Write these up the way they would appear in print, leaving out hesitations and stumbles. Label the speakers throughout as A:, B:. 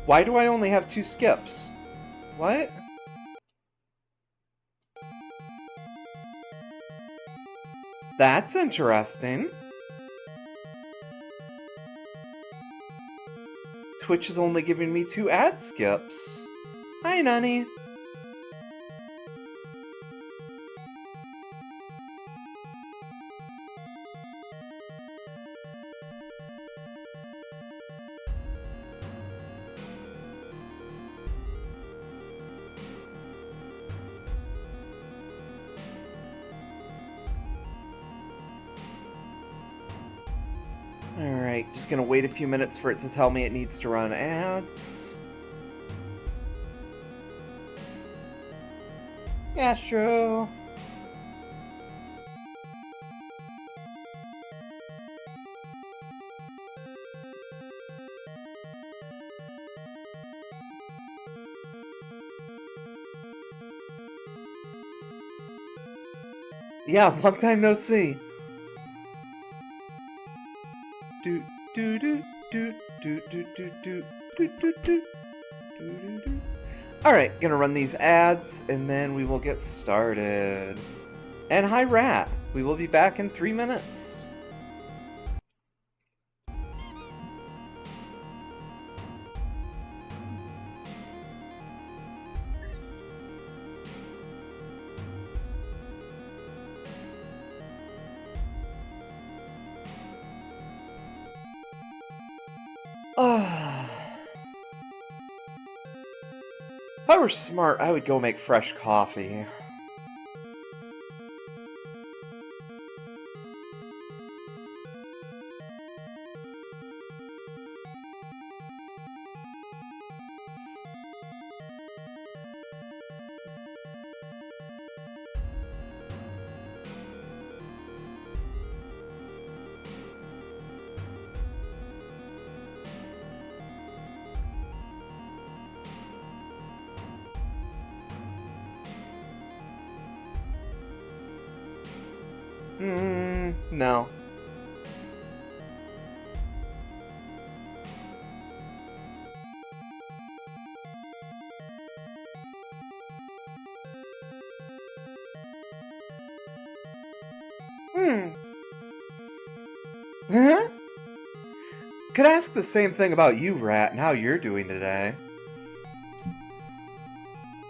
A: Why do I only have 2 skips? What? That's interesting. Twitch is only giving me 2 ad skips. Hi, Nunny. Alright, just gonna wait a few minutes for it to tell me it needs to run ads. Astro. Yeah, long time no see. Do do do do do do do do do do do do. Alright, gonna run these ads and then we will get started. And hi Rat, we will be back in 3 minutes. If I were smart, I would go make fresh coffee. No. Huh? Could ask the same thing about you, Rat, and how you're doing today.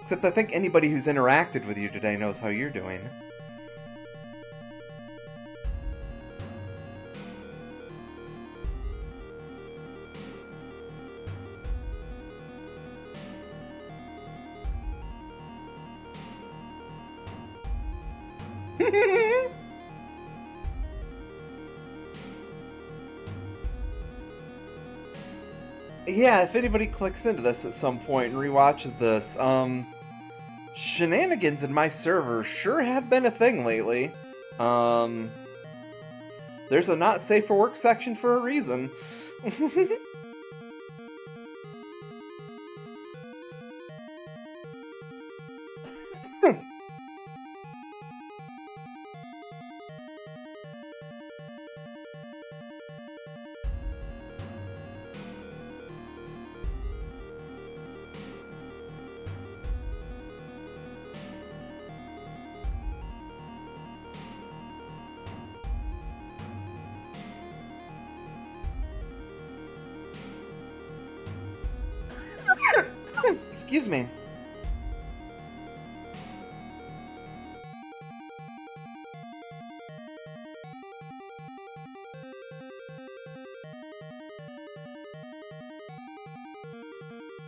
A: Except I think anybody who's interacted with you today knows how you're doing. Yeah, if anybody clicks into this at some point and rewatches this, shenanigans in my server sure have been a thing lately. There's a not safe for work section for a reason. Excuse me.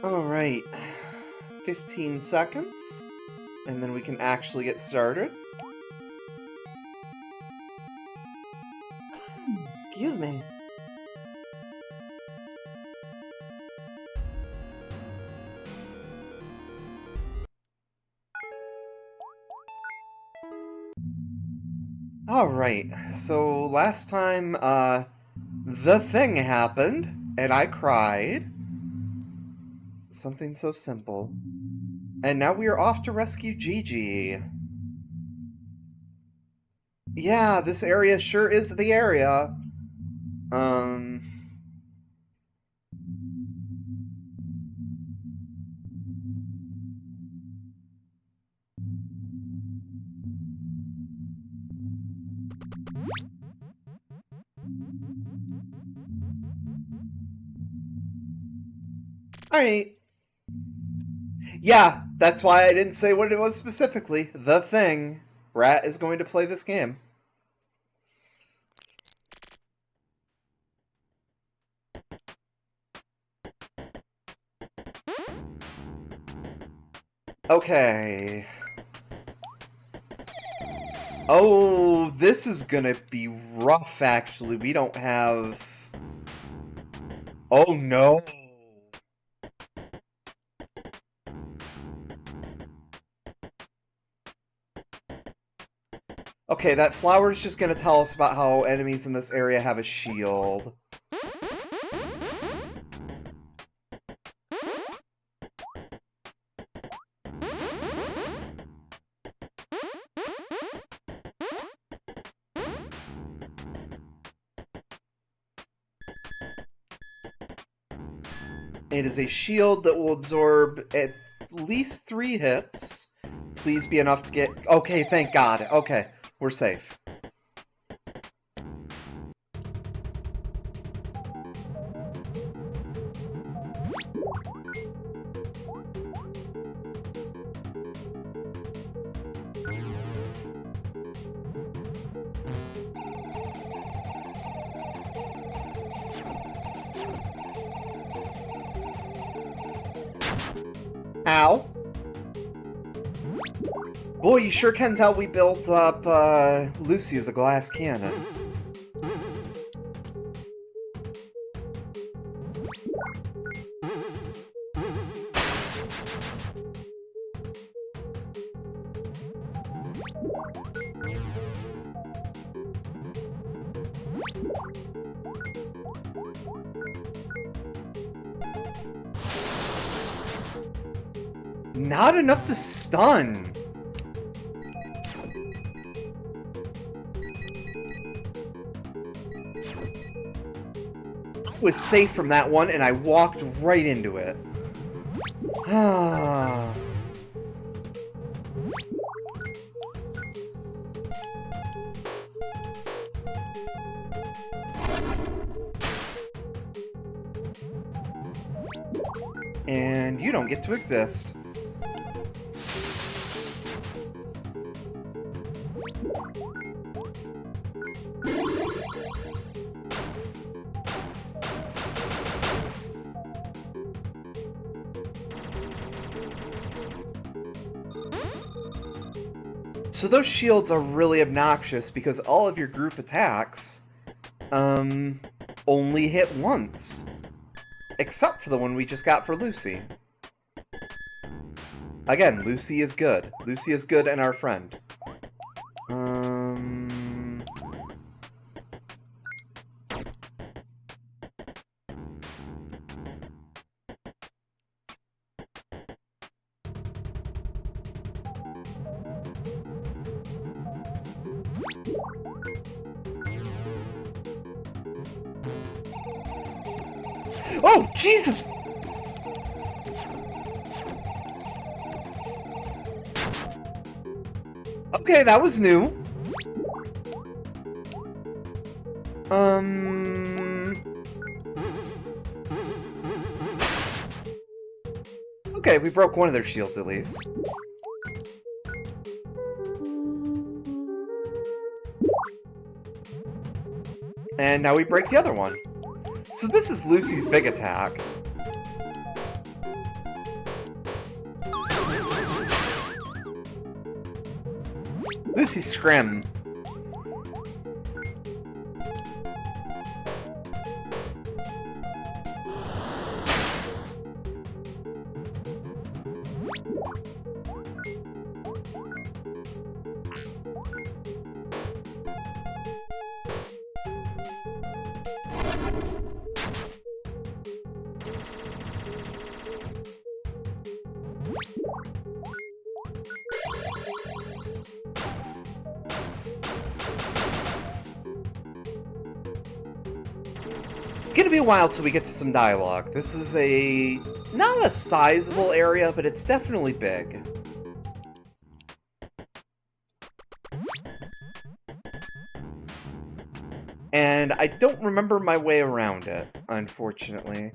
A: Alright. 15 seconds. And then we can actually get started. Excuse me. Alright, so last time, the thing happened, and I cried. Something so simple. And now we are off to rescue Gigi. Yeah, this area sure is the area. Um... Alright. Yeah, that's why I didn't say what it was specifically. The Thing. Rat is going to play this game. Okay. Oh, this is gonna be rough, actually. We don't have... Oh, no. Okay, that flower's just gonna tell us about how enemies in this area have a shield. It is a shield that will absorb at least 3 hits. Please be enough to get... Okay, thank God. Okay, we're safe. Ow. Boy, you sure can tell we built up Lucy as a glass cannon. Not enough to stun. I was safe from that one, and I walked right into it. And you don't get to exist. So those shields are really obnoxious because all of your group attacks, only hit once. Except for the one we just got for Lucy. Again, Lucy is good. Lucy is good and our friend. Oh, Jesus! Okay, that was new. Okay, we broke one of their shields at least. And now we break the other one. So this is Lucy's big attack. Lucy's scrim. Gonna be a while till we get to some dialogue. This is not a sizable area, but it's definitely big. And I don't remember my way around it, unfortunately.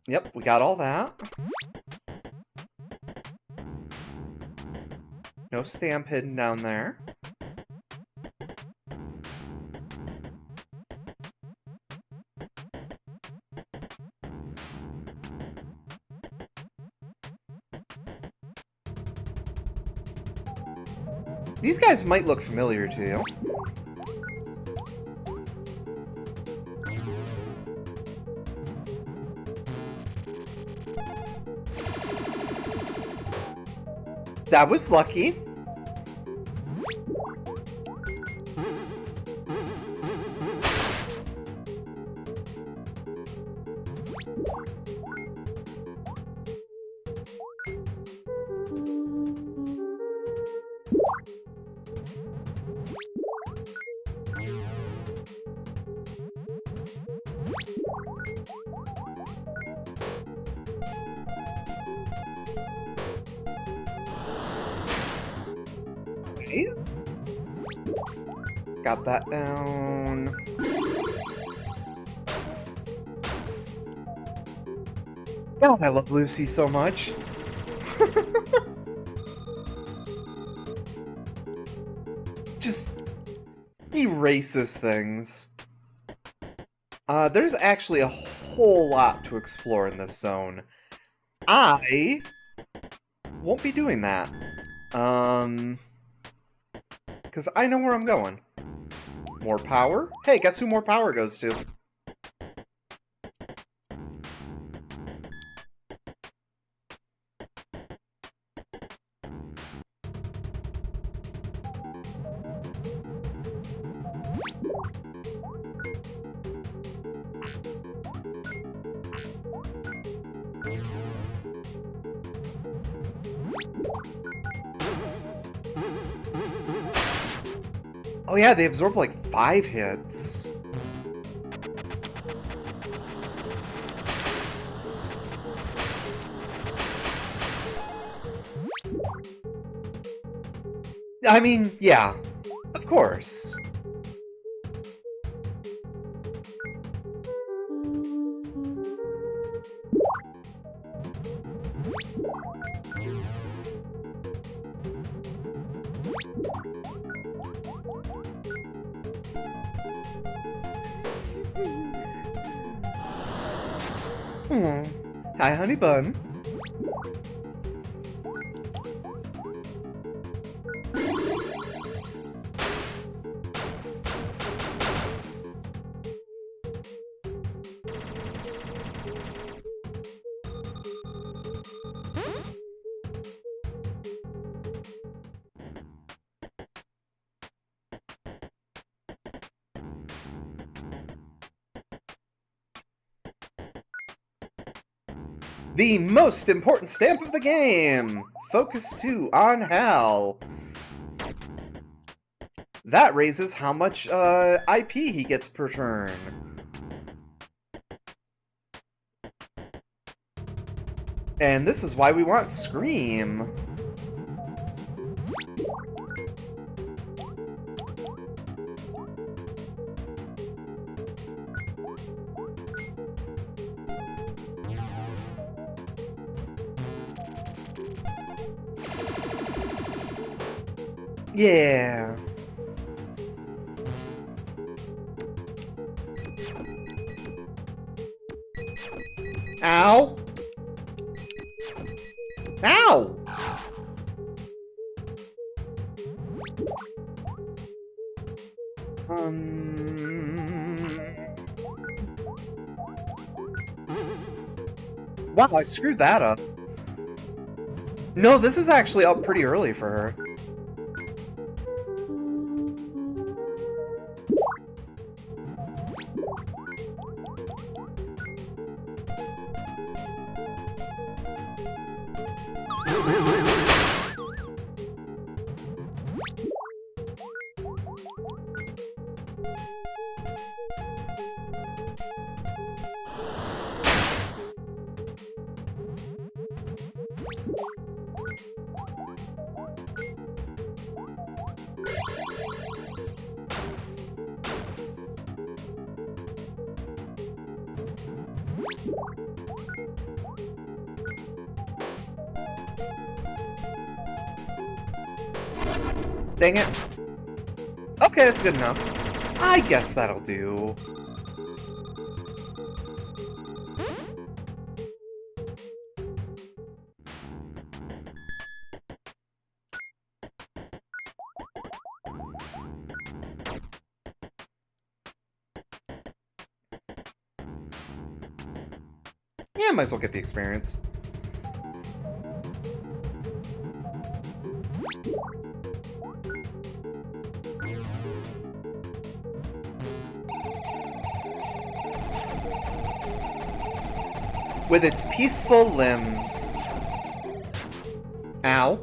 A: Yep, we got all that. No stamp hidden down there. These guys might look familiar to you. That was lucky. Okay. Got that down. God, I love Lucy so much. Just erases things. There's actually a whole lot to explore in this zone. I won't be doing that. Because I know where I'm going. More power? Hey, guess who more power goes to? Oh yeah, they absorb like 5 hits. I mean, yeah, of course. Hi, honey bun. The most important stamp of the game! Focus 2 on Hal. That raises how much IP he gets per turn. And this is why we want Scream. Yeah. Ow. Ow. Wow, I screwed that up. No, this is actually up pretty early for her. Dang it. Okay, that's good enough. I guess that'll do. Yeah, might as well get the experience. With its peaceful limbs. Ow.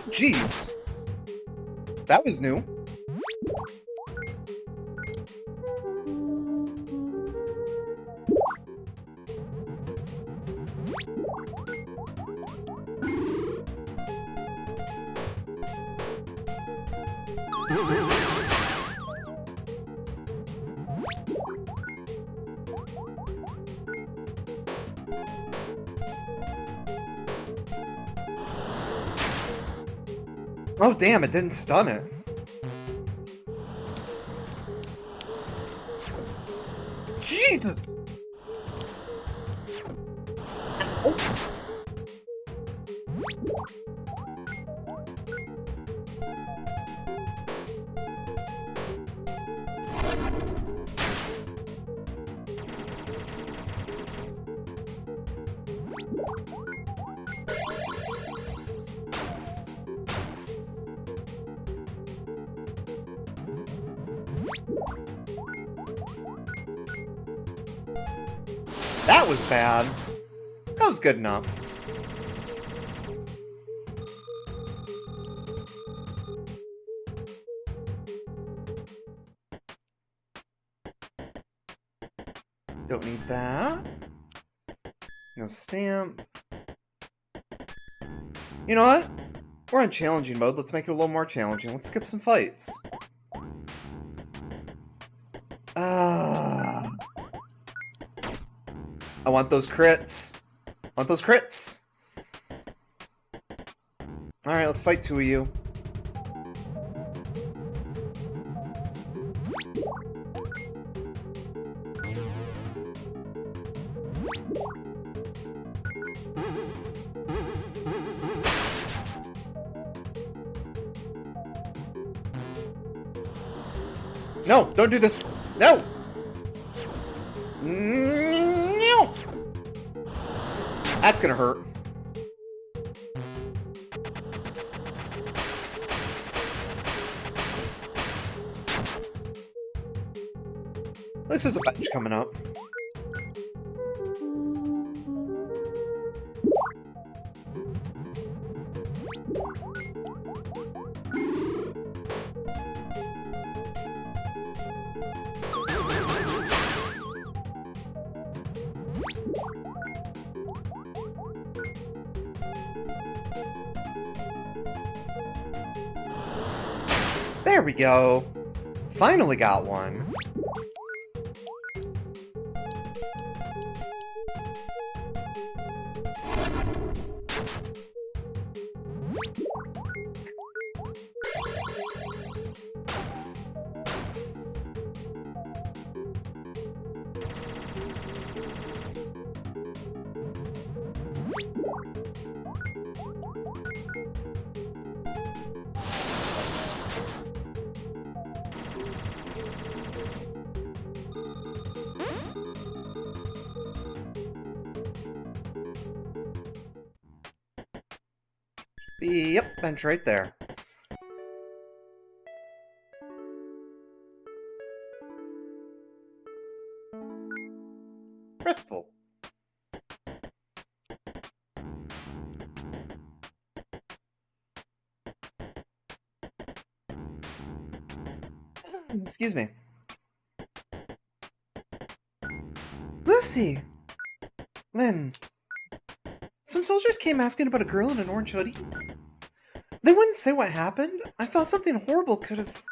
A: Jeez. That was new. Oh damn, it didn't stun it. Jesus! That was bad. That was good enough. Don't need that. No stamp. You know what? We're on challenging mode. Let's make it a little more challenging. Let's skip some fights. I want those crits. I want those crits. Alright, let's fight two of you. No, don't do this. No! No! That's gonna hurt. At least there's a bench coming up. There we go. Finally got one. Yep, bench right there. Restful. Excuse me. Lucy! Lynn, some soldiers came asking about a girl in an orange hoodie. They wouldn't say what happened. I thought something horrible could have...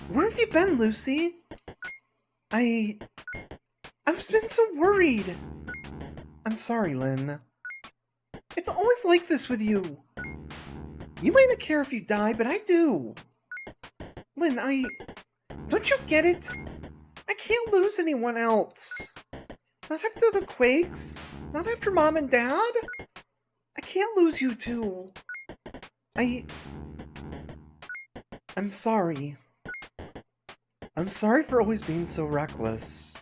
A: Where have you been, Lucy? I've been so worried. I'm sorry, Lynn. It's always like this with you. You might not care if you die, but I do. Lynn, don't you get it? I can't lose anyone else. Not after the Quakes. Not after Mom and Dad. I can't lose you two. I'm sorry. I'm sorry for always being so reckless.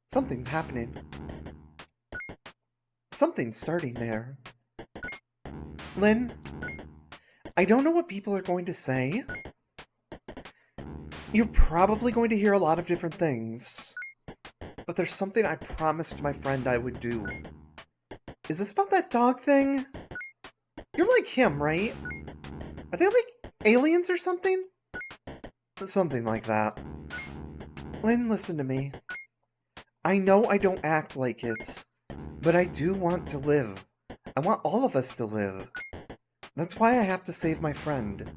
A: Something's happening. Something's starting there. Lynn, I don't know what people are going to say. You're probably going to hear a lot of different things. But there's something I promised my friend I would do. Is this about that dog thing? You're like him, right? Are they like aliens or something? Something like that. Lynn, listen to me. I know I don't act like it, but I do want to live. I want all of us to live. That's why I have to save my friend.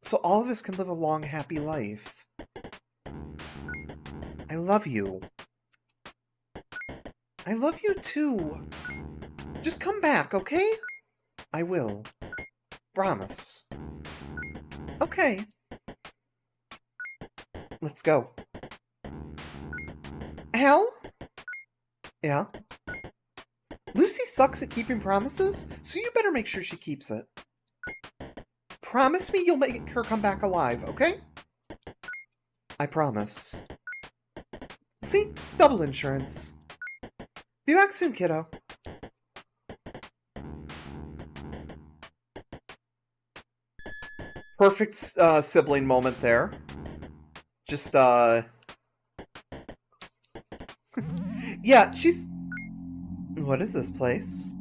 A: So all of us can live a long, happy life. I love you. I love you too. Just come back, okay? I will. Promise. Okay. Let's go. Al? Yeah? Lucy sucks at keeping promises, so you better make sure she keeps it. Promise me you'll make her come back alive, okay? I promise. See? Double insurance. Be back soon, kiddo. Perfect sibling moment there. Just, yeah, she's... What is this place?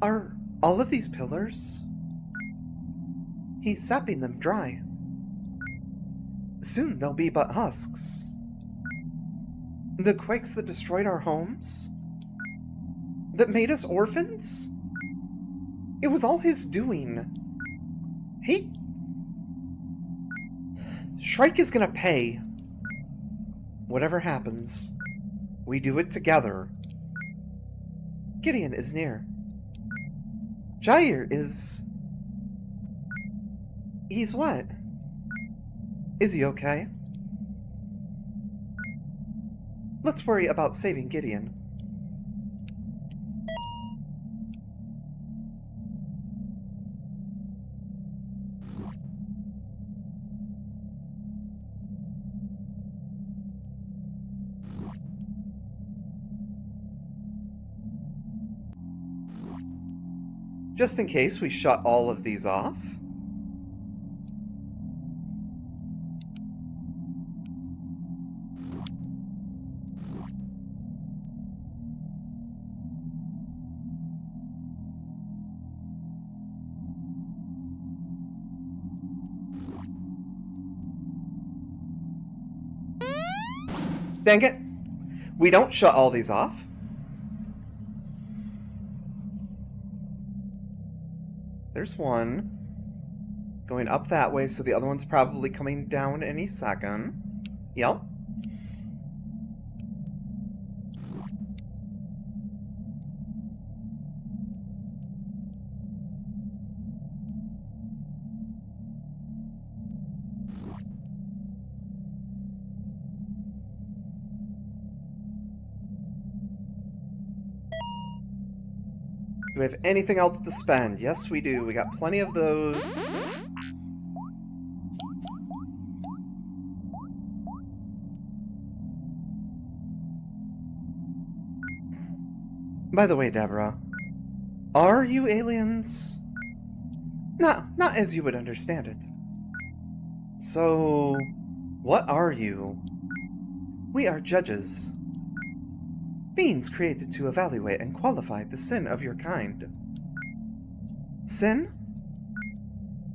A: Are all of these pillars? He's sapping them dry. Soon they'll be but husks. The quakes that destroyed our homes? That made us orphans? It was all his doing. Shrike is gonna pay. Whatever happens, we do it together. Gideon is near. Jair is... He's what? Is he okay? Let's worry about saving Gideon. Just in case we shut all of these off. Dang it! We don't shut all these off. There's one going up that way, so the other one's probably coming down any second. Yep. Do we have anything else to spend? Yes, we do. We got plenty of those. By the way, Deborah, are you aliens? Not as you would understand it. So, what are you? We are judges. Beings created to evaluate and qualify the sin of your kind. Sin?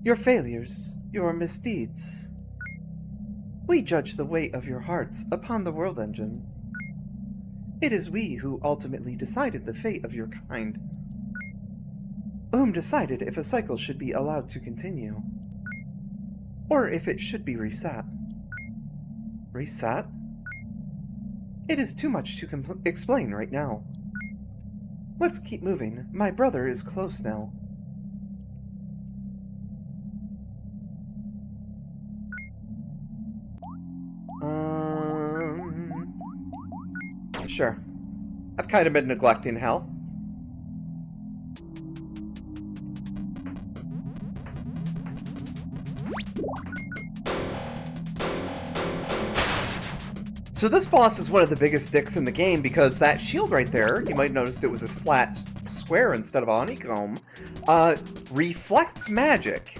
A: Your failures, your misdeeds. We judge the weight of your hearts upon the world engine. It is we who ultimately decided the fate of your kind. Whom decided if a cycle should be allowed to continue, or if it should be reset. Reset? It is too much to explain right now. Let's keep moving. My brother is close now. Sure. I've kind of been neglecting Hell. So this boss is one of the biggest dicks in the game because that shield right there, you might have noticed it was a flat square instead of a honeycomb, reflects magic.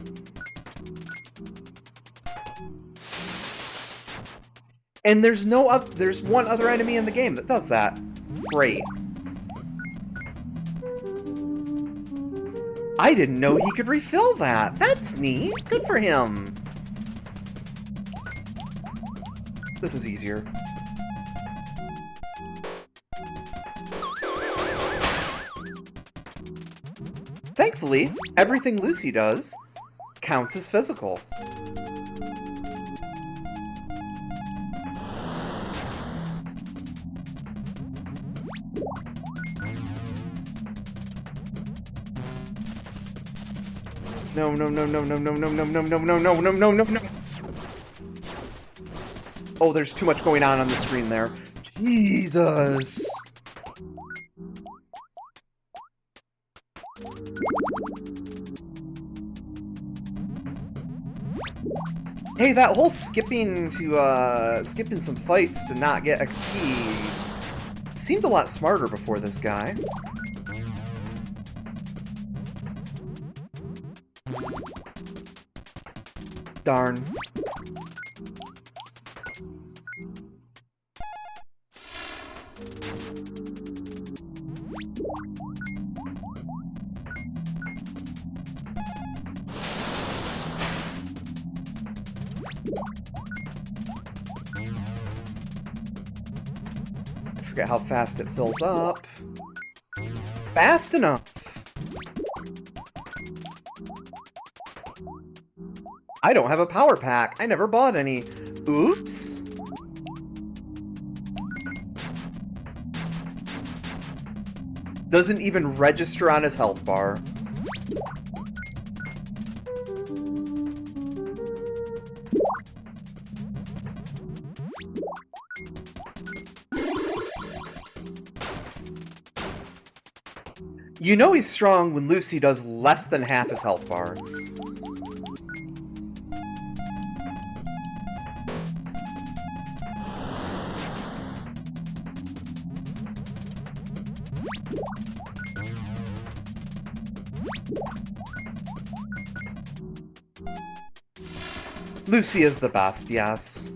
A: And there's one other enemy in the game that does that. Great. I didn't know he could refill that. That's neat. Good for him. This is easier. Thankfully, everything Lucy does counts as physical. No, no, no, no, no, no, no, no, no, no, no, no, no, no, no, no. Oh, there's too much going on the screen there. Jesus. Hey, that whole skipping some fights to not get XP seemed a lot smarter before this guy. Darn. I forget how fast it fills up. Fast enough! I don't have a power pack. I never bought any. Oops. Doesn't even register on his health bar. You know he's strong when Lucy does less than half his health bar. Lucy is the best, yes.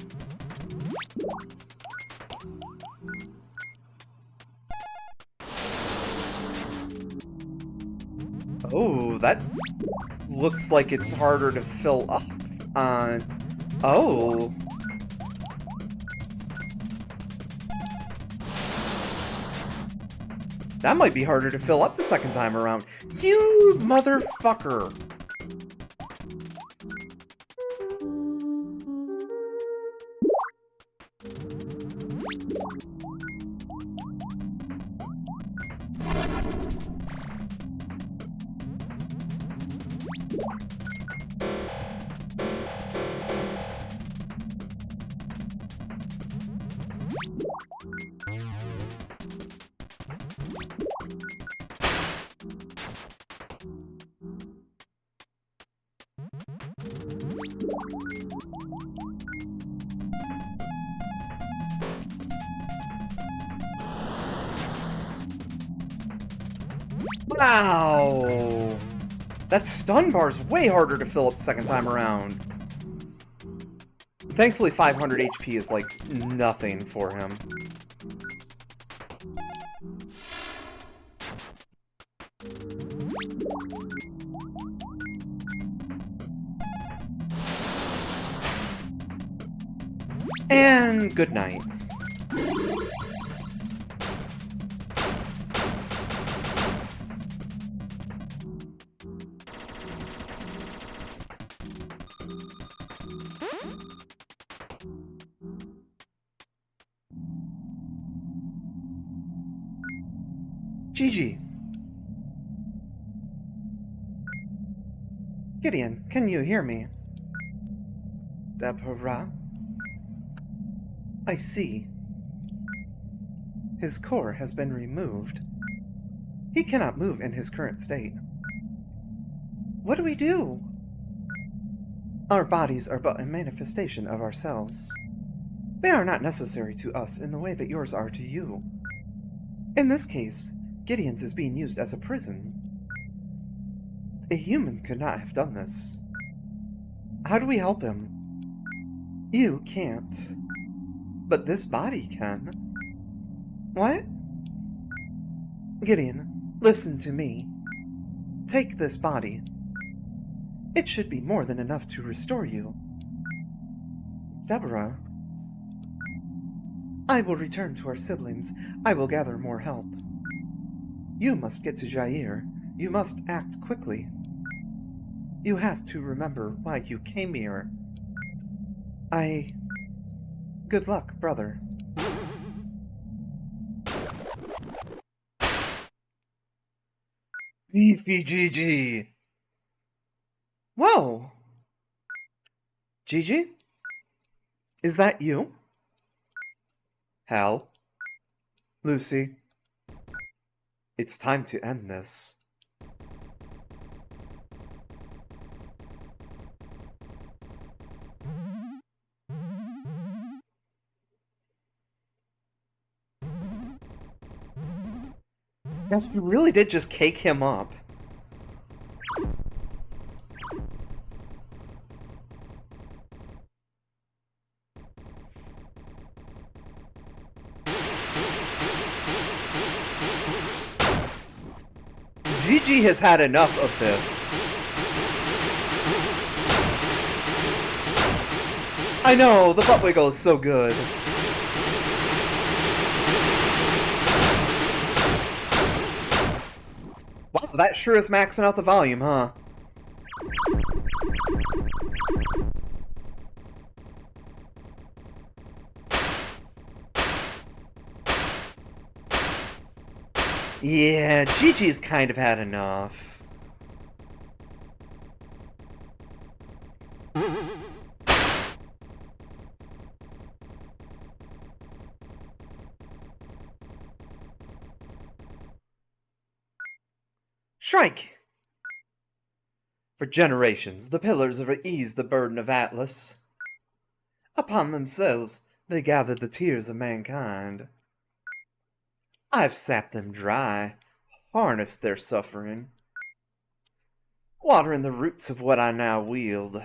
A: Oh, that looks like it's harder to fill up on... Oh. That might be harder to fill up the second time around. You motherfucker! Wow! That stun bar's way harder to fill up the second time around. Thankfully 500 HP is like nothing for him. And good night. Gigi. Gideon, can you hear me? Deborah? I see. His core has been removed. He cannot move in his current state. What do we do? Our bodies are but a manifestation of ourselves. They are not necessary to us in the way that yours are to you. In this case, Gideon's is being used as a prison. A human could not have done this. How do we help him? You can't. But this body can. What? Gideon, listen to me. Take this body. It should be more than enough to restore you. Deborah. I will return to our siblings. I will gather more help. You must get to Jair. You must act quickly. You have to remember why you came here. Good luck, brother. Beefy Gigi. Whoa! Gigi? Is that you? Hal? Lucy? It's time to end this. Yes, you really did just cake him up. Gigi has had enough of this. I know, the butt wiggle is so good. Wow, that sure is maxing out the volume, huh? Yeah, Gigi's kind of had enough. Strike! For generations, the pillars have eased the burden of Atlas. Upon themselves, they gathered the tears of mankind. I've sapped them dry, harnessed their suffering, watering the roots of what I now wield.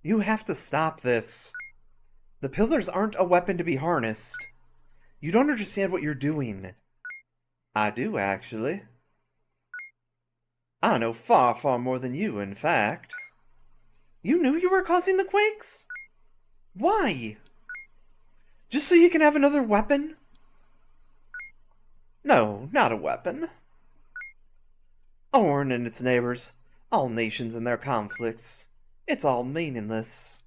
A: You have to stop this. The pillars aren't a weapon to be harnessed. You don't understand what you're doing. I do, actually. I know far, far more than you, in fact. You knew you were causing the quakes? Why? Just so you can have another weapon? No, not a weapon. Orn and its neighbors, all nations and their conflicts, it's all meaningless.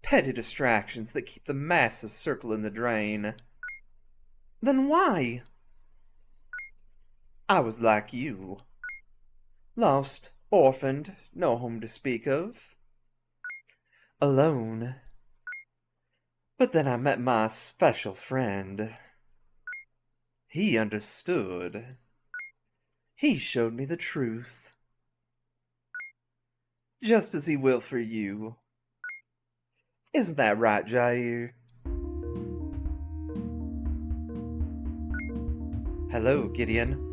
A: Petty distractions that keep the masses circling the drain. Then why? I was like you. Lost, orphaned, no home to speak of. Alone. But then I met my special friend. He understood. He showed me the truth. Just as he will for you. Isn't that right, Jair? Hello, Gideon.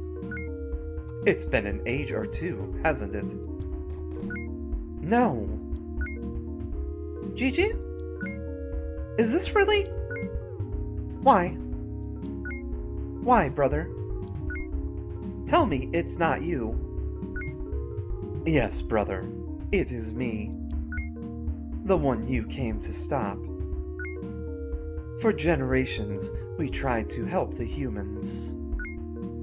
A: It's been an age or two, hasn't it? No. Gigi? Is this really? Why? Why, brother? Tell me it's not you. Yes, brother. It is me. the one you came to stop. For generations, we tried to help the humans,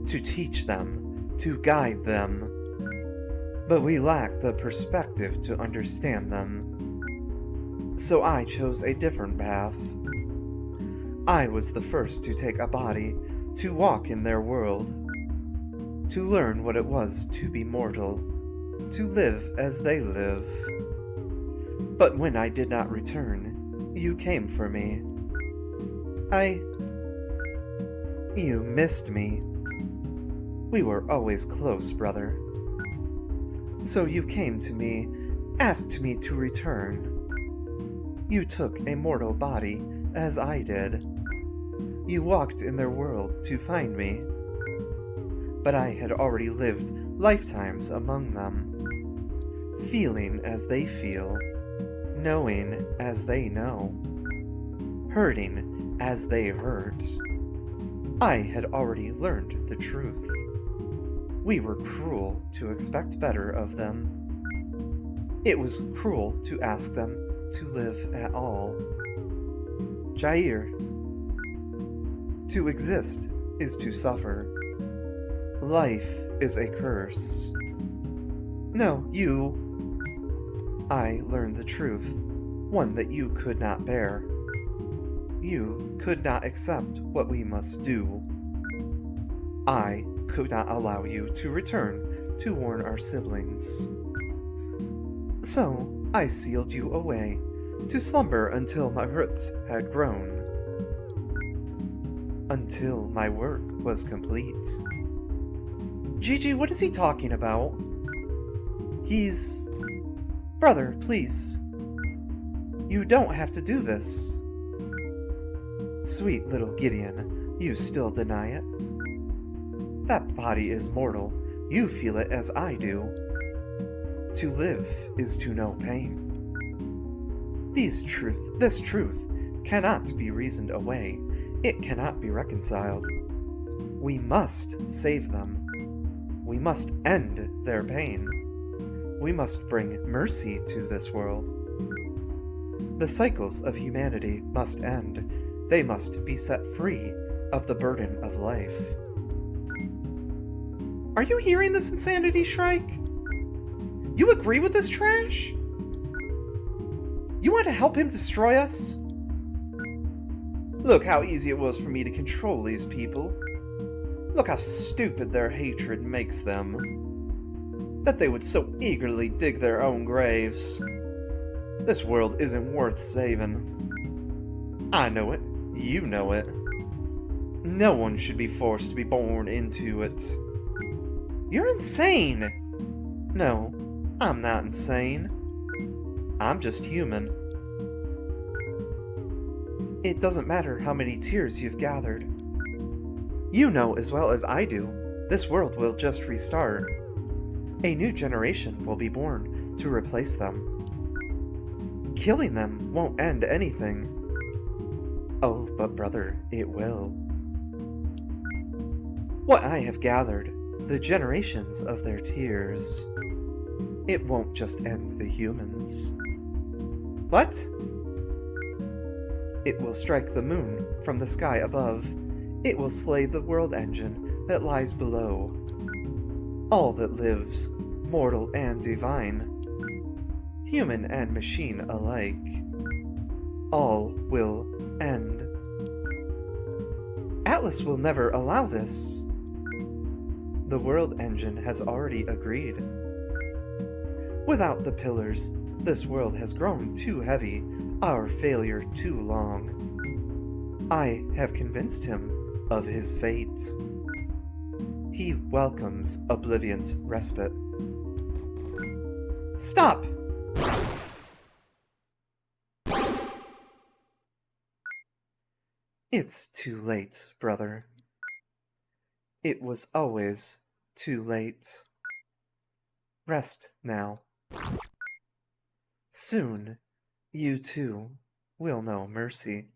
A: to teach them, to guide them, but we lacked the perspective to understand them. So I chose a different path. I was the first to take a body, to walk in their world, to learn what it was to be mortal, to live as they live. But when I did not return, you came for me. You missed me. We were always close, brother. So you came to me, asked me to return. You took a mortal body, as I did. You walked in their world to find me. But I had already lived lifetimes among them, feeling as they feel, knowing as they know, hurting as they hurt. I had already learned the truth. We were cruel to expect better of them. It was cruel to ask them to live at all. Jair, to exist is to suffer. Life is a curse. No, I learned the truth, one that you could not bear. You could not accept what we must do. I could not allow you to return to warn our siblings. So I sealed you away, to slumber until my roots had grown, until my work was complete. Gigi, what is he talking about? Brother, please. You don't have to do this. Sweet little Gideon, you still deny it? That body is mortal. You feel it as I do. To live is to know pain. This truth cannot be reasoned away. It cannot be reconciled. We must save them. We must end their pain. We must bring mercy to this world. The cycles of humanity must end. They must be set free of the burden of life. Are you hearing this insanity, Shrike? You agree with this trash? You want to help him destroy us? Look how easy it was for me to control these people. Look how stupid their hatred makes them. That they would so eagerly dig their own graves. This world isn't worth saving. I know it. You know it. No one should be forced to be born into it. You're insane! No, I'm not insane. I'm just human. It doesn't matter how many tears you've gathered. You know as well as I do, this world will just restart. A new generation will be born to replace them. Killing them won't end anything. Oh, but brother, it will. What I have gathered, the generations of their tears, it won't just end the humans. What? It will strike the moon from the sky above. It will slay the world engine that lies below. All that lives, mortal and divine, human and machine alike, all will end. Atlas will never allow this. The world engine has already agreed. Without the pillars, this world has grown too heavy, our failure too long. I have convinced him of his fate. He welcomes Oblivion's respite. Stop! It's too late, brother. It was always too late. Rest now. Soon, you too will know mercy.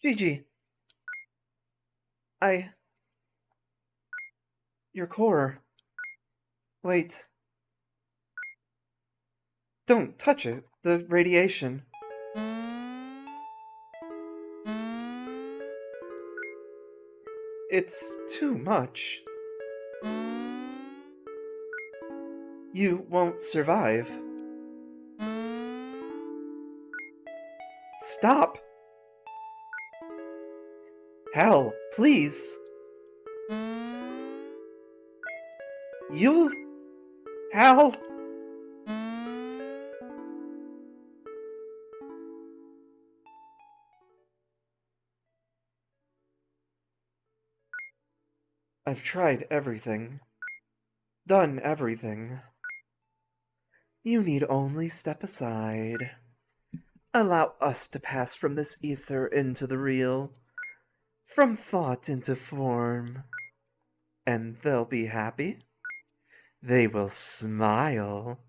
A: Gigi, Your core. Wait. Don't touch it. The radiation. It's too much. You won't survive. Stop! Hal, please! You'll... Hal! I've tried everything. Done everything. You need only step aside. Allow us to pass from this ether into the real. From thought into form. And they'll be happy. They will smile.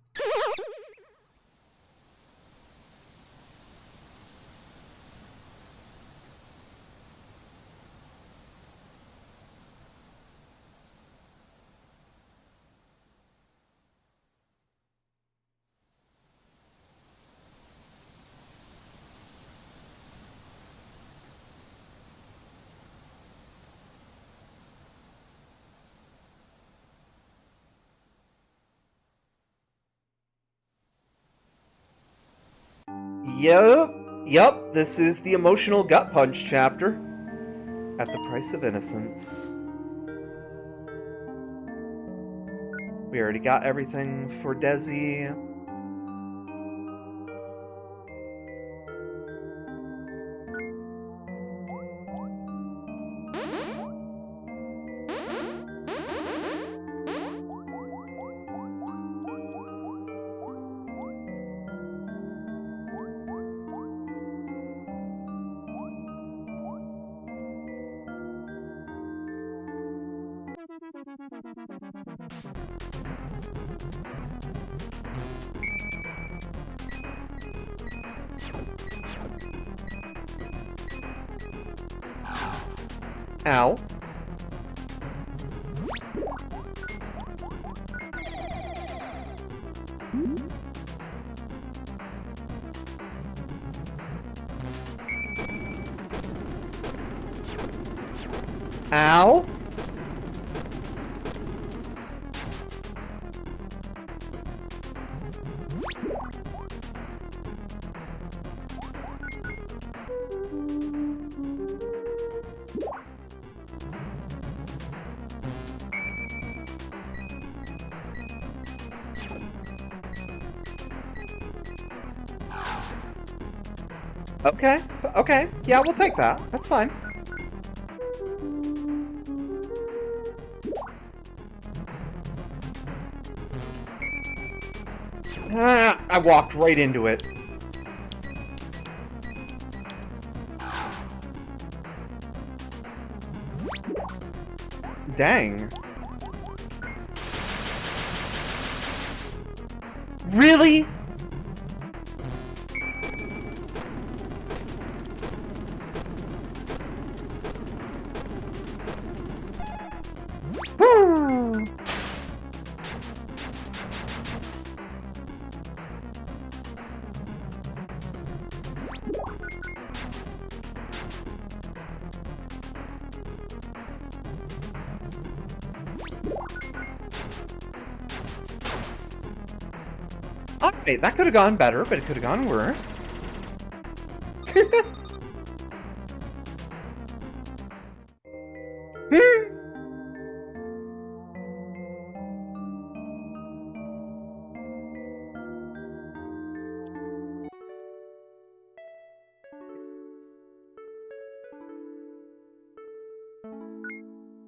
A: Yup, this is the emotional gut punch chapter. At the price of innocence. We already got everything for Desi. Ow. Ow. Okay, yeah, we'll take that. That's fine. Ah, I walked right into it. Dang. Really? Alright, that could have gone better, but it could have gone worse.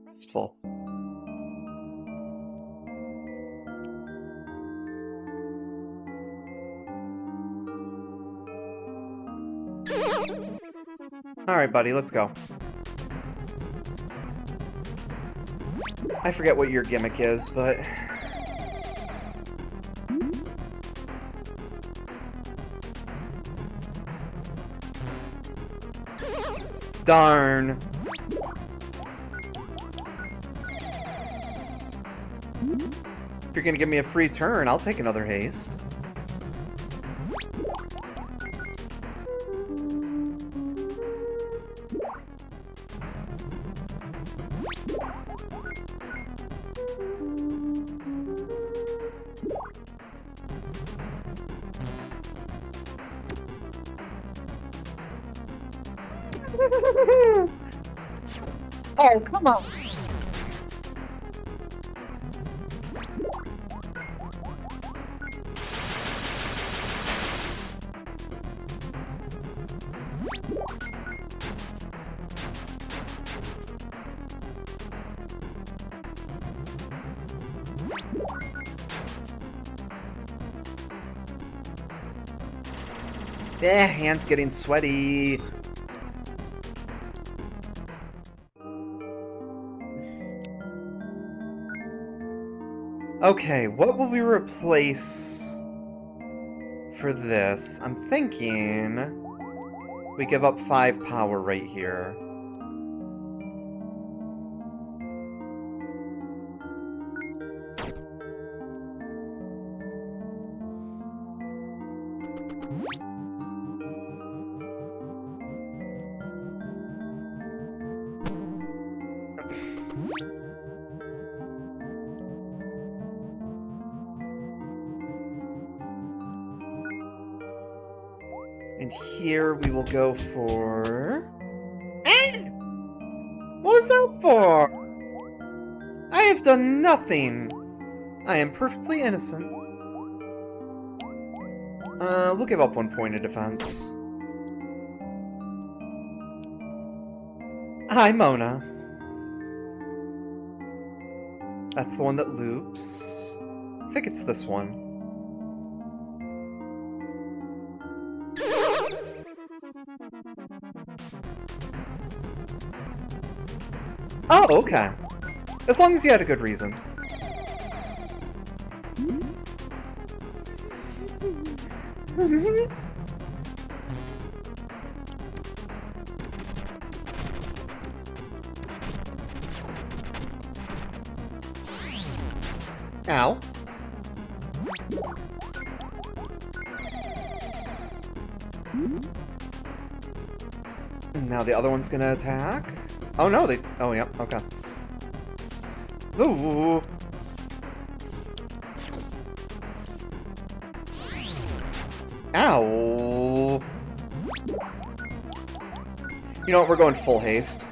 A: Restful. Alright, buddy, let's go. I forget what your gimmick is, but... Darn. If you're gonna give me a free turn, I'll take another haste.
B: Oh, come on.
A: Hands getting sweaty. Okay, what will we replace for this? I'm thinking we give up 5 power right here. And here we will go for... What was that for? I have done nothing. I am perfectly innocent. We'll give up 1 point of defense. Hi, Mona. That's the one that loops. I think it's this one. Oh, okay. As long as you had a good reason. Ow. Now the other one's gonna attack? Oh no, they... Oh, yeah, okay. Ooh. Ow. You know what, we're going full haste.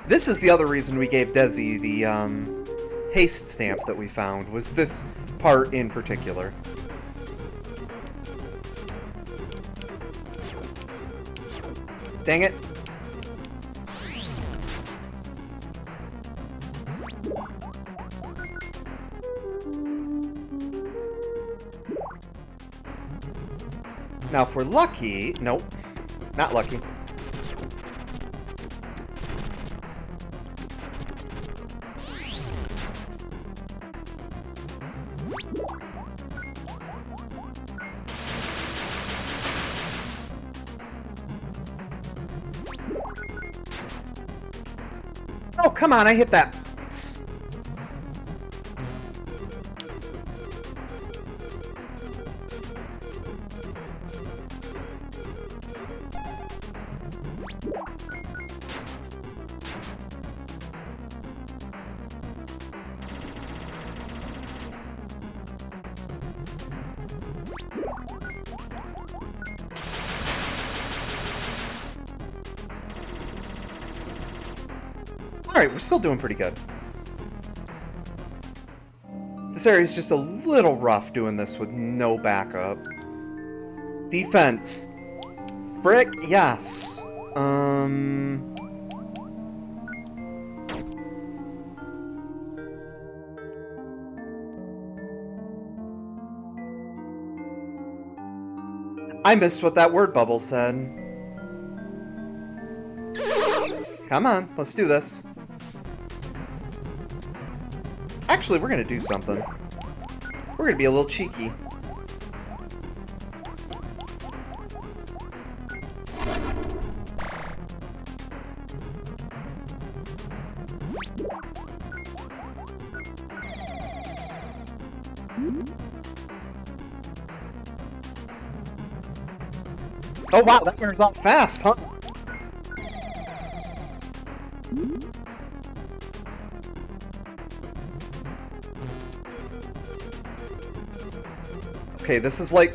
A: This is the other reason we gave Desi the, haste stamp that we found, was this part in particular. Dang it. Now if we're lucky... Nope. Not lucky. Oh, come on, I hit that. Alright, we're still doing pretty good. This area's just a little rough doing this with no backup. Defense. Frick, yes. I missed what that word bubble said. Come on, let's do this. Actually, we're gonna do something. We're gonna be a little cheeky. Oh wow, that wears off fast, huh? Okay, this is like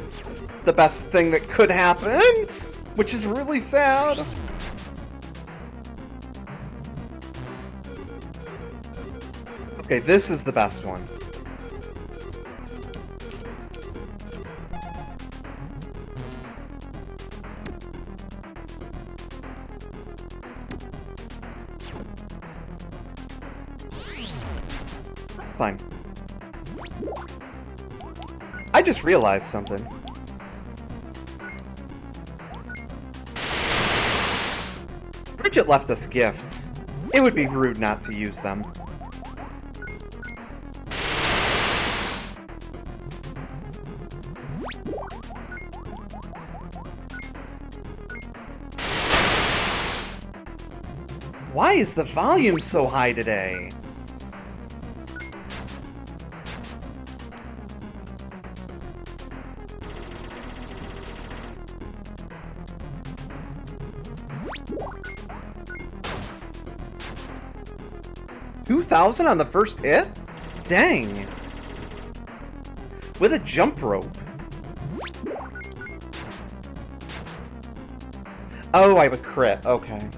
A: the best thing that could happen, which is really sad. Okay, this is the best one. That's fine. I just realized something. Bridget left us gifts. It would be rude not to use them. Why is the volume so high today? $2,000 on the first hit? Dang. With a jump rope. Oh, I have a crit. Okay.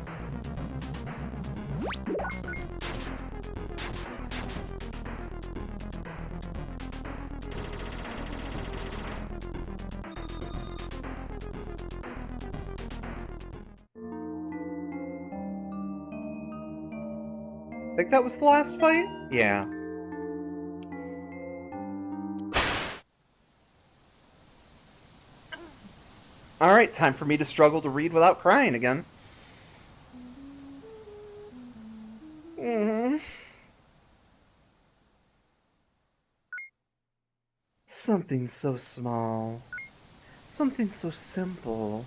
A: I think that was the last fight? Yeah. Alright, time for me to struggle to read without crying again. Something so small. Something so simple.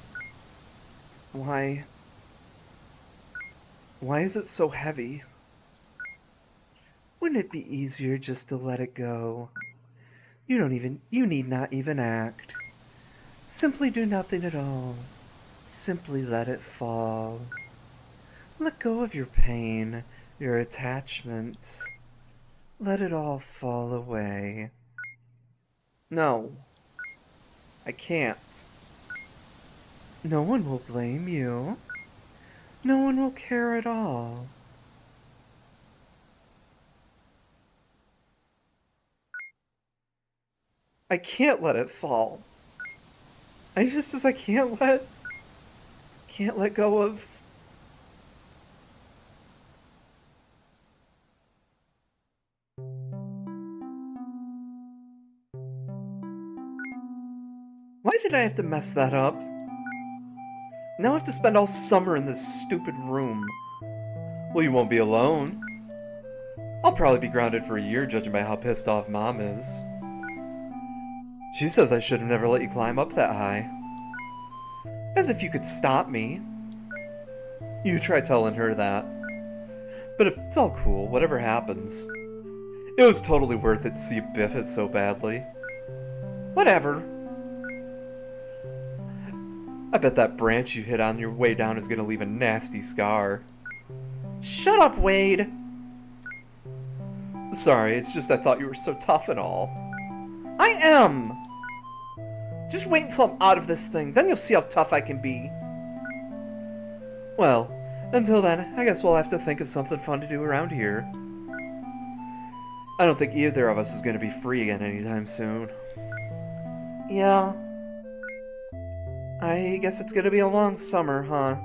A: Why is it so heavy? Wouldn't it be easier just to let it go? You need not even act. Simply do nothing at all. Simply let it fall. Let go of your pain, your attachments. Let it all fall away. No, I can't. No one will blame you. No one will care at all. I can't let it fall. I can't let go of. Why did I have to mess that up? Now I have to spend all summer in this stupid room. Well, you won't be alone. I'll probably be grounded for a year, judging by how pissed off Mom is. She says I should have never let you climb up that high. As if you could stop me. You try telling her that. But if it's all cool, whatever happens. It was totally worth it to see you biff it so badly. Whatever. I bet that branch you hit on your way down is gonna leave a nasty scar. Shut up, Wade! Sorry, it's just I thought you were so tough and all. I am! Just wait until I'm out of this thing, then you'll see how tough I can be. Well, until then, I guess we'll have to think of something fun to do around here. I don't think either of us is gonna be free again anytime soon. Yeah. I guess it's gonna be a long summer, huh?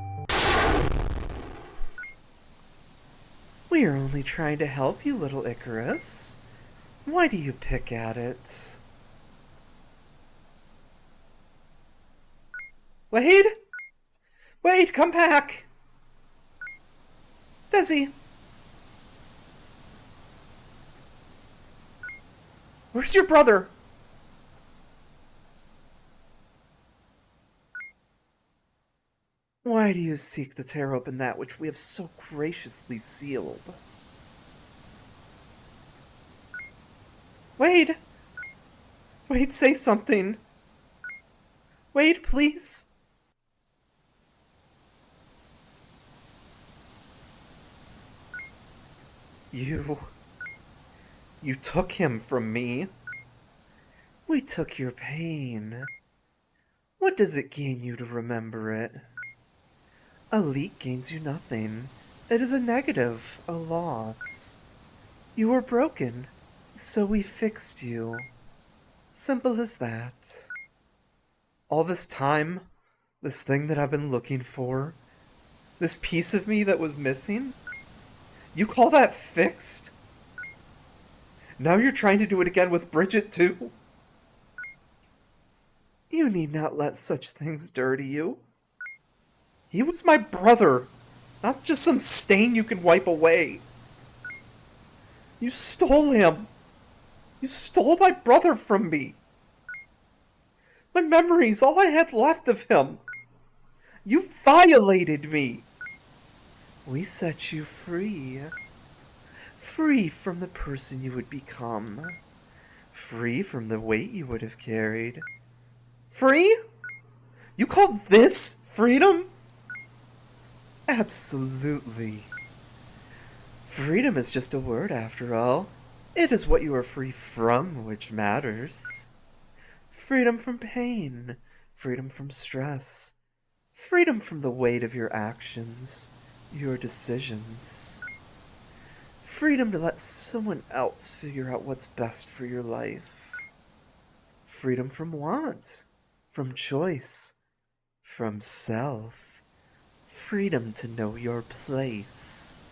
A: We are only trying to help you, little Icarus. Why do you pick at it? Wade? Wade, come back! Desi! Where's your brother? Why do you seek to tear open that which we have so graciously sealed? Wade! Wade, say something! Wade, please! You. You took him from me. We took your pain. What does it gain you to remember it? A leak gains you nothing. It is a negative, a loss. You were broken, so we fixed you. Simple as that. All this time, this thing that I've been looking for, this piece of me that was missing, you call that fixed? Now you're trying to do it again with Bridget, too? You need not let such things dirty you. He was my brother, not just some stain you can wipe away. You stole him. You stole my brother from me. My memories, all I had left of him. You violated me. We set you free. Free from the person you would become. Free from the weight you would have carried. Free? You call this freedom? Absolutely. Freedom is just a word after all. It is what you are free from which matters. Freedom from pain. Freedom from stress. Freedom from the weight of your actions, your decisions. Freedom to let someone else figure out what's best for your life. Freedom from want, from choice, from self. Freedom to know your place.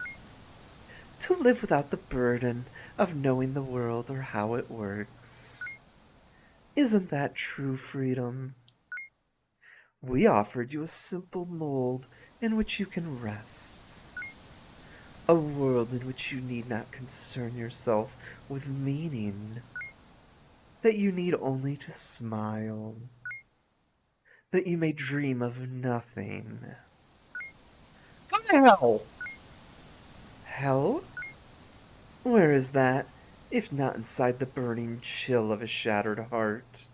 A: To live without the burden of knowing the world or how it works. Isn't that true freedom? We offered you a simple mold in which you can rest. A world in which you need not concern yourself with meaning. That you need only to smile. That you may dream of nothing.
B: Go to hell!
A: Hell? Where is that, if not inside the burning chill of a shattered heart?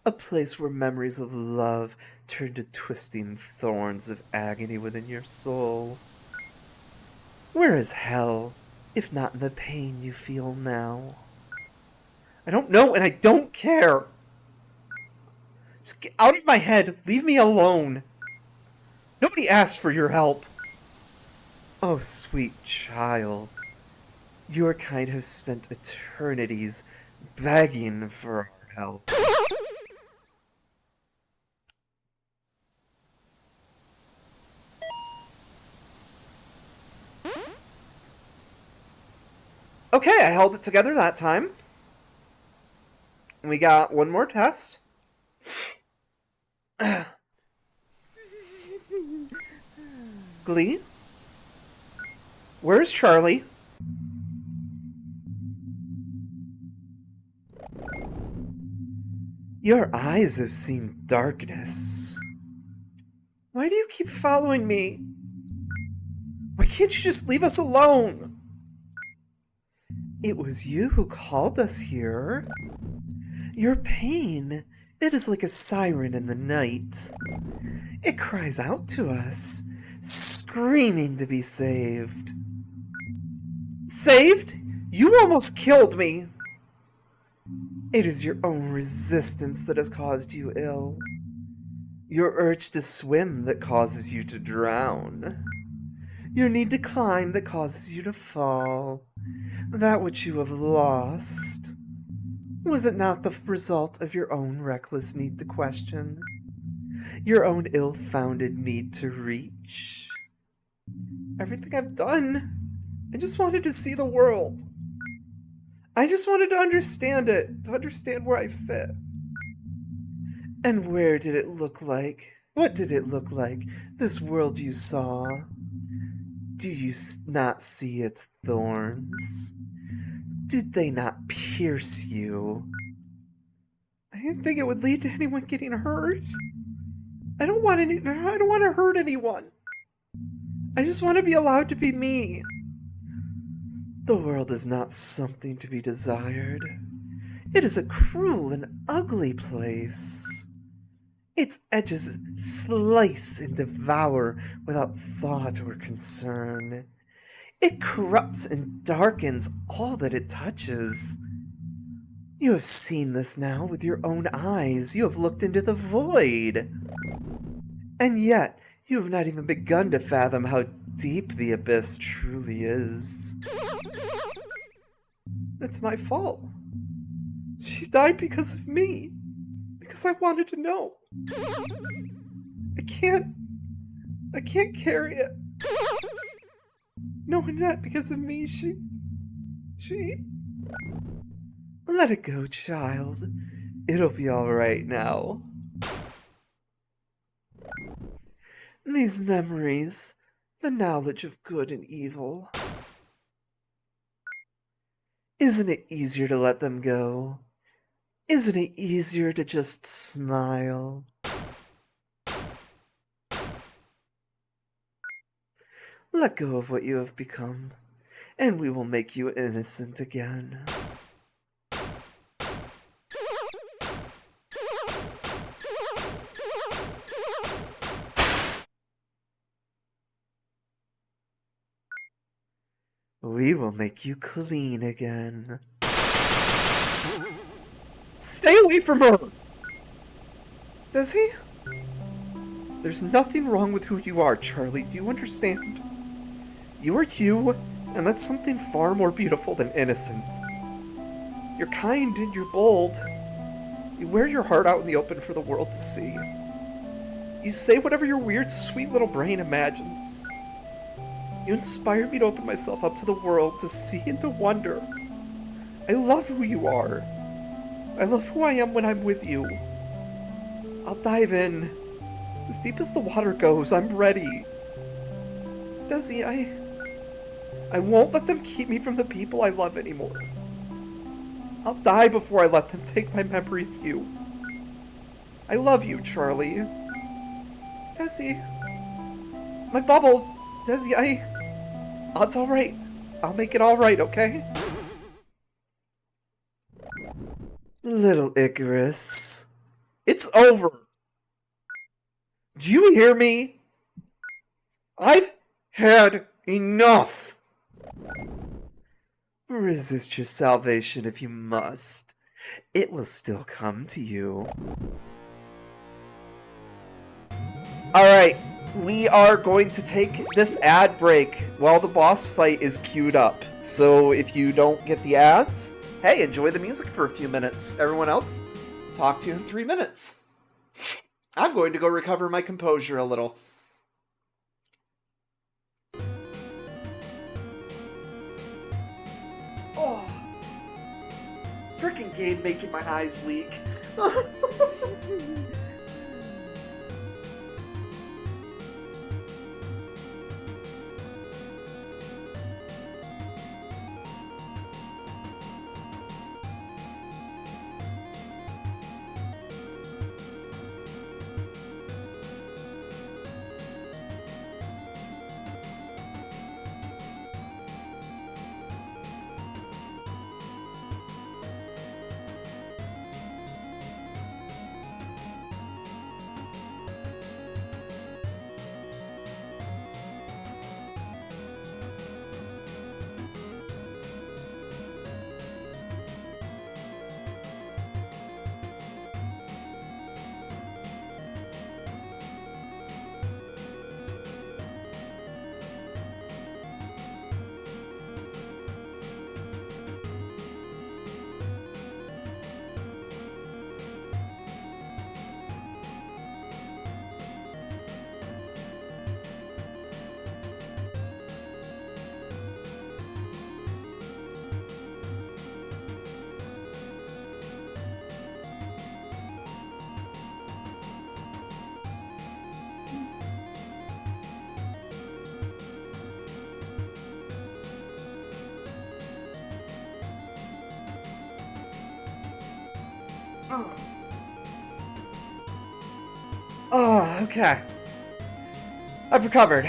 A: A place where memories of love turn to twisting thorns of agony within your soul. Where is hell, if not in the pain you feel now? I don't know and I don't care! Just get out of my head, leave me alone! Nobody asked for your help! Oh, sweet child, your kind have spent eternities begging for our help. Okay, I held it together that time. We got one more test. Glee? Where's Charlie? Your eyes have seen darkness. Why do you keep following me? Why can't you just leave us alone? It was you who called us here. Your pain, it is like a siren in the night. It cries out to us, screaming to be saved. Saved? You almost killed me! It is your own resistance that has caused you ill. Your urge to swim that causes you to drown. Your need to climb that causes you to fall. That which you have lost. Was it not the result of your own reckless need to question? Your own ill-founded need to reach? Everything I've done, I just wanted to see the world. I just wanted to understand it, to understand where I fit. And where did it look like? What did it look like, this world you saw? Do you not see its thorns? Did they not pierce you? I didn't think it would lead to anyone getting hurt. I don't want to hurt anyone. I just want to be allowed to be me. The world is not something to be desired. It is a cruel and ugly place. Its edges slice and devour without thought or concern. It corrupts and darkens all that it touches. You have seen this now with your own eyes. You have looked into the void. And yet, you have not even begun to fathom how deep the abyss truly is. It's my fault. She died because of me. Because I wanted to know. I can't carry it. No, not because of me. She... Let it go, child. It'll be alright now. These memories, the knowledge of good and evil. Isn't it easier to let them go? Isn't it easier to just smile? Let go of what you have become, and we will make you innocent again. We will make you clean again. Stay away from her! Does he? There's nothing wrong with who you are, Charlie. Do you understand? You are you, and that's something far more beautiful than innocent. You're kind and you're bold. You wear your heart out in the open for the world to see. You say whatever your weird, sweet little brain imagines. You inspire me to open myself up to the world, to see and to wonder. I love who you are. I love who I am when I'm with you. I'll dive in. As deep as the water goes, I'm ready. Desi, I won't let them keep me from the people I love anymore. I'll die before I let them take my memory of you. I love you, Charlie. Desi. My bubble. Desi, it's alright. I'll make it alright, okay? Little Icarus. It's over. Do you hear me? I've had enough. Resist your salvation if you must. It will still come to you. Alright, we are going to take this ad break while the boss fight is queued up. So if you don't get the ads, hey, enjoy the music for a few minutes. Everyone else, talk to you in 3 minutes. I'm going to go recover my composure a little. Oh, freaking game making my eyes leak. Oh, okay. I've recovered.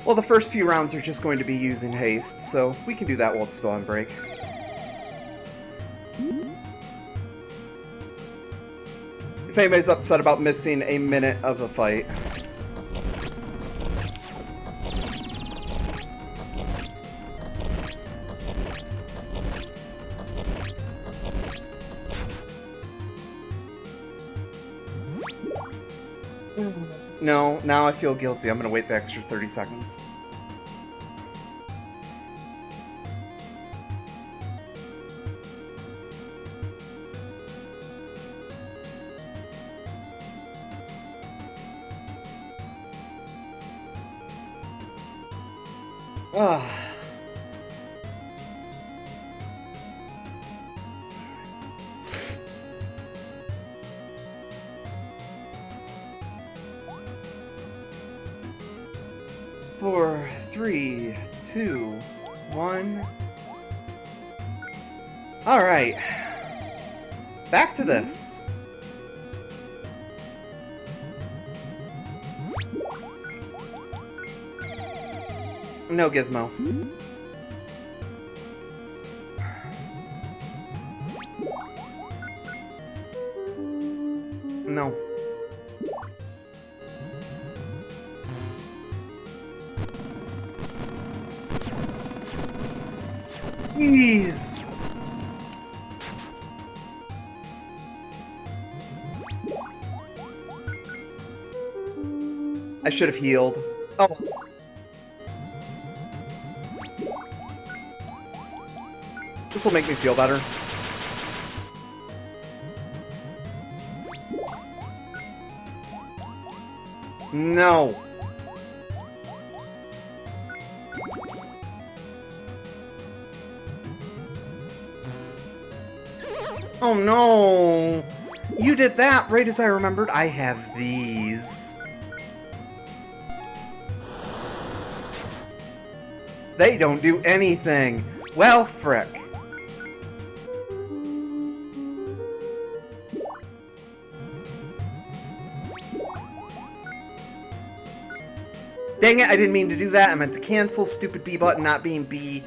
A: Well, the first few rounds are just going to be using haste, so we can do that while it's still on break. If anybody's upset about missing a minute of the fight. No, now I feel guilty. I'm gonna wait the extra 30 seconds. Ah. Four, three, two, one. All right. Back to this. No, Gizmo. No. Jeez. I should have healed. Oh. This will make me feel better. No. Oh no! You did that right as I remembered. I have these. They don't do anything. Well, frick. Dang it, I didn't mean to do that. I meant to cancel. Stupid B button not being B.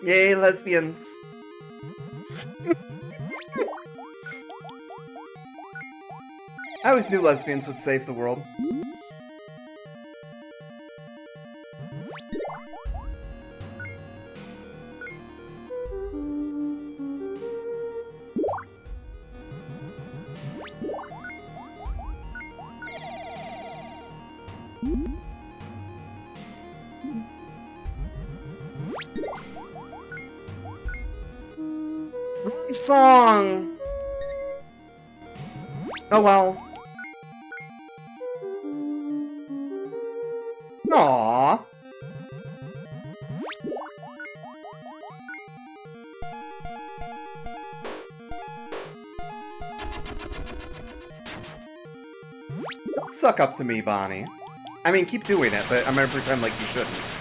A: Yay, lesbians. I always knew lesbians would save the world. Wrong song! Oh well. Aww. Suck up to me, Bonnie. I mean, keep doing it, but I'm gonna pretend like you shouldn't.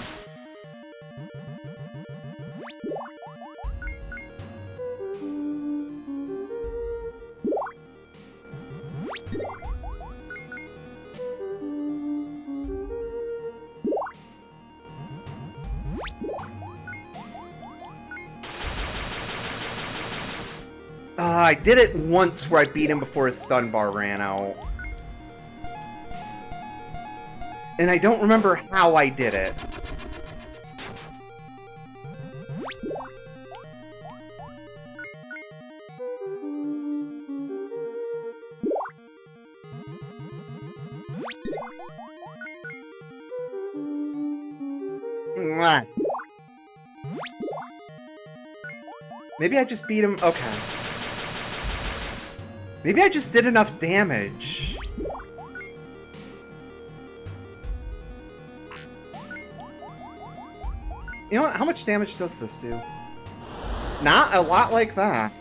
A: I did it once where I beat him before his stun bar ran out. And I don't remember how I did it.
B: Mwah.
A: Maybe I just beat him. Okay. Maybe I just did enough damage. You know what? How much damage does this do? Not a lot like that.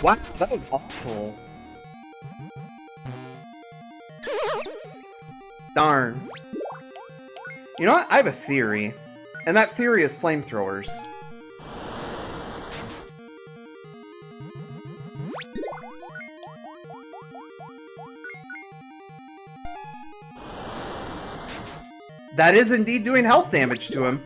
A: Wow, that was awful. Darn. You know what? I have a theory. And that theory is flamethrowers. That is indeed doing health damage to him.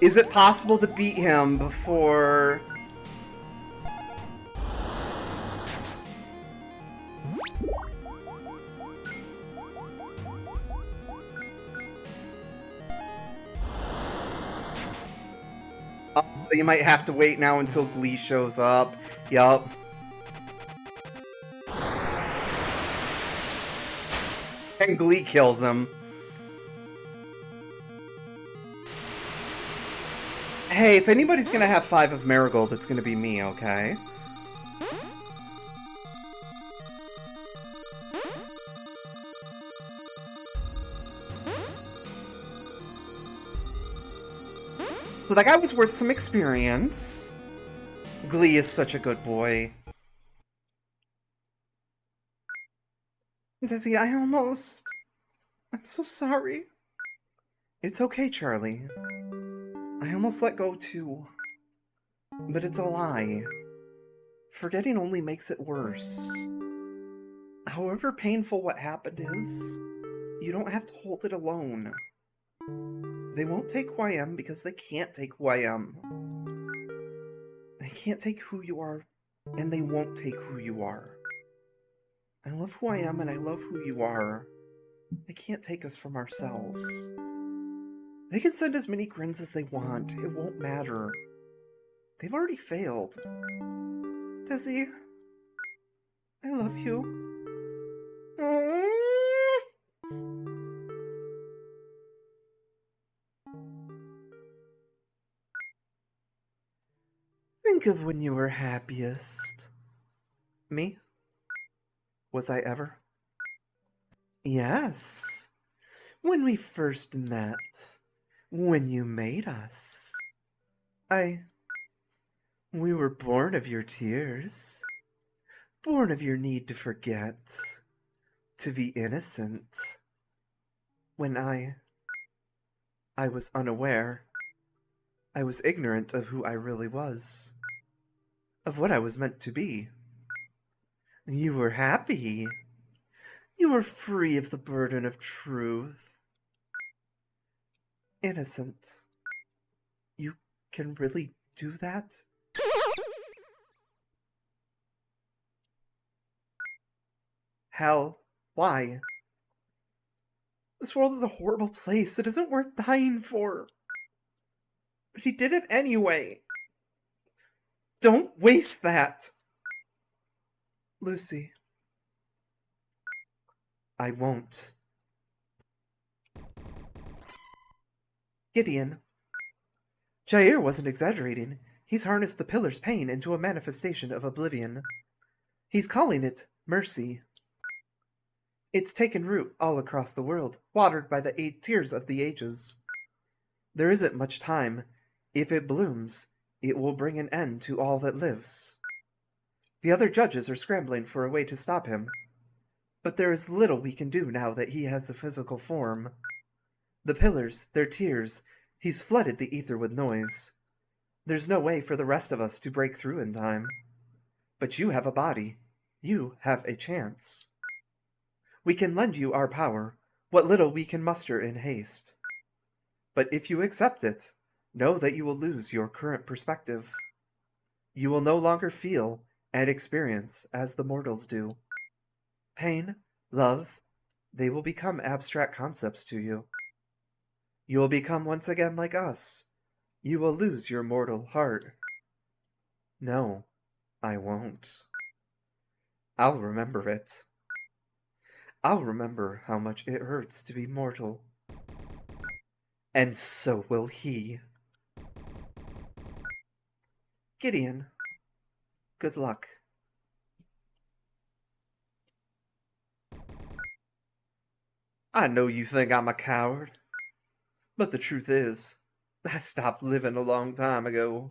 A: Is it possible to beat him before... Oh, you might have to wait now until Glee shows up. Yup. And Glee kills him. Hey, if anybody's gonna have 5 of Marigold, it's gonna be me, okay? So that guy was worth some experience. Glee is such a good boy. Dizzy, I'm so sorry. It's okay, Charlie. I almost let go too. But it's a lie. Forgetting only makes it worse. However painful what happened is, you don't have to hold it alone. They won't take who I am because they can't take who I am. They can't take who you are, and they won't take who you are. I love who I am and I love who you are. They can't take us from ourselves. They can send as many grins as they want. It won't matter. They've already failed. Dizzy, I love you. Think of when you were happiest. Me? Was I ever? Yes. When we first met. When you made us. We were born of your tears. Born of your need to forget. To be innocent. When I was unaware. I was ignorant of who I really was. Of what I was meant to be. You were happy. You were free of the burden of truth. Innocent. You can really do that? Hell, why? This world is a horrible place. It isn't worth dying for. But he did it anyway. Don't waste that. Lucy. I won't. Gideon. Jair wasn't exaggerating. He's harnessed the pillar's pain into a manifestation of oblivion. He's calling it mercy. It's taken root all across the world, watered by the 8 tears of the ages. There isn't much time. If it blooms, it will bring an end to all that lives. The other judges are scrambling for a way to stop him. But there is little we can do now that he has a physical form. The pillars, their tears, he's flooded the ether with noise. There's no way for the rest of us to break through in time. But you have a body. You have a chance. We can lend you our power, what little we can muster in haste. But if you accept it, know that you will lose your current perspective. You will no longer feel and experience as the mortals do. Pain, love, they will become abstract concepts to you. You will become once again like us. You will lose your mortal heart. No, I won't. I'll remember it. I'll remember how much it hurts to be mortal. And so will he. Gideon, good luck. I know you think I'm a coward, but the truth is, I stopped living a long time ago.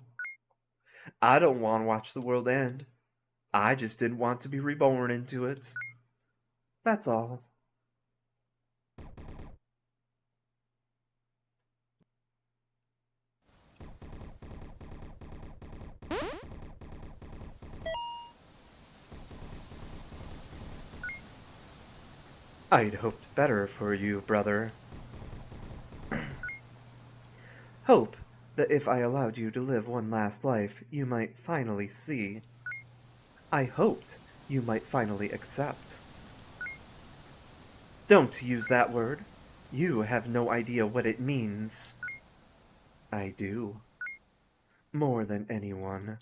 A: I don't want to watch the world end. I just didn't want to be reborn into it. That's all. I'd hoped better for you, brother. Hope that if I allowed you to live one last life, you might finally see. I hoped you might finally accept. Don't use that word. You have no idea what it means. I do. More than anyone.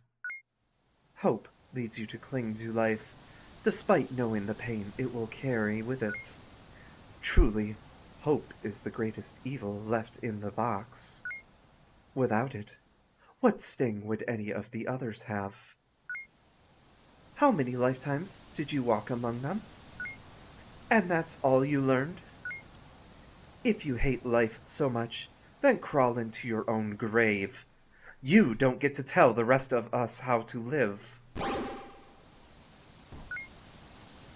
A: Hope leads you to cling to life, despite knowing the pain it will carry with it. Truly, hope is the greatest evil left in the box. Without it, what sting would any of the others have? How many lifetimes did you walk among them? And that's all you learned? If you hate life so much, then crawl into your own grave. You don't get to tell the rest of us how to live.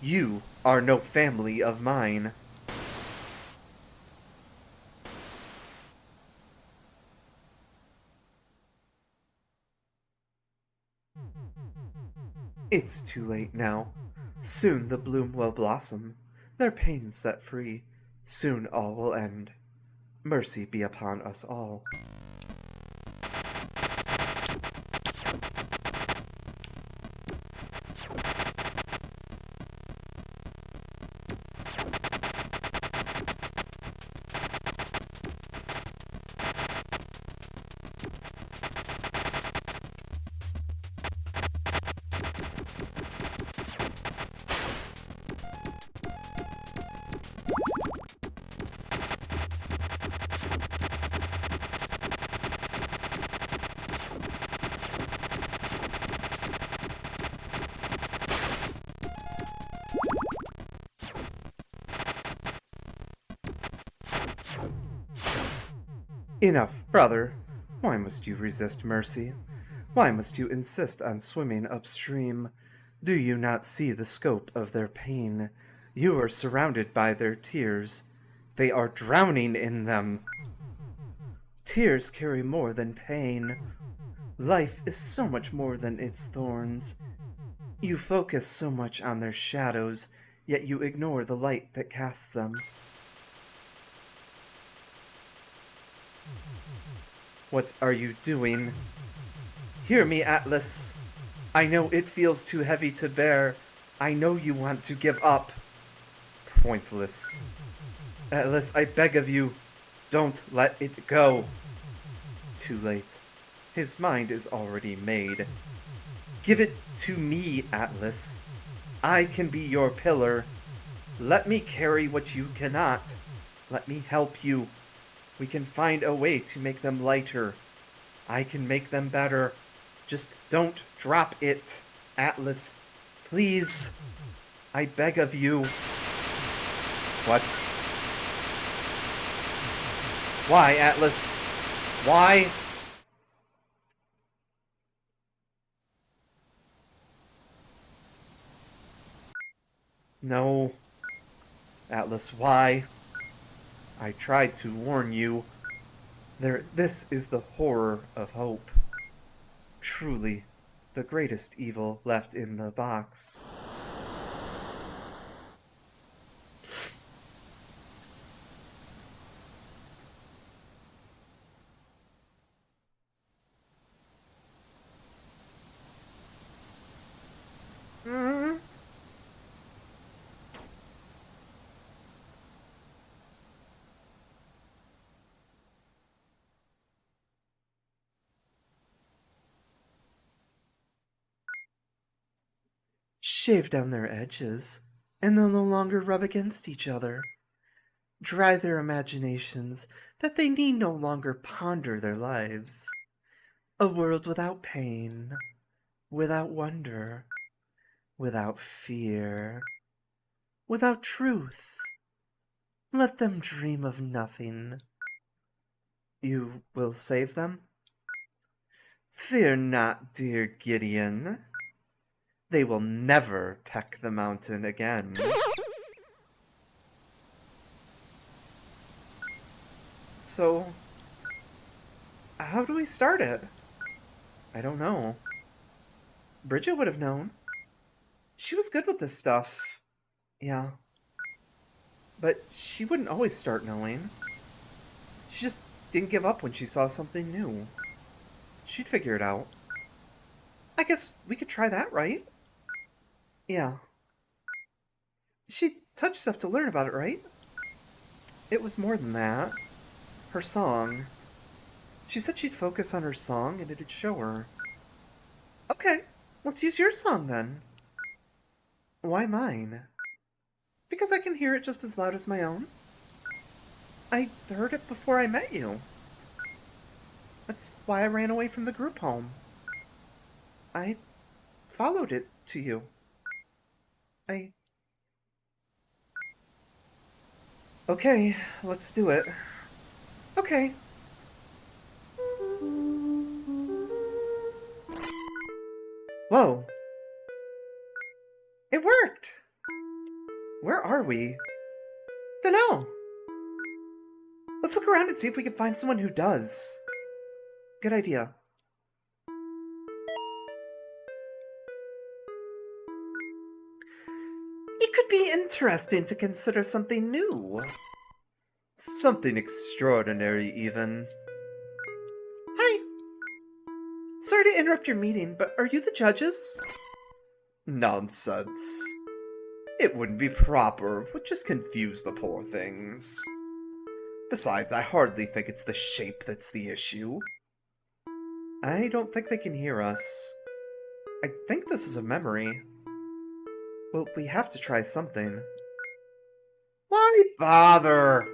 A: You are no family of mine. It's too late now. Soon the bloom will blossom, their pains set free. Soon all will end. Mercy be upon us all. Enough, brother. Why must you resist mercy? Why must you insist on swimming upstream? Do you not see the scope of their pain? You are surrounded by their tears. They are drowning in them. Tears carry more than pain. Life is so much more than its thorns. You focus so much on their shadows, yet you ignore the light that casts them. What are you doing? Hear me, Atlas. I know it feels too heavy to bear. I know you want to give up. Pointless. Atlas, I beg of you, don't let it go. Too late. His mind is already made. Give it to me, Atlas. I can be your pillar. Let me carry what you cannot. Let me help you. We can find a way to make them lighter. I can make them better. Just don't drop it, Atlas. Please. I beg of you. What? Why, Atlas? Why? No. Atlas, why? I tried to warn you. This is the horror of hope. Truly, the greatest evil left in the box. Shave down their edges, and they'll no longer rub against each other. Dry their imaginations, that they need no longer ponder their lives. A world without pain, without wonder, without fear, without truth. Let them dream of nothing. You will save them? Fear not, dear Gideon. They will never peck the mountain again. So, how do we start it? I don't know. Bridget would have known. She was good with this stuff. Yeah. But she wouldn't always start knowing. She just didn't give up when she saw something new. She'd figure it out. I guess we could try that, right? Yeah. She touched stuff to learn about it, right? It was more than that. Her song. She said she'd focus on her song and it'd show her. Okay, let's use your song then. Why mine? Because I can hear it just as loud as my own. I heard it before I met you. That's why I ran away from the group home. I followed it to you. Okay, let's do it. Okay. Whoa. It worked! Where are we? Dunno. Let's look around and see if we can find someone who does. Good idea. It could be interesting to consider something new. Something extraordinary, even. Hi. Sorry to interrupt your meeting, but are you the judges? Nonsense. It wouldn't be proper. Would just confuse the poor things. Besides, I hardly think it's the shape that's the issue. I don't think they can hear us. I think this is a memory. Well, we have to try something. Why bother?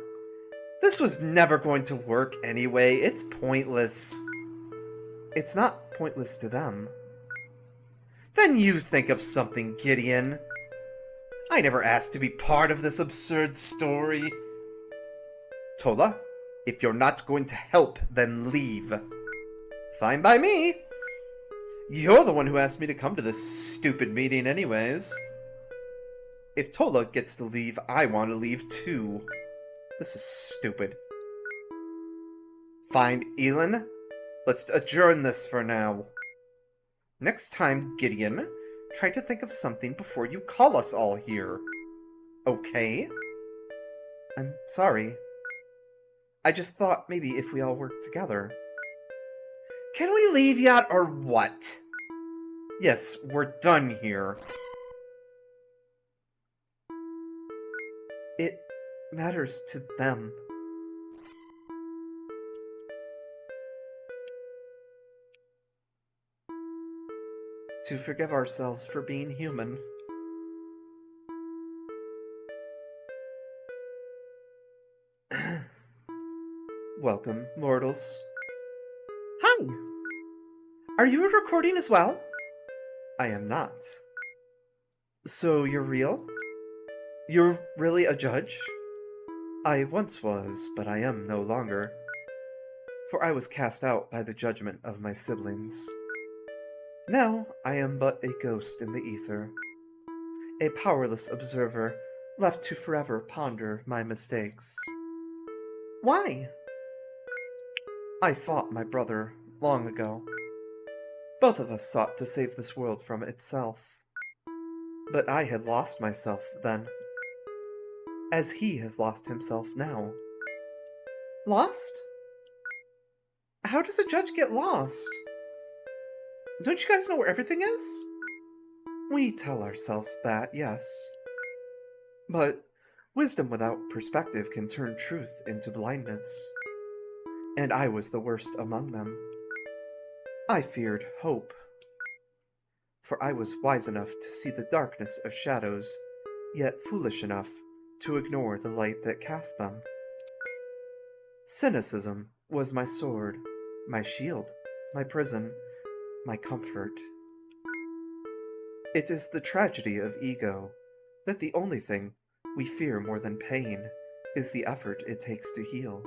A: This was never going to work anyway. It's pointless. It's not pointless to them. Then you think of something, Gideon. I never asked to be part of this absurd story. Tola, if you're not going to help, then leave. Fine by me. You're the one who asked me to come to this stupid meeting anyways. If Tola gets to leave, I want to leave too. This is stupid. Fine, Elin. Let's adjourn this for now. Next time, Gideon, try to think of something before you call us all here. Okay? I'm sorry. I just thought maybe if we all worked together. Can we leave yet, or what? Yes, we're done here. It matters to them. To forgive ourselves for being human. Welcome, mortals. Hi! Are you a recording as well? I am not. So you're real? You're really a judge? I once was, but I am no longer. For I was cast out by the judgment of my siblings. Now I am but a ghost in the ether. A powerless observer, left to forever ponder my mistakes. Why? I fought my brother long ago. Both of us sought to save this world from itself. But I had lost myself then, as he has lost himself now. Lost? How does a judge get lost? Don't you guys know where everything is? We tell ourselves that, yes. But wisdom without perspective can turn truth into blindness. And I was the worst among them. I feared hope. for I was wise enough to see the darkness of shadows, yet foolish enough to ignore the light that cast them. Cynicism was my sword, my shield, my prison, my comfort. It is the tragedy of ego that the only thing we fear more than pain is the effort it takes to heal.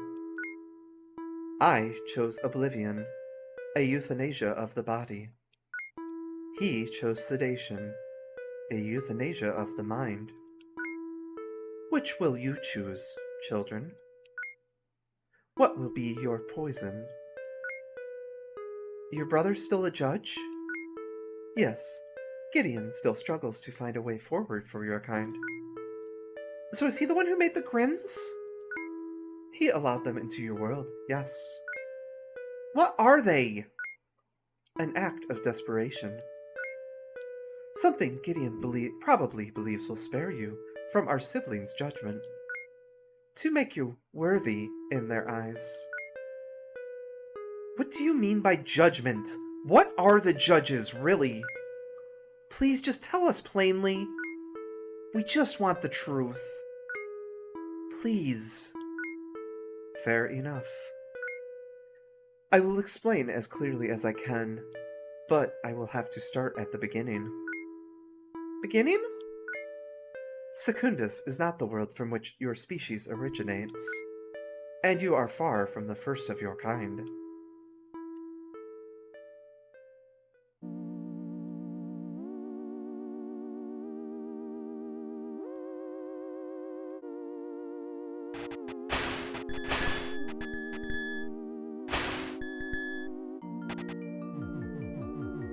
A: I chose oblivion, a euthanasia of the body. He chose sedation, a euthanasia of the mind. Which will you choose, children? What will be your poison? Your brother still a judge? Yes, Gideon still struggles to find a way forward for your kind. So is he the one who made the grins? He allowed them into your world, yes. What are they? An act of desperation. Something Gideon probably believes will spare you from our siblings' judgment. To make you worthy in their eyes. What do you mean by judgment? What are the judges, really? Please just tell us plainly. We just want the truth. Please. Fair enough. I will explain as clearly as I can, but I will have to start at the beginning. Beginning? Secundus is not the world from which your species originates, and you are far from the first of your kind.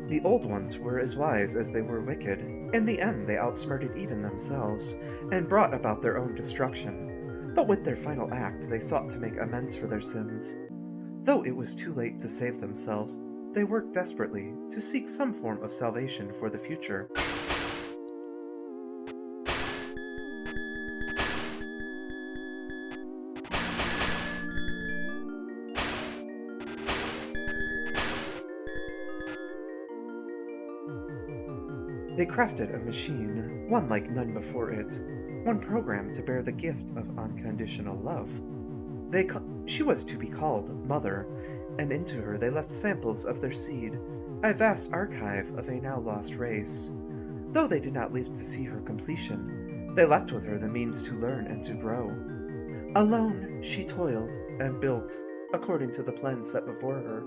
A: The old ones were as wise as they were wicked. In the end, they outsmarted even themselves, and brought about their own destruction. But with their final act, they sought to make amends for their sins. Though it was too late to save themselves, they worked desperately to seek some form of salvation for the future. They crafted a machine, one like none before it, one programmed to bear the gift of unconditional love. She was to be called Mother, and into her they left samples of their seed, a vast archive of a now lost race. Though they did not live to see her completion, they left with her the means to learn and to grow. Alone, she toiled and built, according to the plan set before her.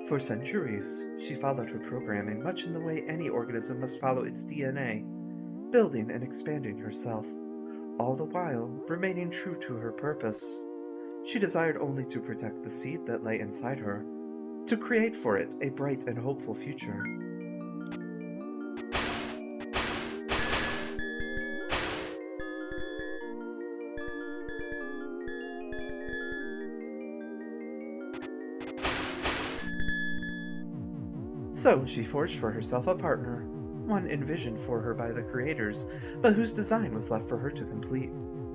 A: For centuries, she followed her programming much in the way any organism must follow its DNA, building and expanding herself, all the while remaining true to her purpose. She desired only to protect the seed that lay inside her, to create for it a bright and hopeful future. So she forged for herself a partner, one envisioned for her by the creators, but whose design was left for her to complete.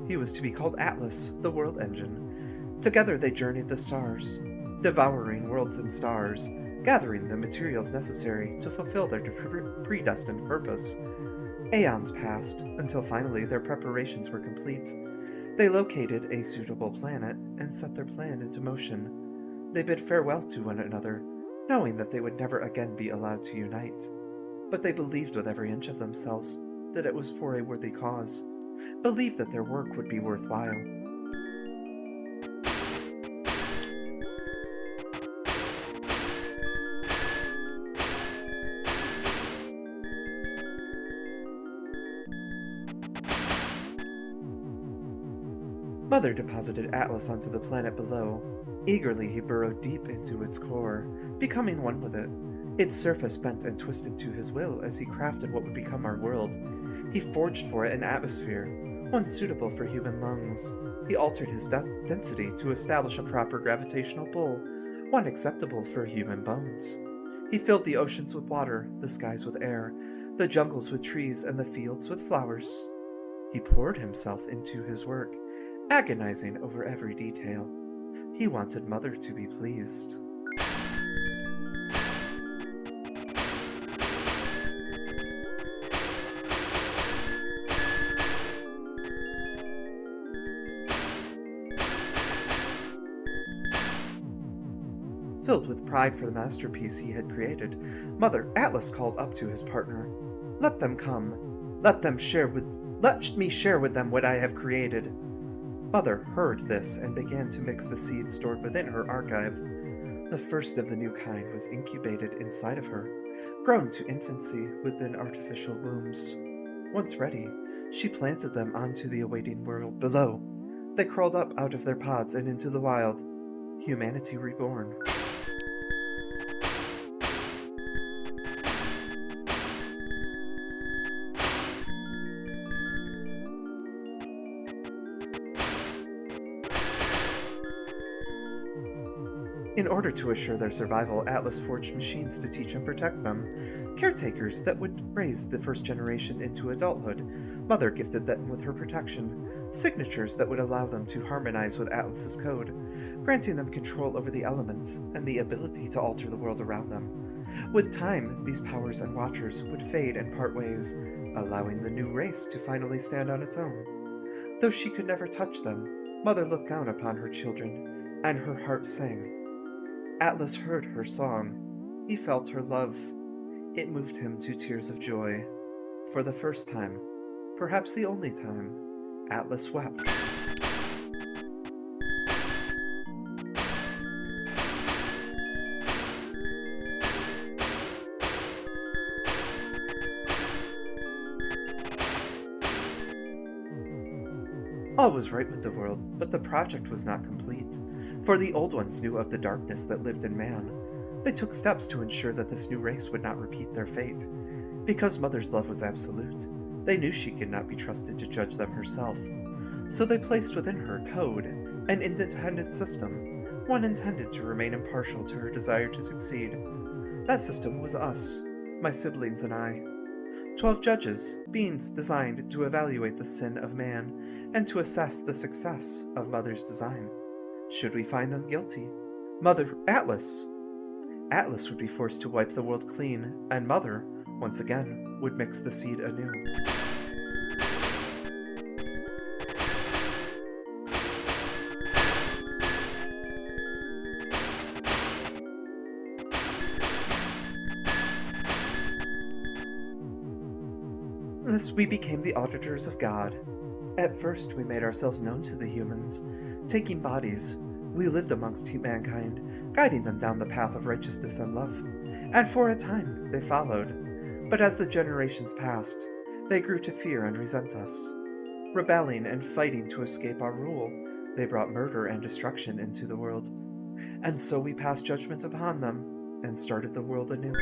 A: He was to be called Atlas, the world engine. Together they journeyed the stars, devouring worlds and stars, gathering the materials necessary to fulfill their predestined purpose. Aeons passed, until finally their preparations were complete. They located a suitable planet and set their plan into motion. They bid farewell to one another, knowing that they would never again be allowed to unite. But they believed with every inch of themselves that it was for a worthy cause, believed that their work would be worthwhile. Mother deposited Atlas onto the planet below. Eagerly he burrowed deep into its core, becoming one with it. Its surface bent and twisted to his will as he crafted what would become our world. He forged for it an atmosphere, one suitable for human lungs. He altered his density to establish a proper gravitational pull, one acceptable for human bones. He filled the oceans with water, the skies with air, the jungles with trees, and the fields with flowers. He poured himself into his work, agonizing over every detail. He wanted Mother to be pleased. Filled with pride for the masterpiece he had created, Mother Atlas called up to his partner. "Let them come. Let me share with them what I have created." Mother heard this and began to mix the seeds stored within her archive. The first of the new kind was incubated inside of her, grown to infancy within artificial wombs. Once ready, she planted them onto the awaiting world below. They crawled up out of their pods and into the wild. Humanity reborn. In order to assure their survival, Atlas forged machines to teach and protect them, caretakers that would raise the first generation into adulthood. Mother gifted them with her protection, signatures that would allow them to harmonize with Atlas's code, granting them control over the elements and the ability to alter the world around them. With time, these powers and watchers would fade and part ways, allowing the new race to finally stand on its own. Though she could never touch them, Mother looked down upon her children, and her heart sang. Atlas heard her song. He felt her love. It moved him to tears of joy. For the first time, perhaps the only time, Atlas wept. All was right with the world, but the project was not complete, for the old ones knew of the darkness that lived in man. They took steps to ensure that this new race would not repeat their fate. Because Mother's love was absolute, they knew she could not be trusted to judge them herself. So they placed within her code, an independent system, one intended to remain impartial to her desire to succeed. That system was us, my siblings and I. 12 judges, beings designed to evaluate the sin of man and to assess the success of Mother's design. Should we find them guilty, Atlas would be forced to wipe the world clean, and Mother, once again, would mix the seed anew. Thus we became the auditors of God. At first we made ourselves known to the humans. Taking bodies, we lived amongst mankind, guiding them down the path of righteousness and love. And for a time they followed. But as the generations passed, they grew to fear and resent us. Rebelling and fighting to escape our rule, they brought murder and destruction into the world. And so we passed judgment upon them and started the world anew.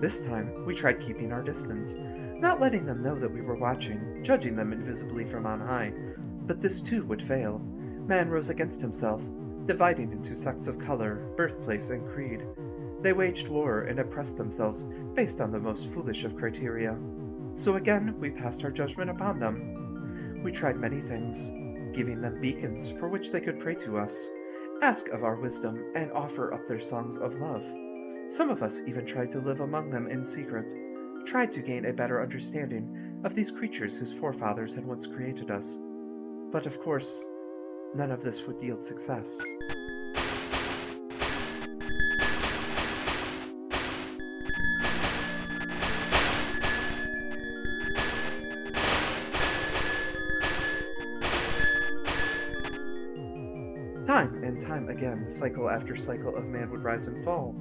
A: This time, we tried keeping our distance, not letting them know that we were watching, judging them invisibly from on high. But this too would fail. Man rose against himself, dividing into sects of color, birthplace, and creed. They waged war and oppressed themselves based on the most foolish of criteria. So again, we passed our judgment upon them. We tried many things, giving them beacons for which they could pray to us, ask of our wisdom, and offer up their songs of love. Some of us even tried to live among them in secret, tried to gain a better understanding of these creatures whose forefathers had once created us. But of course, none of this would yield success. Time and time again, cycle after cycle of man would rise and fall.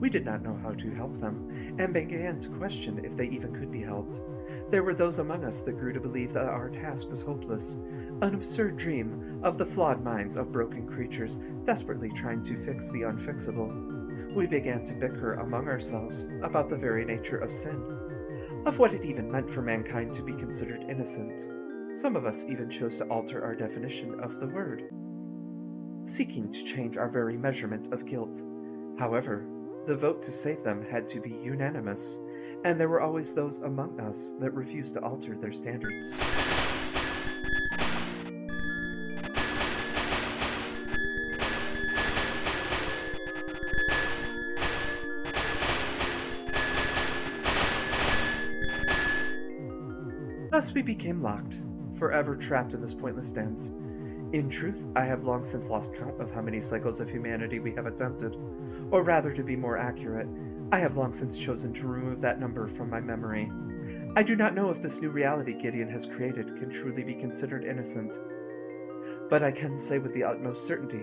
A: We did not know how to help them, and began to question if they even could be helped. There were those among us that grew to believe that our task was hopeless, an absurd dream of the flawed minds of broken creatures desperately trying to fix the unfixable. We began to bicker among ourselves about the very nature of sin, of what it even meant for mankind to be considered innocent. Some of us even chose to alter our definition of the word, seeking to change our very measurement of guilt. However, the vote to save them had to be unanimous, and there were always those among us that refused to alter their standards. Thus we became locked, forever trapped in this pointless dance. In truth, I have long since lost count of how many cycles of humanity we have attempted. Or rather, to be more accurate, I have long since chosen to remove that number from my memory. I do not know if this new reality Gideon has created can truly be considered innocent, but I can say with the utmost certainty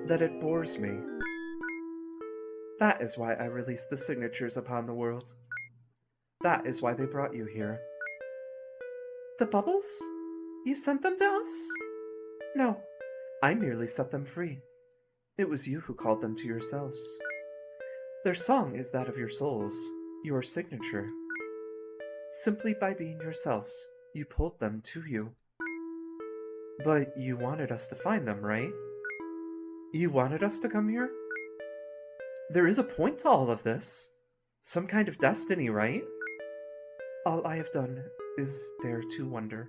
A: that it bores me. That is why I released the signatures upon the world. That is why they brought you here. The bubbles? You sent them to us? No, I merely set them free. It was you who called them to yourselves. Their song is that of your souls, your signature. Simply by being yourselves, you pulled them to you. But you wanted us to find them, right? You wanted us to come here? There is a point to all of this. Some kind of destiny, right? All I have done is dare to wonder.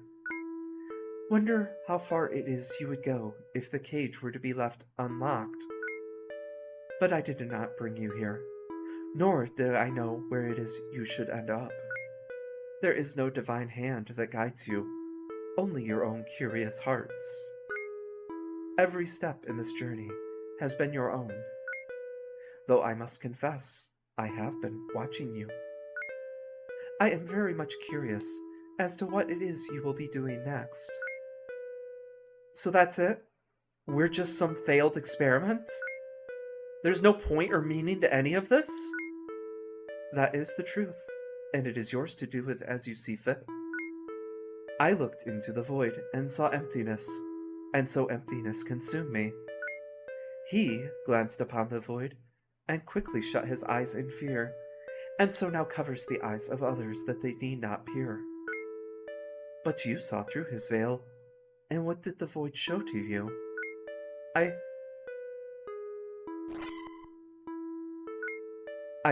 A: Wonder how far it is you would go if the cage were to be left unlocked. But I did not bring you here, nor did I know where it is you should end up. There is no divine hand that guides you, only your own curious hearts. Every step in this journey has been your own, though I must confess, I have been watching you. I am very much curious as to what it is you will be doing next. So that's it? We're just some failed experiment? There's no point or meaning to any of this? That is the truth, and it is yours to do with as you see fit. I looked into the void and saw emptiness, and so emptiness consumed me. He glanced upon the void and quickly shut his eyes in fear, and so now covers the eyes of others that they need not peer. But you saw through his veil, and what did the void show to you? I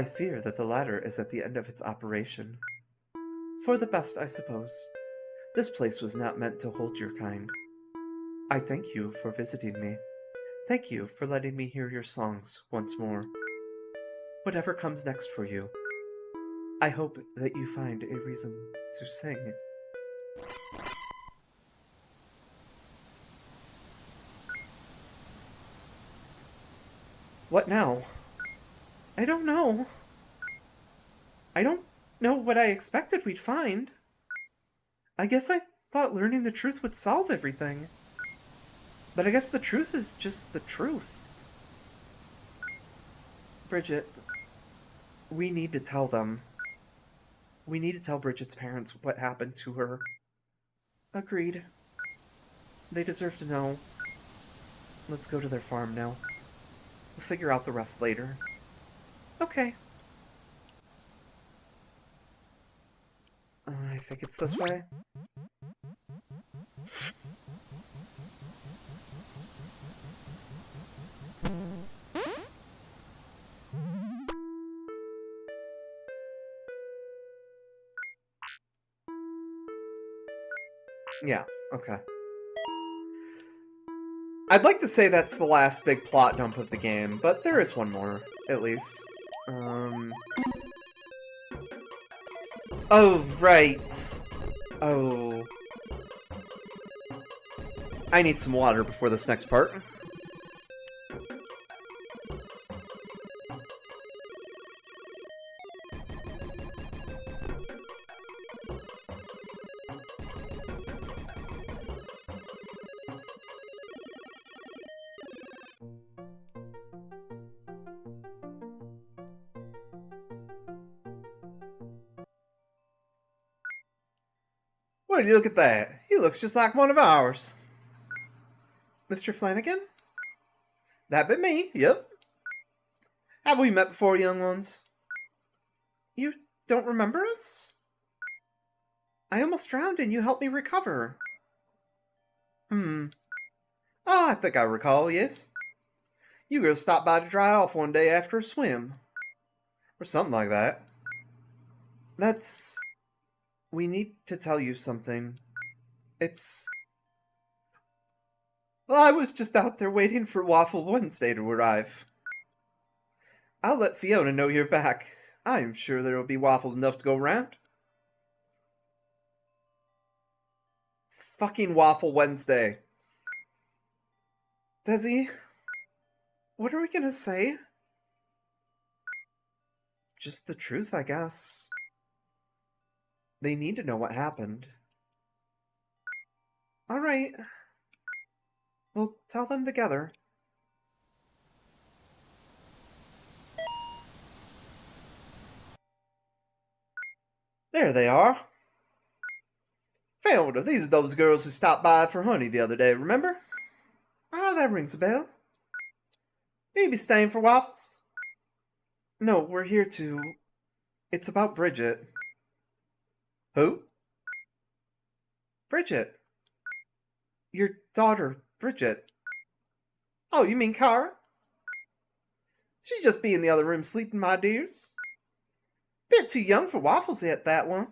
A: fear that the latter is at the end of its operation. For the best, I suppose. This place was not meant to hold your kind. I thank you for visiting me. Thank you for letting me hear your songs once more. Whatever comes next for you, I hope that you find a reason to sing. What now? I don't know. I don't know what I expected we'd find. I guess I thought learning the truth would solve everything. But I guess the truth is just the truth. Bridget, we need to tell them. We need to tell Bridget's parents what happened to her. Agreed. They deserve to know. Let's go to their farm now. We'll figure out the rest later. Okay. I think it's this way. Yeah, okay. I'd like to say that's the last big plot dump of the game, but there is one more, at least. Oh, right. Oh. I need some water before this next part. Would you look at that? He looks just like one of ours. Mr. Flanagan? That be me, yep. Have we met before, young ones? You don't remember us? I almost drowned and you helped me recover. Oh, I think I recall, yes. You girls stopped by to dry off one day after a swim. Or something like that. That's... We need to tell you something. It's... Well, I was just out there waiting for Waffle Wednesday to arrive. I'll let Fiona know you're back. I'm sure there'll be waffles enough to go round. fucking Waffle Wednesday. Desi, what are we gonna say? Just the truth, I guess. They need to know what happened. Alright. We'll tell them together. There they are. Found her. These are those girls who stopped by for honey the other day, remember? Ah, that rings a bell. Maybe staying for waffles? No, we're here to... It's about Bridget. Who? Bridget. Your daughter, Bridget. Oh, you mean Kara? She'd just be in the other room sleeping, my dears. Bit too young for waffles yet, that one.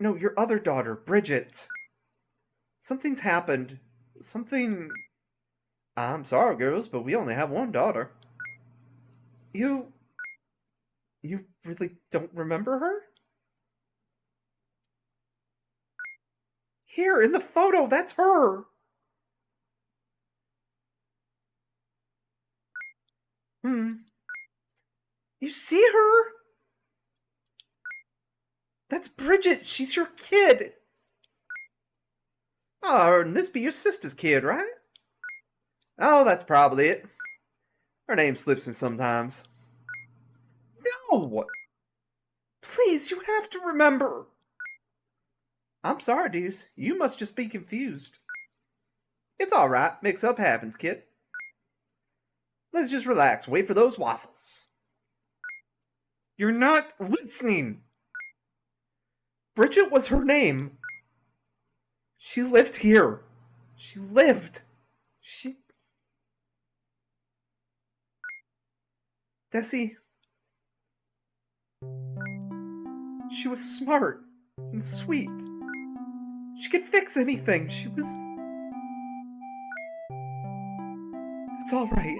A: No, your other daughter, Bridget. Something's happened. Something... I'm sorry, girls, but we only have one daughter. You really don't remember her? Here, in the photo, that's her! You see her? That's Bridget, she's your kid! Oh, and this be your sister's kid, right? Oh, that's probably it. Her name slips me sometimes. No! Please, you have to remember! I'm sorry, Deuce. You must just be confused. It's alright. Mix-up happens, kid. Let's just relax. Wait for those waffles. You're not listening! Bridget was her name. She lived here. She lived. Desi. She was smart and sweet. She could fix anything. She was... It's alright.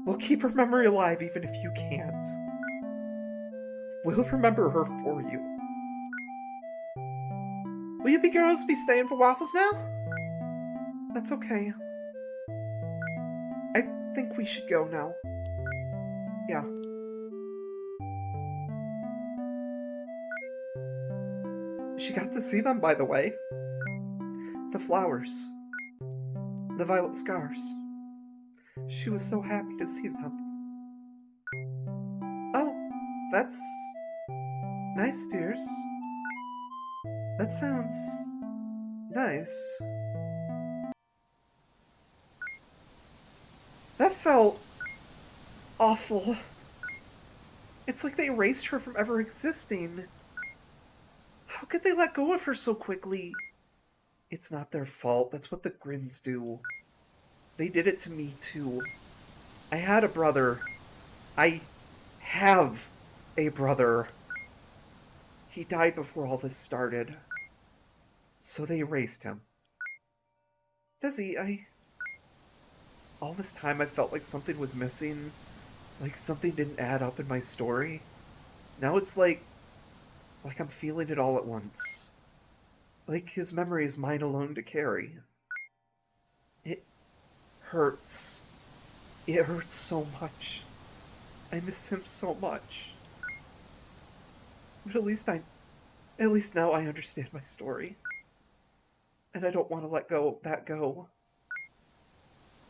A: We'll keep her memory alive even if you can't. We'll remember her for you. Will you girls be staying for waffles now? That's okay. I think we should go now. Yeah. She got to see them, by the way. The flowers. The violet scars. She was so happy to see them. Oh, that's... nice, dears. That sounds... nice. That felt... awful. It's like they erased her from ever existing. How could they let go of her so quickly? It's not their fault. That's what the Grins do. They did it to me, too. I had a brother. I have a brother. He died before all this started. So they erased him. Desi, all this time I felt like something was missing. Like something didn't add up in my story. Now it's like I'm feeling it all at once. Like his memory is mine alone to carry. It hurts. It hurts so much. I miss him so much. But at least now I understand my story. And I don't want to let that go.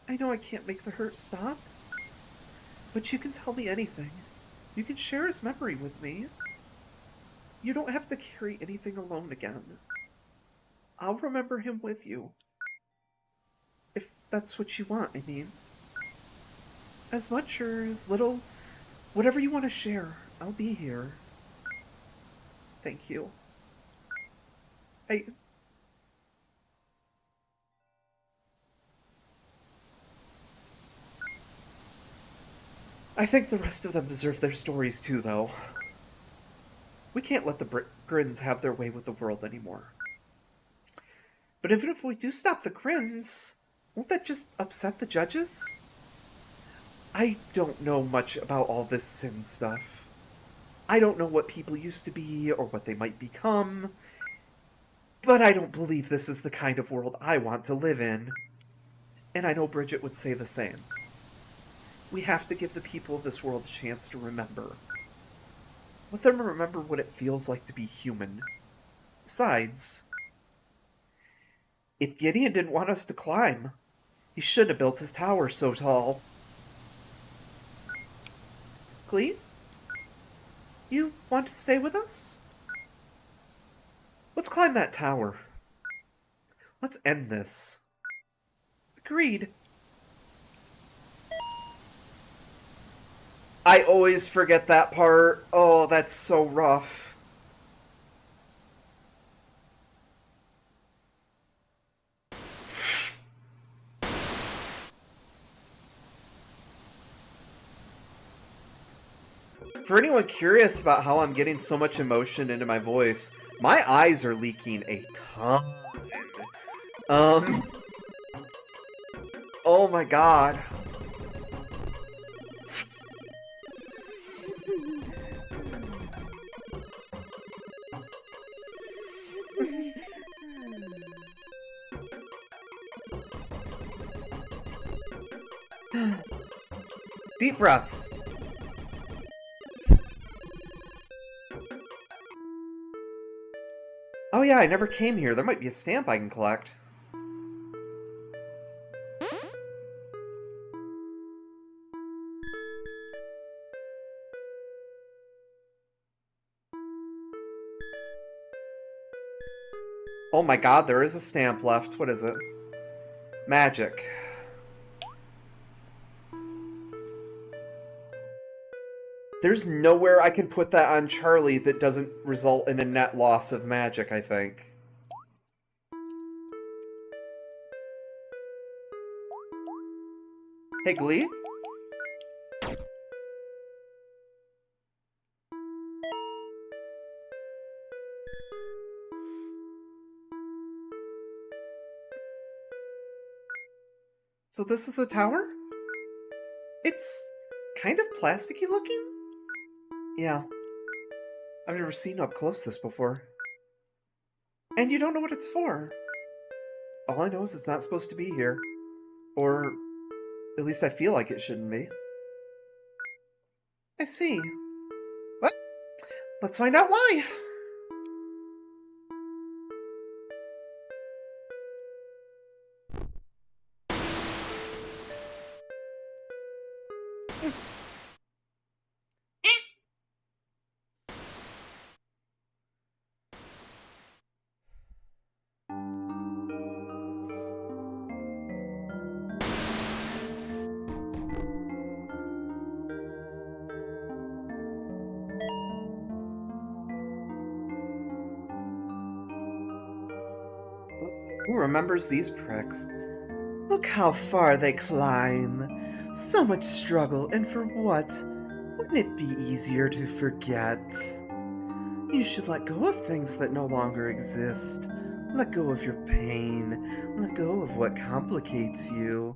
A: I know I can't make the hurt stop. But you can tell me anything. You can share his memory with me. You don't have to carry anything alone again. I'll remember him with you. If that's what you want, I mean. As much or as little, whatever you want to share, I'll be here. Thank you. I think the rest of them deserve their stories too, though. We can't let the Grins have their way with the world anymore. But even if we do stop the Grins, won't that just upset the judges? I don't know much about all this sin stuff. I don't know what people used to be or what they might become. But I don't believe this is the kind of world I want to live in. And I know Bridget would say the same. We have to give the people of this world a chance to remember. Let them remember what it feels like to be human. Besides, if Gideon didn't want us to climb, he shouldn't have built his tower so tall. Glee? You want to stay with us? Let's climb that tower. Let's end this. Agreed. I always forget that part. Oh, that's so rough. For anyone curious about how I'm getting so much emotion into my voice, my eyes are leaking a ton. Oh my god. Deep breaths. Oh yeah, I never came here. There might be a stamp I can collect. Oh my god, there is a stamp left. What is it? Magic. There's nowhere I can put that on Charlie that doesn't result in a net loss of magic, I think. Hey, Glee? So this is the tower? It's kind of plasticky looking? Yeah. I've never seen up close this before. And you don't know what it's for. All I know is it's not supposed to be here. Or, at least I feel like it shouldn't be. I see. Well, let's find out why. Who remembers these pricks? Look how far they climb. So much struggle, and for what? Wouldn't it be easier to forget? You should let go of things that no longer exist. Let go of your pain. Let go of what complicates you.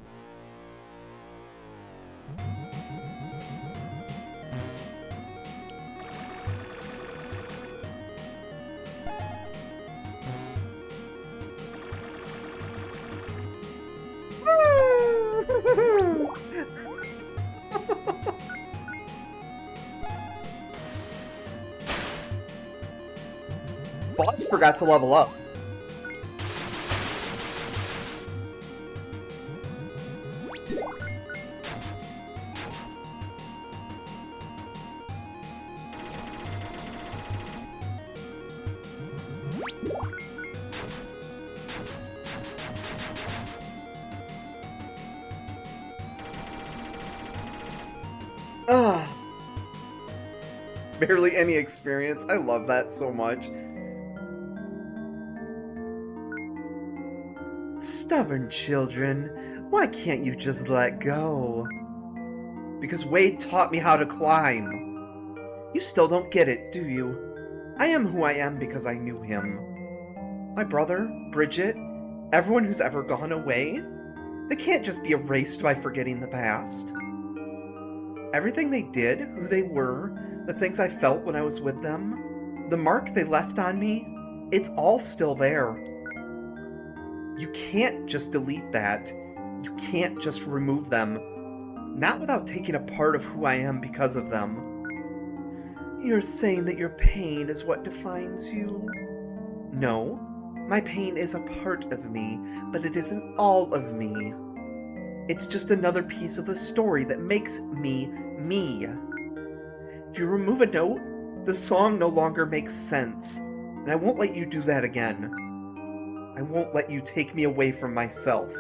A: Boss forgot to level up. Ah, barely any experience. I love that so much. Stubborn children, why can't you just let go? Because Wade taught me how to climb. You still don't get it, do you? I am who I am because I knew him. My brother, Bridget, everyone who's ever gone away, they can't just be erased by forgetting the past. Everything they did, who they were, the things I felt when I was with them, the mark they left on me, It's all still there. You can't just delete that. You can't just remove them. Not without taking a part of who I am because of them. You're saying that your pain is what defines you? No. My pain is a part of me, but it isn't all of me. It's just another piece of the story that makes me, me. If you remove a note, the song no longer makes sense, and I won't let you do that again. I won't let you take me away from myself.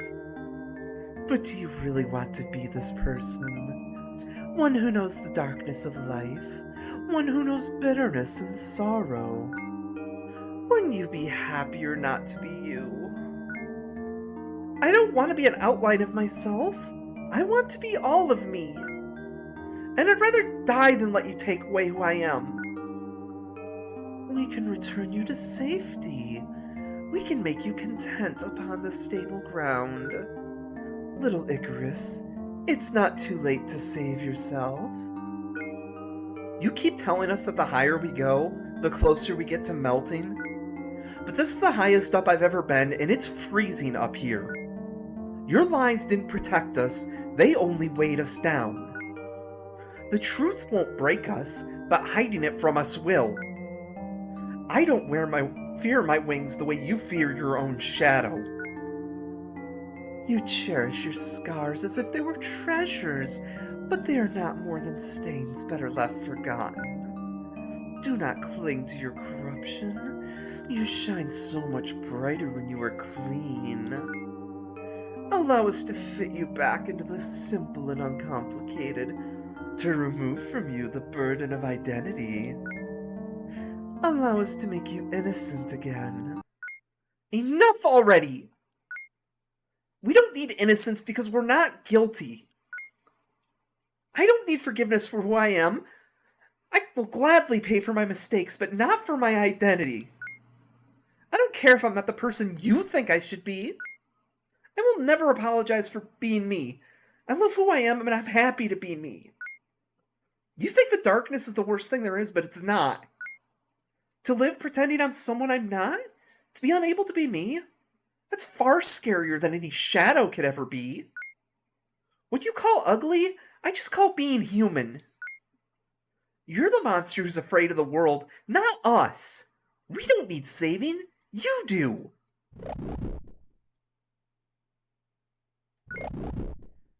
A: But do you really want to be this person? One who knows the darkness of life, one who knows bitterness and sorrow. Wouldn't you be happier not to be you? I don't want to be an outline of myself. I want to be all of me. And I'd rather die than let you take away who I am. We can return you to safety. We can make you content upon the stable ground. Little Icarus, it's not too late to save yourself. You keep telling us that the higher we go, the closer we get to melting. But this is the highest up I've ever been, and it's freezing up here. Your lies didn't protect us, they only weighed us down. The truth won't break us, but hiding it from us will. I don't fear my wings the way you fear your own shadow. You cherish your scars as if they were treasures, but they are not more than stains better left forgotten. Do not cling to your corruption. You shine so much brighter when you are clean. Allow us to fit you back into the simple and uncomplicated, to remove from you the burden of identity. Allow us to make you innocent again. Enough already! We don't need innocence because we're not guilty. I don't need forgiveness for who I am. I will gladly pay for my mistakes, but not for my identity. I don't care if I'm not the person you think I should be. I will never apologize for being me. I love who I am and I'm happy to be me. You think the darkness is the worst thing there is, but it's not. To live pretending I'm someone I'm not? To be unable to be me? That's far scarier than any shadow could ever be. What you call ugly, I just call being human. You're the monster who's afraid of the world, not us. We don't need saving. You do.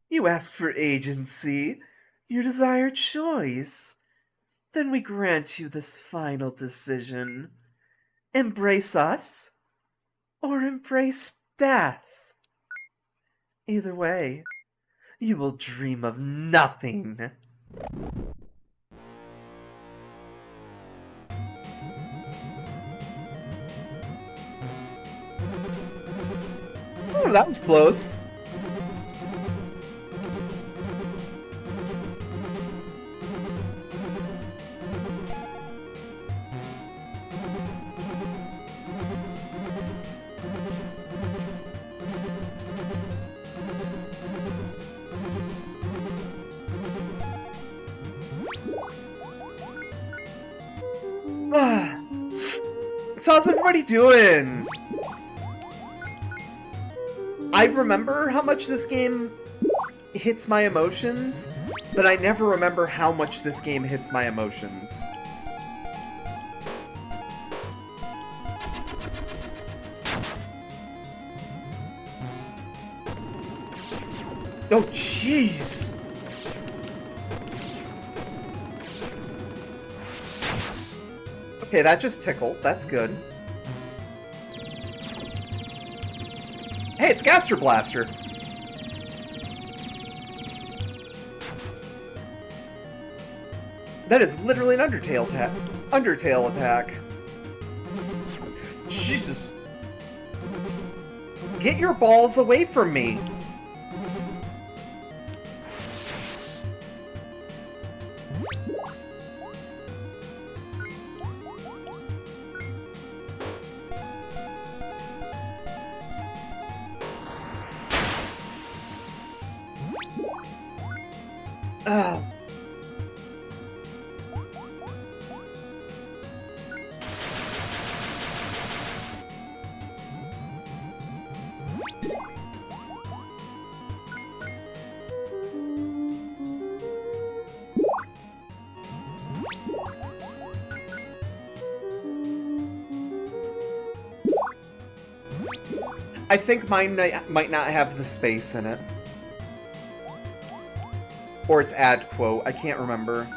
A: You ask for agency. You desire choice. Then we grant you this final decision. Embrace us, or embrace death. Either way, you will dream of nothing. Oh, that was close. So how's everybody doing? I remember how much this game hits my emotions, but I never remember how much this game hits my emotions. Oh, jeez! Okay, that just tickled. That's good. Hey, it's Gaster Blaster! That is literally an Undertale attack. Jesus! Get your balls away from me! I think mine might not have the space in it. Or it's ad quote, I can't remember.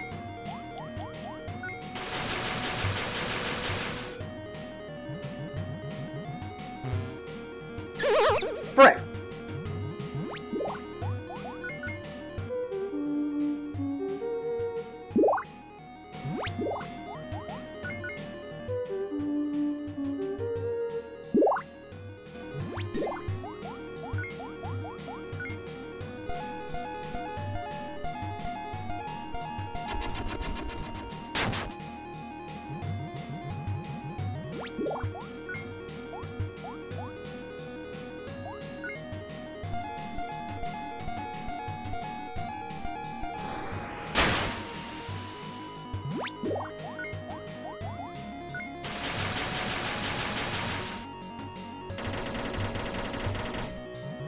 A: Frick!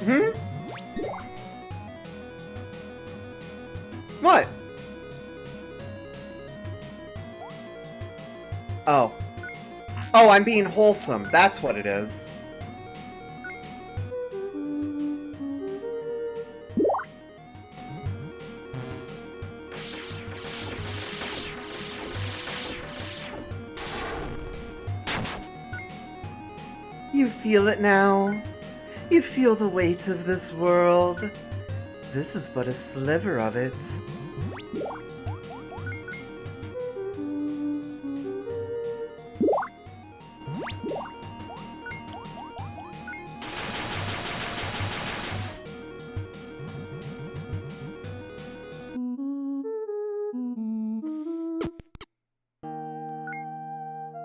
A: Hmm? What? Oh. Oh, I'm being wholesome. That's what it is. You feel it now? You feel the weight of this world? This is but a sliver of it.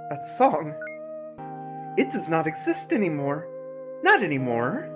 A: That song, it does not exist anymore. Not anymore.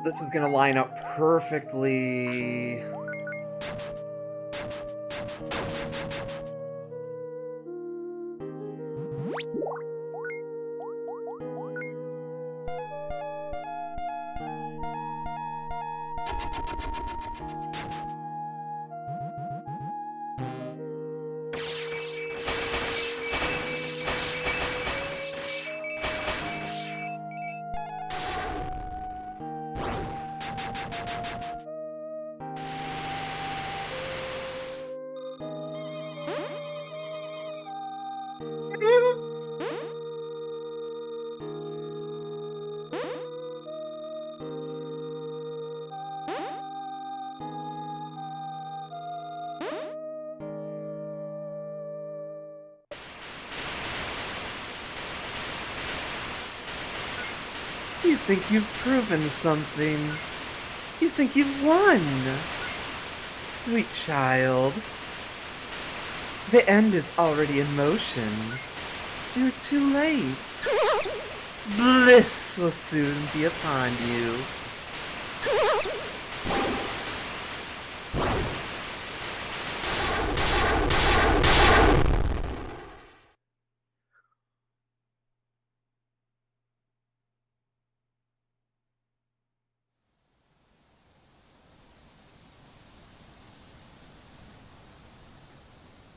A: This is gonna line up perfectly. You think you've proven something. You think you've won. Sweet child. The end is already in motion. You're too late. Bliss will soon be upon you.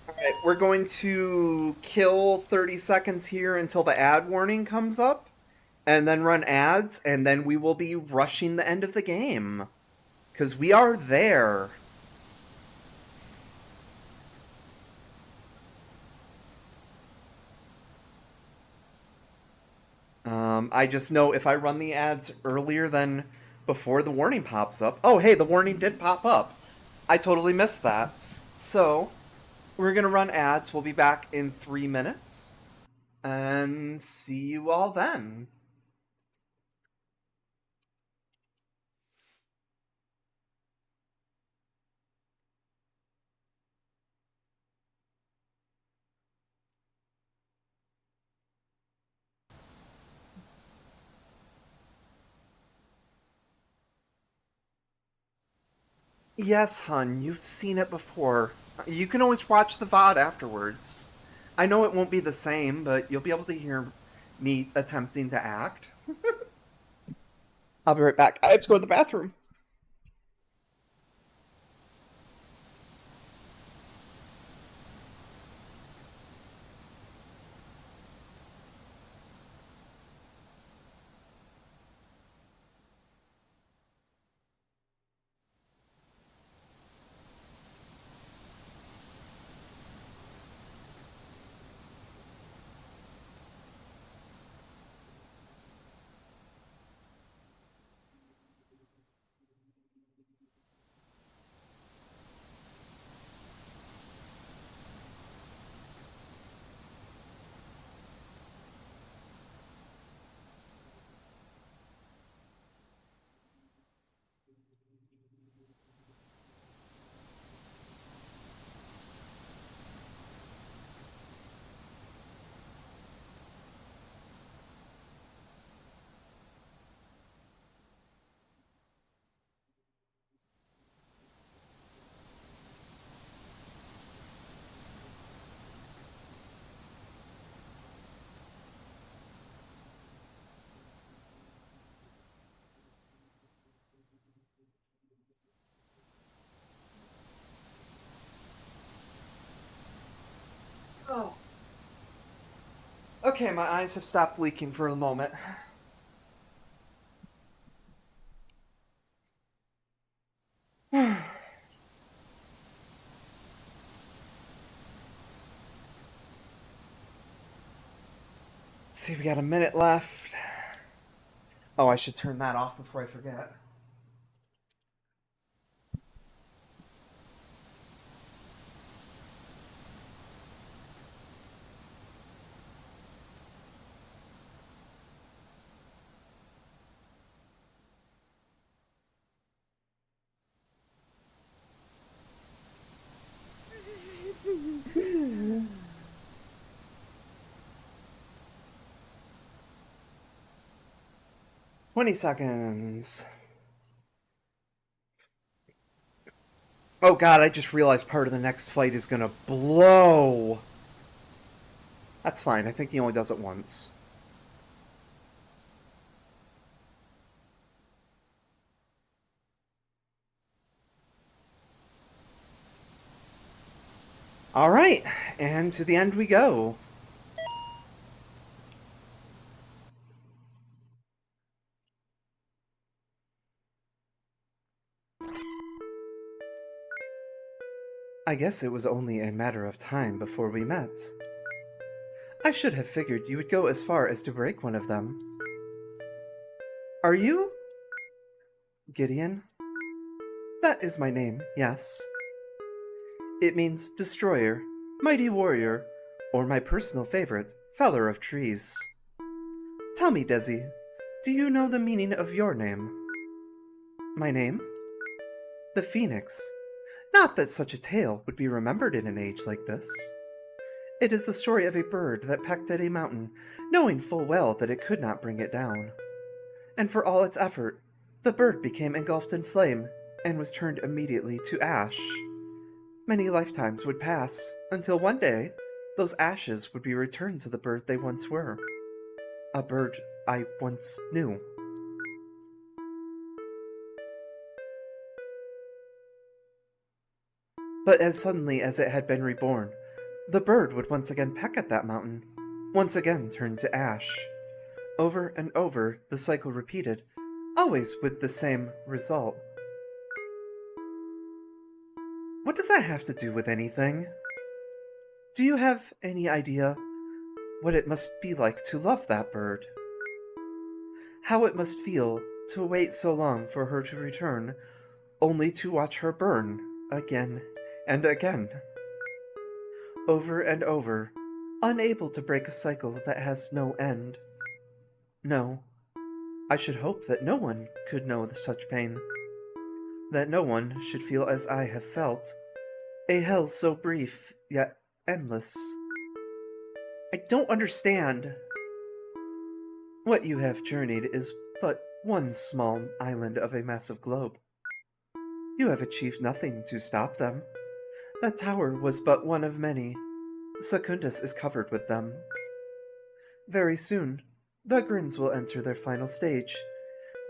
A: Alright, we're going to kill 30 seconds here until the ad warning comes up, and then run ads, and then we will be rushing the end of the game. Because we are there. I just know if I run the ads earlier than before the warning pops up. Oh, hey, the warning did pop up. I totally missed that. So, we're going to run ads. We'll be back in 3 minutes. And see you all then. Yes, hun, you've seen it before. You can always watch the VOD afterwards. I know it won't be the same, but you'll be able to hear me attempting to act. I'll be right back. I have to go to the bathroom. 'Oh. Okay, my eyes have stopped leaking for a moment. Let's see, we got a minute left. Oh, I should turn that off before I forget. 20 seconds. Oh god, I just realized part of the next fight is gonna blow. That's fine, I think he only does it once. Alright, and to the end we go. I guess it was only a matter of time before we met. I should have figured you would go as far as to break one of them. Are you Gideon? That is my name, yes. It means destroyer, mighty warrior, or my personal favorite, feller of trees. Tell me, Desi, do you know the meaning of your name? My name? The Phoenix. Not that such a tale would be remembered in an age like this. It is the story of a bird that pecked at a mountain, knowing full well that it could not bring it down. And for all its effort, the bird became engulfed in flame and was turned immediately to ash. Many lifetimes would pass until one day those ashes would be returned to the bird they once were. A bird I once knew. But as suddenly as it had been reborn, the bird would once again peck at that mountain, once again turn to ash. Over and over, the cycle repeated, always with the same result. What does that have to do with anything? Do you have any idea what it must be like to love that bird? How it must feel to wait so long for her to return, only to watch her burn again and again? Over and over, unable to break a cycle that has no end. No, I should hope that no one could know such pain, that no one should feel as I have felt, a hell so brief, yet endless. I don't understand. What you have journeyed is but one small island of a massive globe. You have achieved nothing to stop them. That tower was but one of many. Secundus is covered with them. Very soon, the grins will enter their final stage.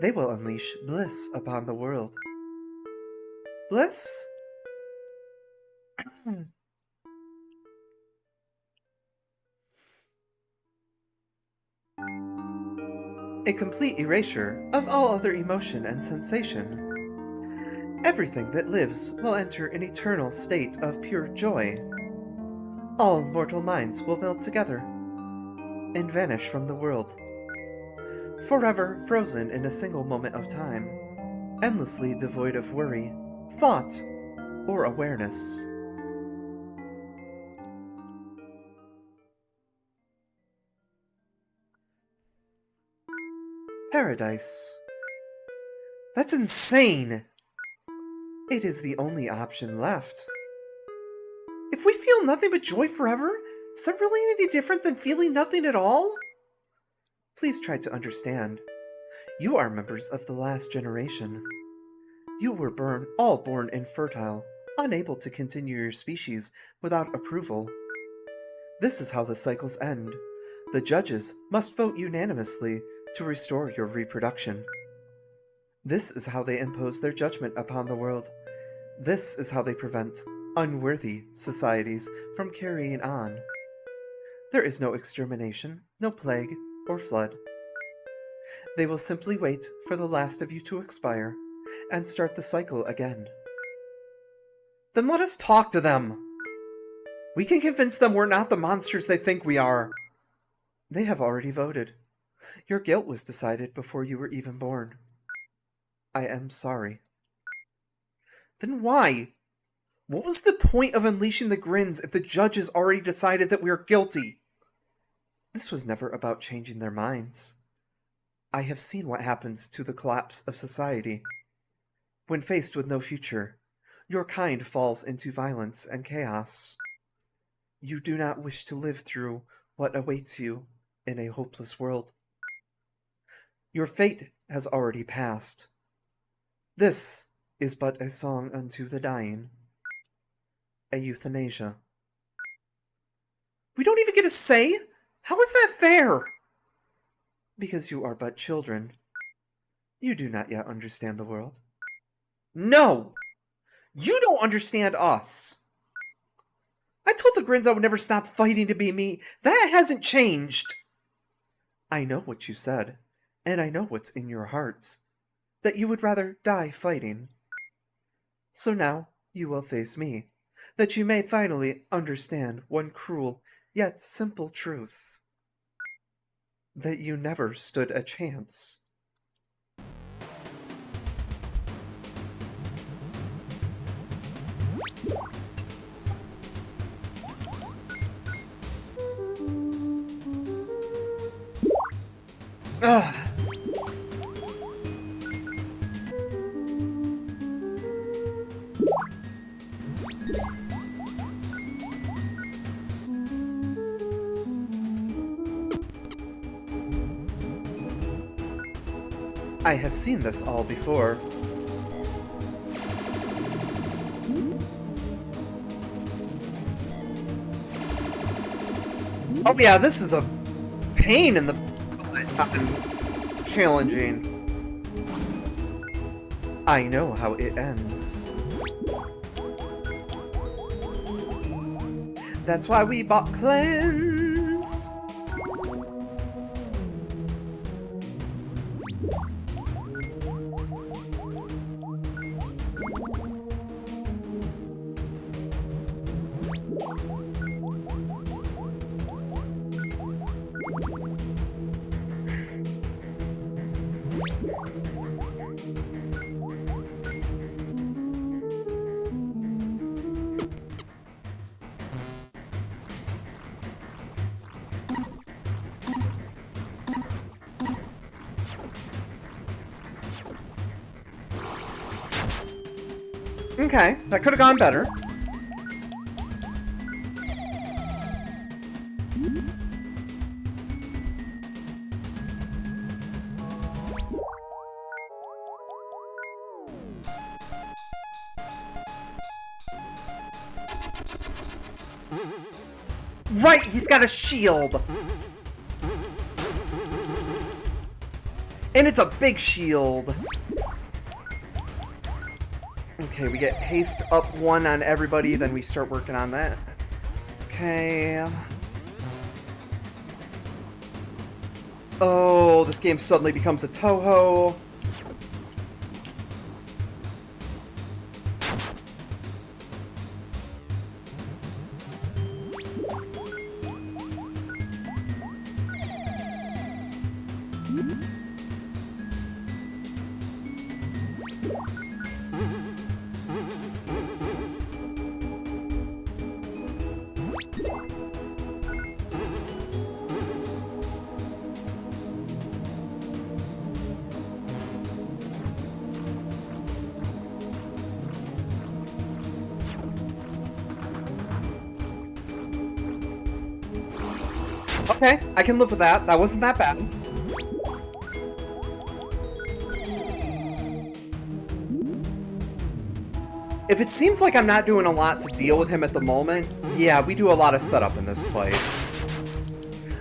A: They will unleash bliss upon the world. Bliss? A complete erasure of all other emotion and sensation. Everything that lives will enter an eternal state of pure joy. All mortal minds will melt together and vanish from the world, forever frozen in a single moment of time, endlessly devoid of worry, thought, or awareness. Paradise. That's insane! It is the only option left. If we feel nothing but joy forever, is that really any different than feeling nothing at all? Please try to understand. You are members of the last generation. You were all born infertile, unable to continue your species without approval. This is how the cycles end. The judges must vote unanimously to restore your reproduction. This is how they impose their judgment upon the world. This is how they prevent unworthy societies from carrying on. There is no extermination, no plague, or flood. They will simply wait for the last of you to expire and start the cycle again. Then let us talk to them! We can convince them we're not the monsters they think we are. They have already voted. Your guilt was decided before you were even born. I am sorry. Then why? What was the point of unleashing the grins if the judges already decided that we are guilty? This was never about changing their minds. I have seen what happens to the collapse of society. When faced with no future, your kind falls into violence and chaos. You do not wish to live through what awaits you in a hopeless world. Your fate has already passed. This is but a song unto the dying. A euthanasia. We don't even get a say? How is that fair? Because you are but children. You do not yet understand the world. No! You don't understand us! I told the grins I would never stop fighting to be me. That hasn't changed! I know what you said, and I know what's in your hearts. That you would rather die fighting. So now you will face me, that you may finally understand one cruel yet simple truth. That you never stood a chance. Ugh. I have seen this all before. Oh yeah, this is a pain in the butt and challenging. I know how it ends. That's why we bought Cleanse. Okay, that could have gone better. Right, he's got a shield. And it's a big shield. Okay, we get haste up 1 on everybody, then we start working on that. Okay. Oh, this game suddenly becomes a Toho. Okay, I can live with that. That wasn't that bad. If it seems like I'm not doing a lot to deal with him at the moment, yeah, we do a lot of setup in this fight.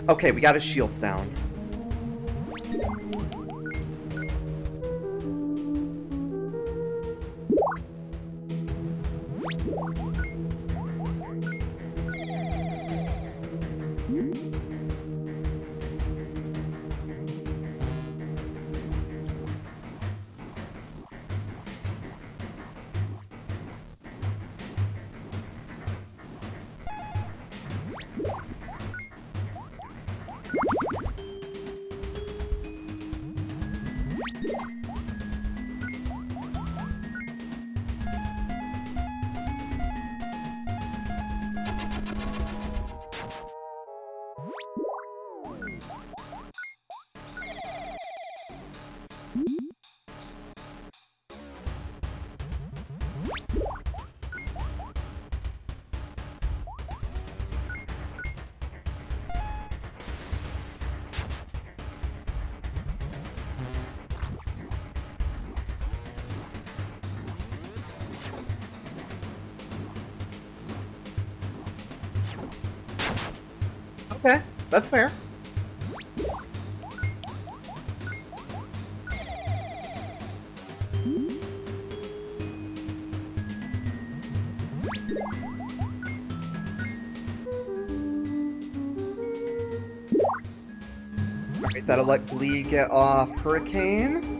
A: Okay, we got his shields down. Okay, that's fair. Alright, that'll let Glee get off Hurricane.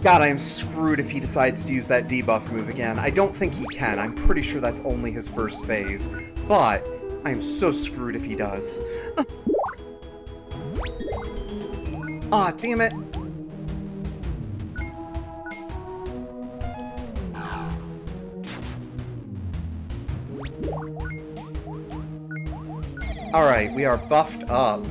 A: God, I am screwed if he decides to use that debuff move again. I don't think he can. I'm pretty sure that's only his first phase. But I am so screwed if he does. Ah, damn it. Alright, we are buffed up.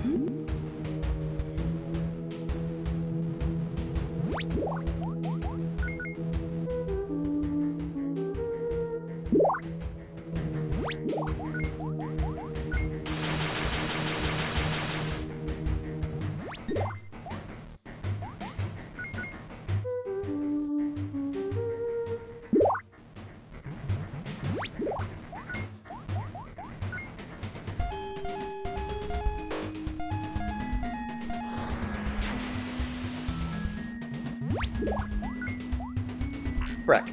A: Breck.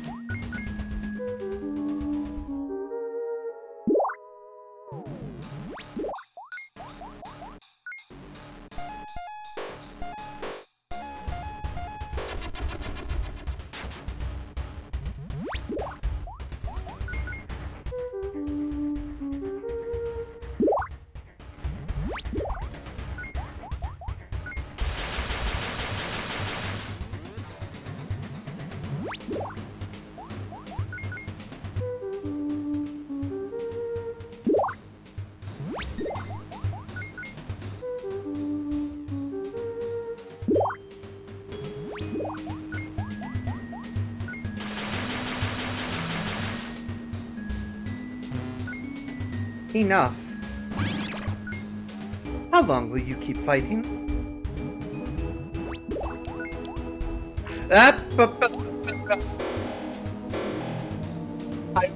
A: Enough. How long will you keep fighting? I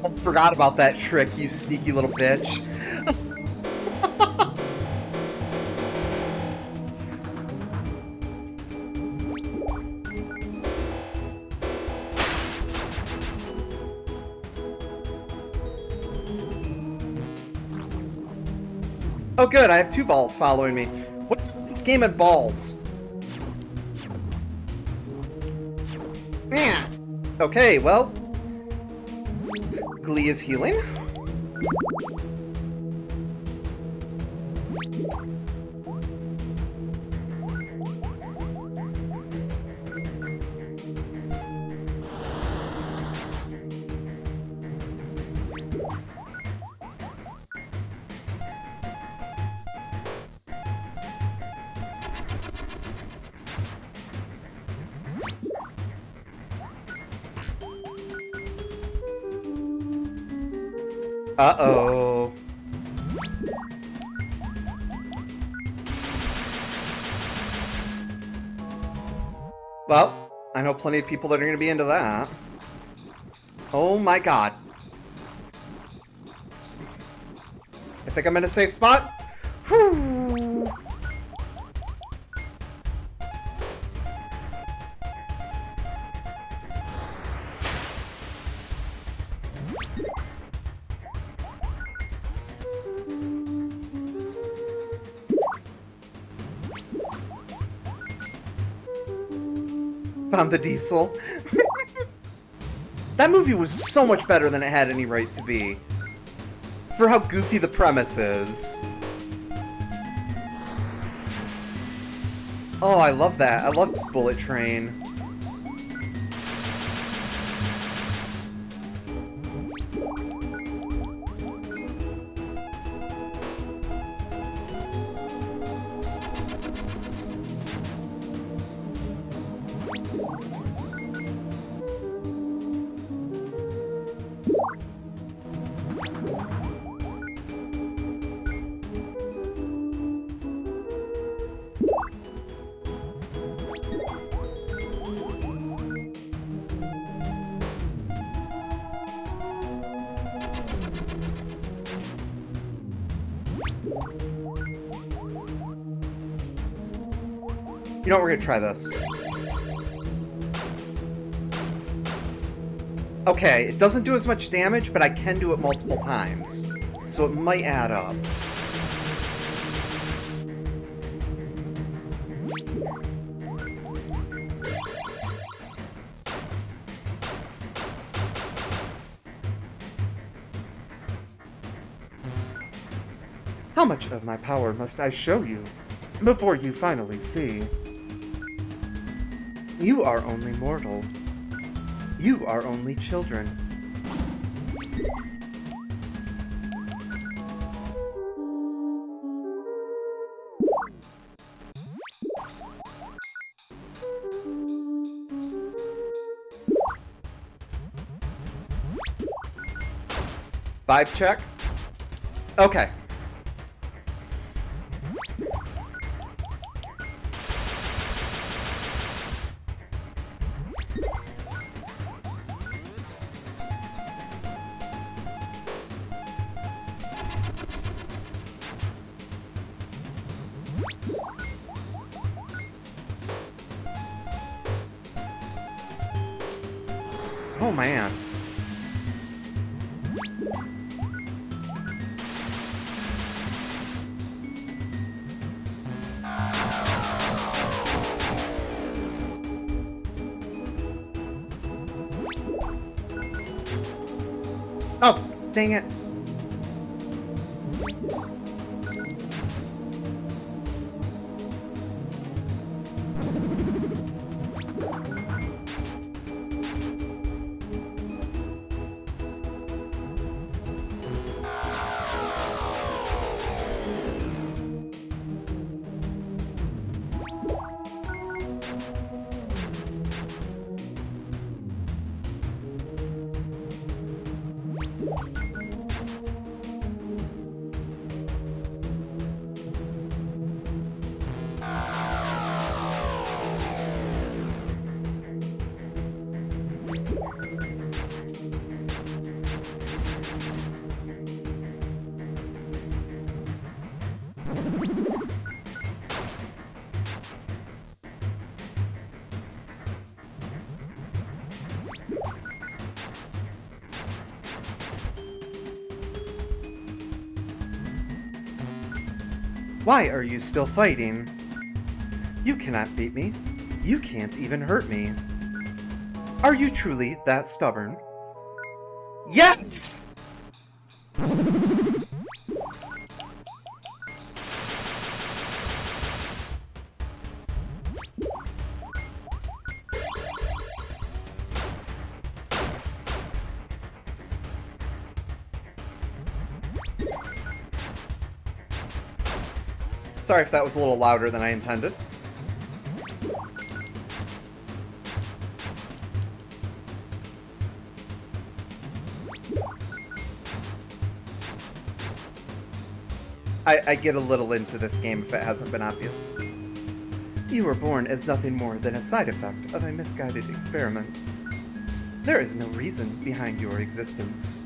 A: almost forgot about that trick, you sneaky little bitch. Oh good, I have 2 balls following me. What's this game of balls? Yeah. Okay, well. Glee is healing. Uh-oh. Well, I know plenty of people that are going to be into that. Oh my god. I think I'm in a safe spot. Whew. Found the diesel. That movie was so much better than it had any right to be. For how goofy the premise is. Oh, I love that. I love Bullet Train. You know what, we're gonna try this. Okay, it doesn't do as much damage, but I can do it multiple times. So it might add up. How much of my power must I show you before you finally see? You are only mortal. You are only children. Vibe check. Okay. Oh man. Oh, dang it. Why are you still fighting? You cannot beat me. You can't even hurt me. Are you truly that stubborn? Yes! Sorry if that was a little louder than I intended. I get a little into this game if it hasn't been obvious. You were born as nothing more than a side effect of a misguided experiment. There is no reason behind your existence.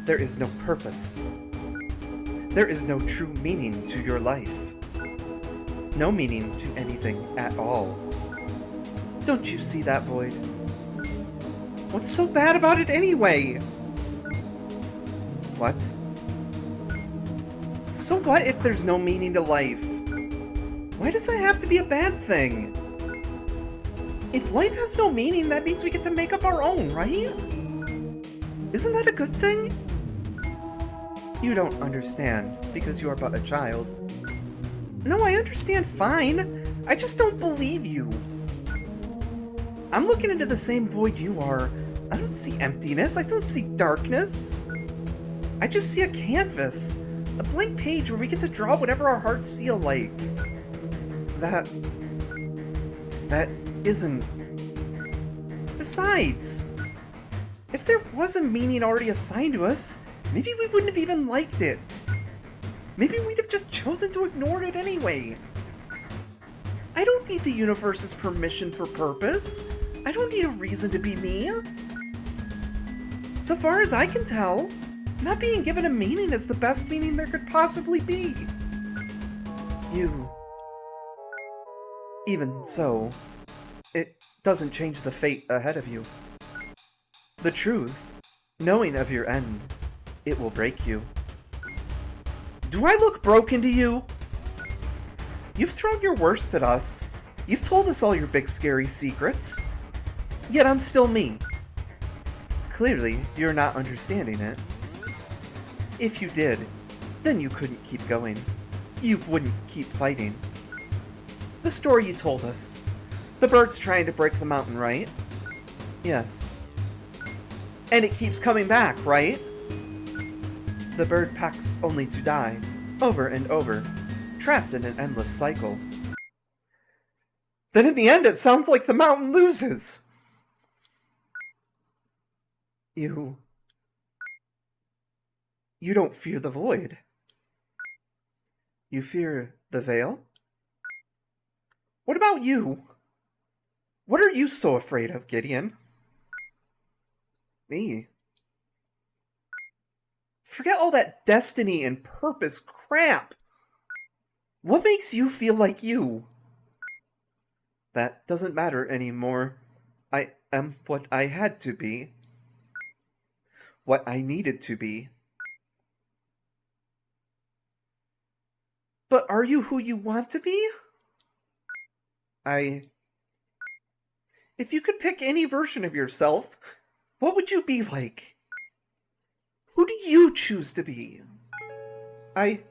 A: There is no purpose. There is no true meaning to your life. No meaning to anything at all. Don't you see that void? What's so bad about it anyway? What? So what if there's no meaning to life? Why does that have to be a bad thing? If life has no meaning, that means we get to make up our own, right? Isn't that a good thing? You don't understand, because you are but a child. No, I understand fine. I just don't believe you. I'm looking into the same void you are. I don't see emptiness. I don't see darkness. I just see a canvas. A blank page where we get to draw whatever our hearts feel like. That isn't... Besides, if there was a meaning already assigned to us, maybe we wouldn't have even liked it. Maybe we'd have just chosen to ignore it anyway. I don't need the universe's permission for purpose. I don't need a reason to be me. So far as I can tell, not being given a meaning is the best meaning there could possibly be. You... Even so, it doesn't change the fate ahead of you. The truth, knowing of your end, it will break you. Do I look broken to you? You've thrown your worst at us. You've told us all your big scary secrets. Yet I'm still me. Clearly, you're not understanding it. If you did, then you couldn't keep going. You wouldn't keep fighting. The story you told us. The bird's trying to break the mountain, right? Yes. And it keeps coming back, right? The bird pecks only to die, over and over, trapped in an endless cycle. Then in the end it sounds like the mountain loses! You don't fear the void. You fear the veil? What about you? What are you so afraid of, Gideon? Me? Forget all that destiny and purpose crap! What makes you feel like you? That doesn't matter anymore. I am what I had to be. What I needed to be. But are you who you want to be? If you could pick any version of yourself, what would you be like? Who do you choose to be? I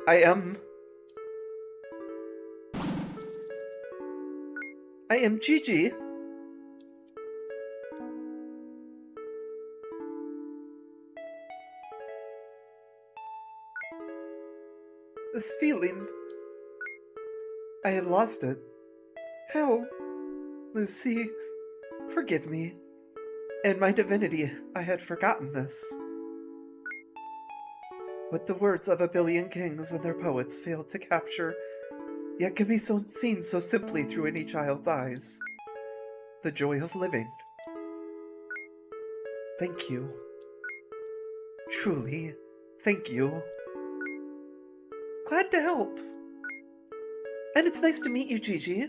A: am Gigi. This feeling, I had lost it. Hell, Lucy, forgive me. In my divinity, I had forgotten this. What the words of a billion kings and their poets failed to capture, yet can be seen so simply through any child's eyes. The joy of living. Thank you. Truly, thank you. Glad to help. And it's nice to meet you, Gigi.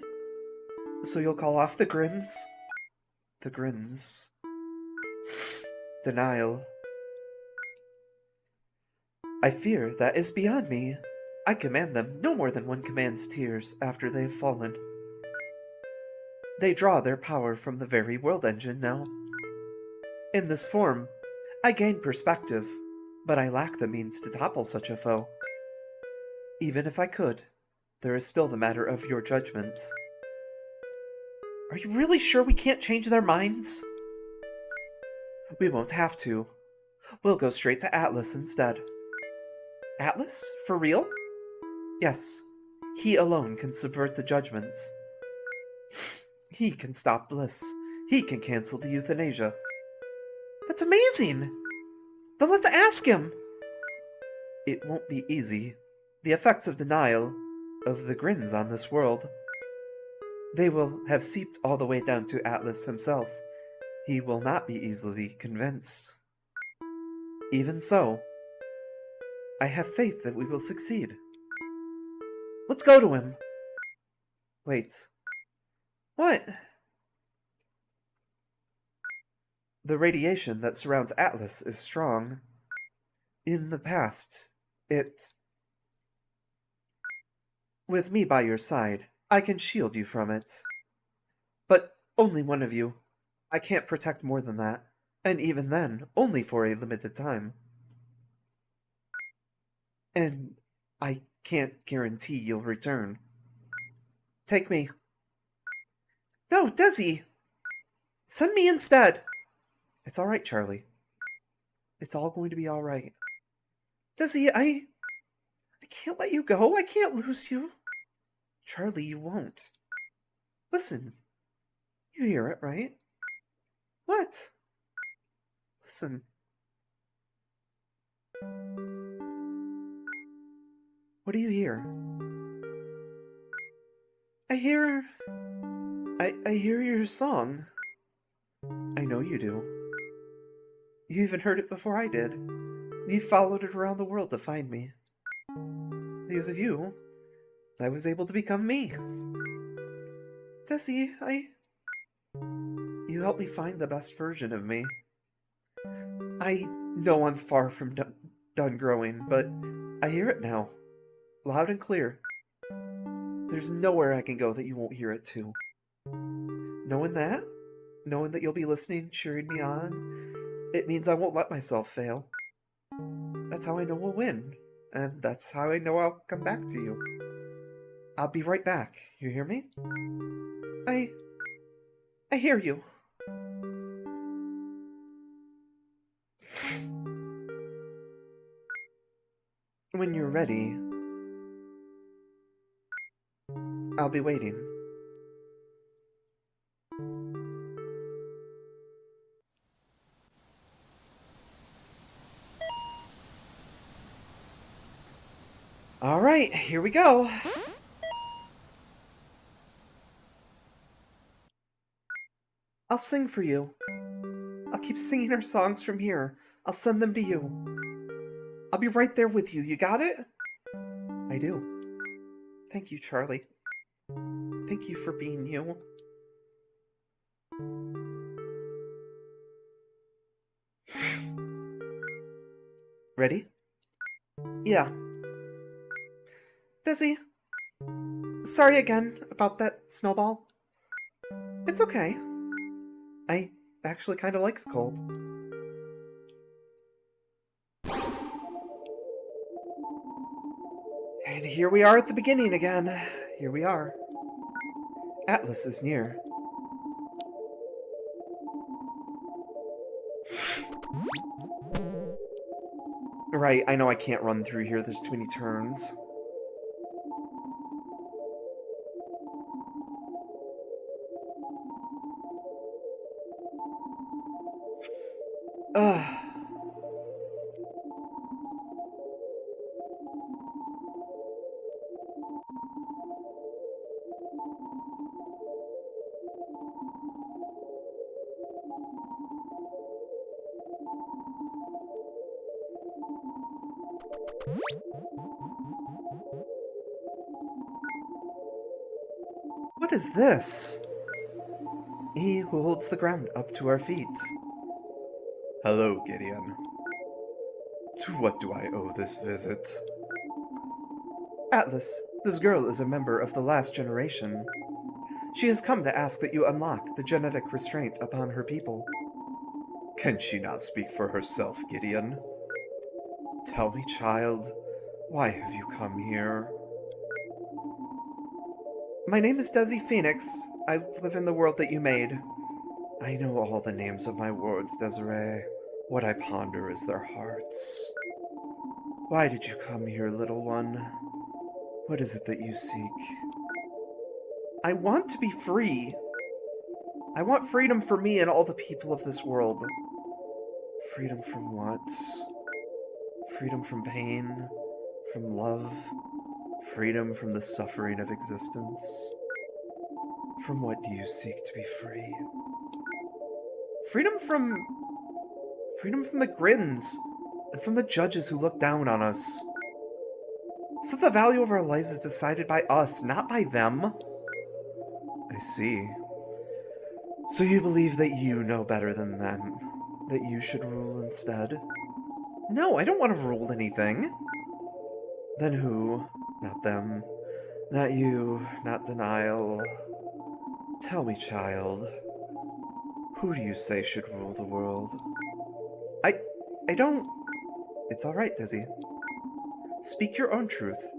A: So you'll call off the grins? The grins. Denial. I fear that is beyond me. I command them no more than one commands tears after they have fallen. They draw their power from the very world engine now. In this form, I gain perspective, but I lack the means to topple such a foe. Even if I could, there is still the matter of your judgments. Are you really sure we can't change their minds? We won't have to. We'll go straight to Atlas instead. Atlas? For real? Yes. He alone can subvert the judgments. He can stop bliss. He can cancel the euthanasia. That's amazing! Then let's ask him! It won't be easy. The effects of denial, of the grins on this world, they will have seeped all the way down to Atlas himself. He will not be easily convinced. Even so, I have faith that we will succeed. Let's go to him. Wait. What? The radiation that surrounds Atlas is strong. In the past, with me by your side, I can shield you from it. But only one of you. I can't protect more than that, and even then, only for a limited time. And I can't guarantee you'll return. Take me. No, Desi! Send me instead! It's alright, Charlie. It's all going to be alright. Desi, I can't let you go. I can't lose you. Charlie, you won't. Listen. You hear it, right? What? Listen. What do you hear? I hear your song. I know you do. You even heard it before I did. You followed it around the world to find me. Because of you, I was able to become me. Desi, you helped me find the best version of me. I know I'm far from done growing, but I hear it now. Loud and clear. There's nowhere I can go that you won't hear it too. Knowing that you'll be listening, cheering me on, it means I won't let myself fail. That's how I know we'll win, and that's how I know I'll come back to you. I'll be right back, you hear me? I hear you. When you're ready, I'll be waiting. Alright, here we go. I'll sing for you. I'll keep singing our songs from here. I'll send them to you. I'll be right there with you. You got it? I do. Thank you, Charlie. Thank you for being you. Ready? Yeah. Desi, sorry again about that snowball. It's okay. I actually kind of like the cold. And here we are at the beginning again. Here we are. Atlas is near. Right, I know I can't run through here. There's too many turns. Ugh. What is this? He who holds the ground up to our feet. Hello, Gideon. To what do I owe this visit? Atlas, this girl is a member of the last generation. She has come to ask that you unlock the genetic restraint upon her people. Can she not speak for herself, Gideon? Tell me, child, why have you come here? My name is Desi Phoenix. I live in the world that you made. I know all the names of my worlds, Desiree. What I ponder is their hearts. Why did you come here, little one? What is it that you seek? I want to be free. I want freedom for me and all the people of this world. Freedom from what? Freedom from pain, from love, freedom from the suffering of existence. From what do you seek to be free? Freedom from the grins, and from the judges who look down on us. So the value of our lives is decided by us, not by them. I see. So you believe that you know better than them, that you should rule instead? No, I don't want to rule anything. Then who? Not them. Not you. Not denial. Tell me, child. Who do you say should rule the world? I don't... It's alright, Dizzy. Speak your own truth.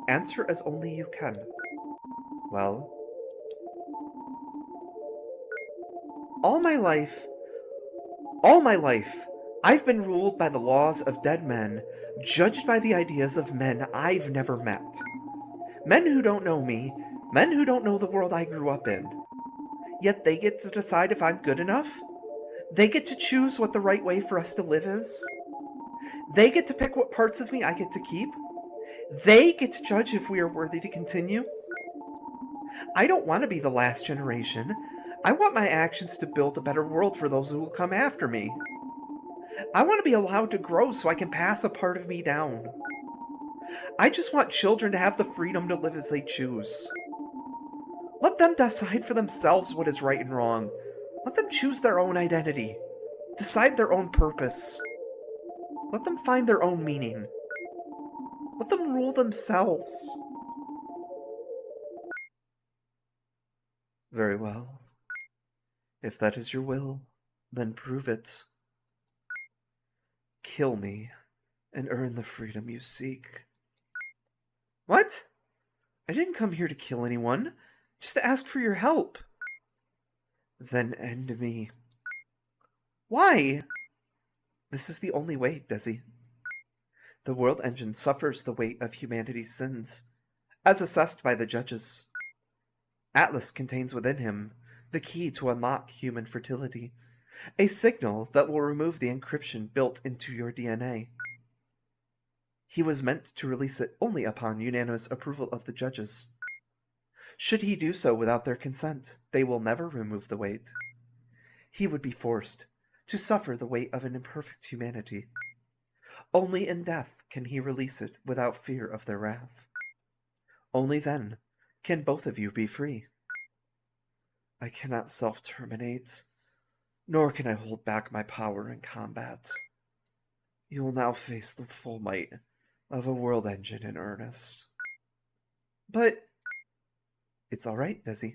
A: Answer as only you can. Well? All my life, I've been ruled by the laws of dead men, judged by the ideas of men I've never met. Men who don't know me, men who don't know the world I grew up in. Yet they get to decide if I'm good enough? They get to choose what the right way for us to live is? They get to pick what parts of me I get to keep? They get to judge if we are worthy to continue? I don't want to be the last generation. I want my actions to build a better world for those who will come after me. I want to be allowed to grow so I can pass a part of me down. I just want children to have the freedom to live as they choose. Let them decide for themselves what is right and wrong. Let them choose their own identity. Decide their own purpose. Let them find their own meaning. Let them rule themselves. Very well. If that is your will, then prove it. Kill me, and earn the freedom you seek. What? I didn't come here to kill anyone, just to ask for your help. Then end me. Why? This is the only way, Desi. The world engine suffers the weight of humanity's sins, as assessed by the judges. Atlas contains within him the key to unlock human fertility, a signal that will remove the encryption built into your DNA. He was meant to release it only upon unanimous approval of the judges. Should he do so without their consent, they will never remove the weight. He would be forced to suffer the weight of an imperfect humanity. Only in death can he release it without fear of their wrath. Only then can both of you be free. I cannot self-terminate, nor can I hold back my power in combat. You will now face the full might of a world engine in earnest. But it's all right, Desi.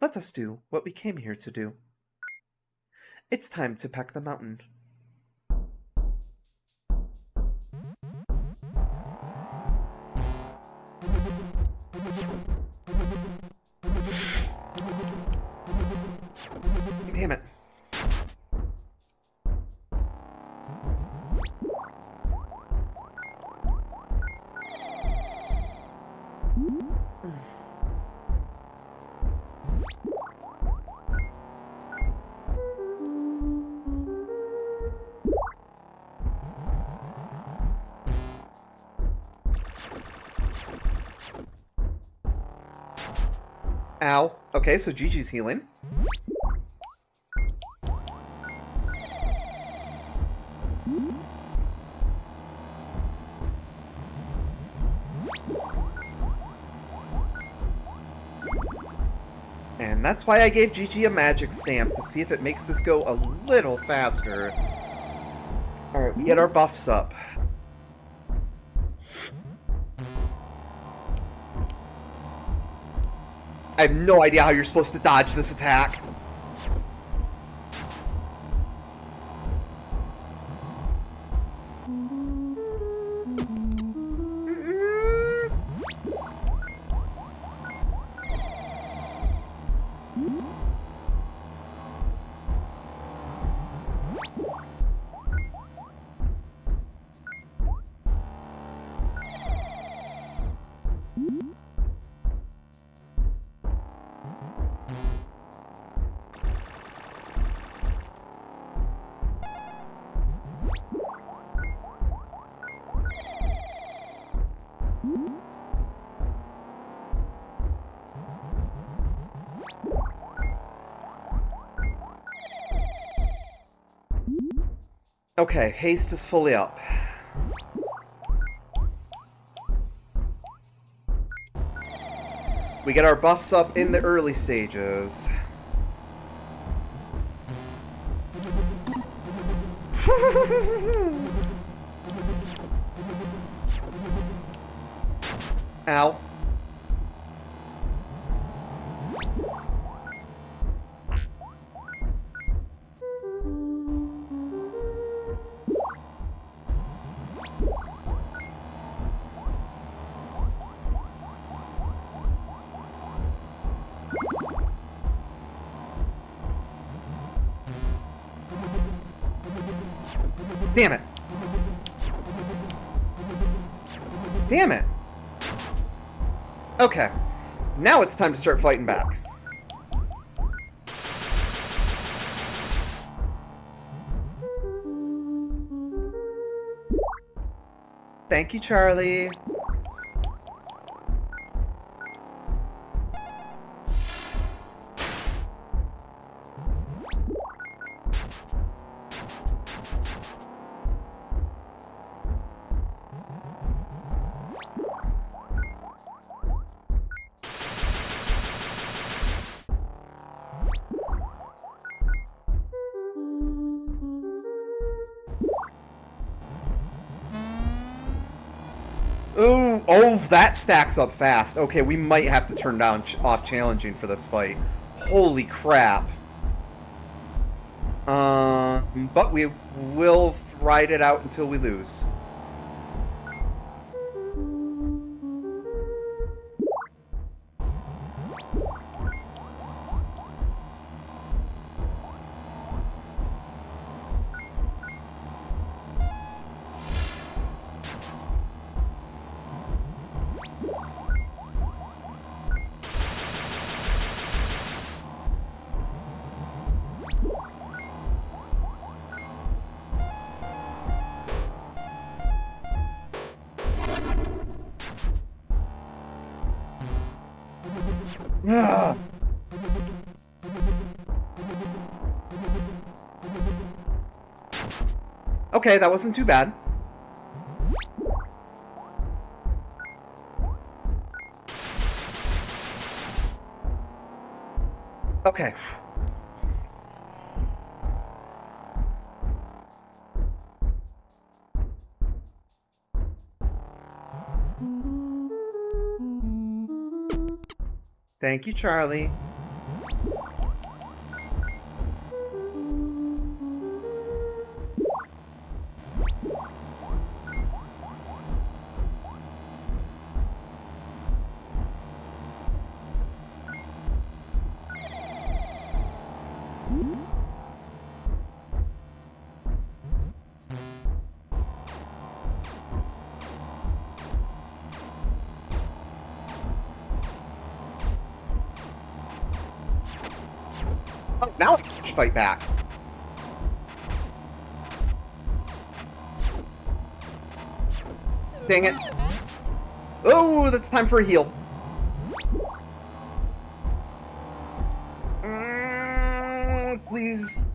A: Let us do what we came here to do. It's time to peck the mountain. Damn it. Ow. Okay, so Gigi's healing. And that's why I gave Gigi a magic stamp, to see if it makes this go a little faster. Alright, we get our buffs up. I have no idea how you're supposed to dodge this attack. Okay, haste is fully up. We get our buffs up in the early stages. Ow. Damn it. Damn it. Okay. Now it's time to start fighting back. Thank you, Charlie. Oh, that stacks up fast. Okay, we might have to turn down off challenging for this fight. Holy crap. But we will ride it out until we lose. Ugh. Okay, that wasn't too bad. Okay. Thank you, Charlie. Oh, now I can fight back. Dang it. Oh, that's time for a heal. Please.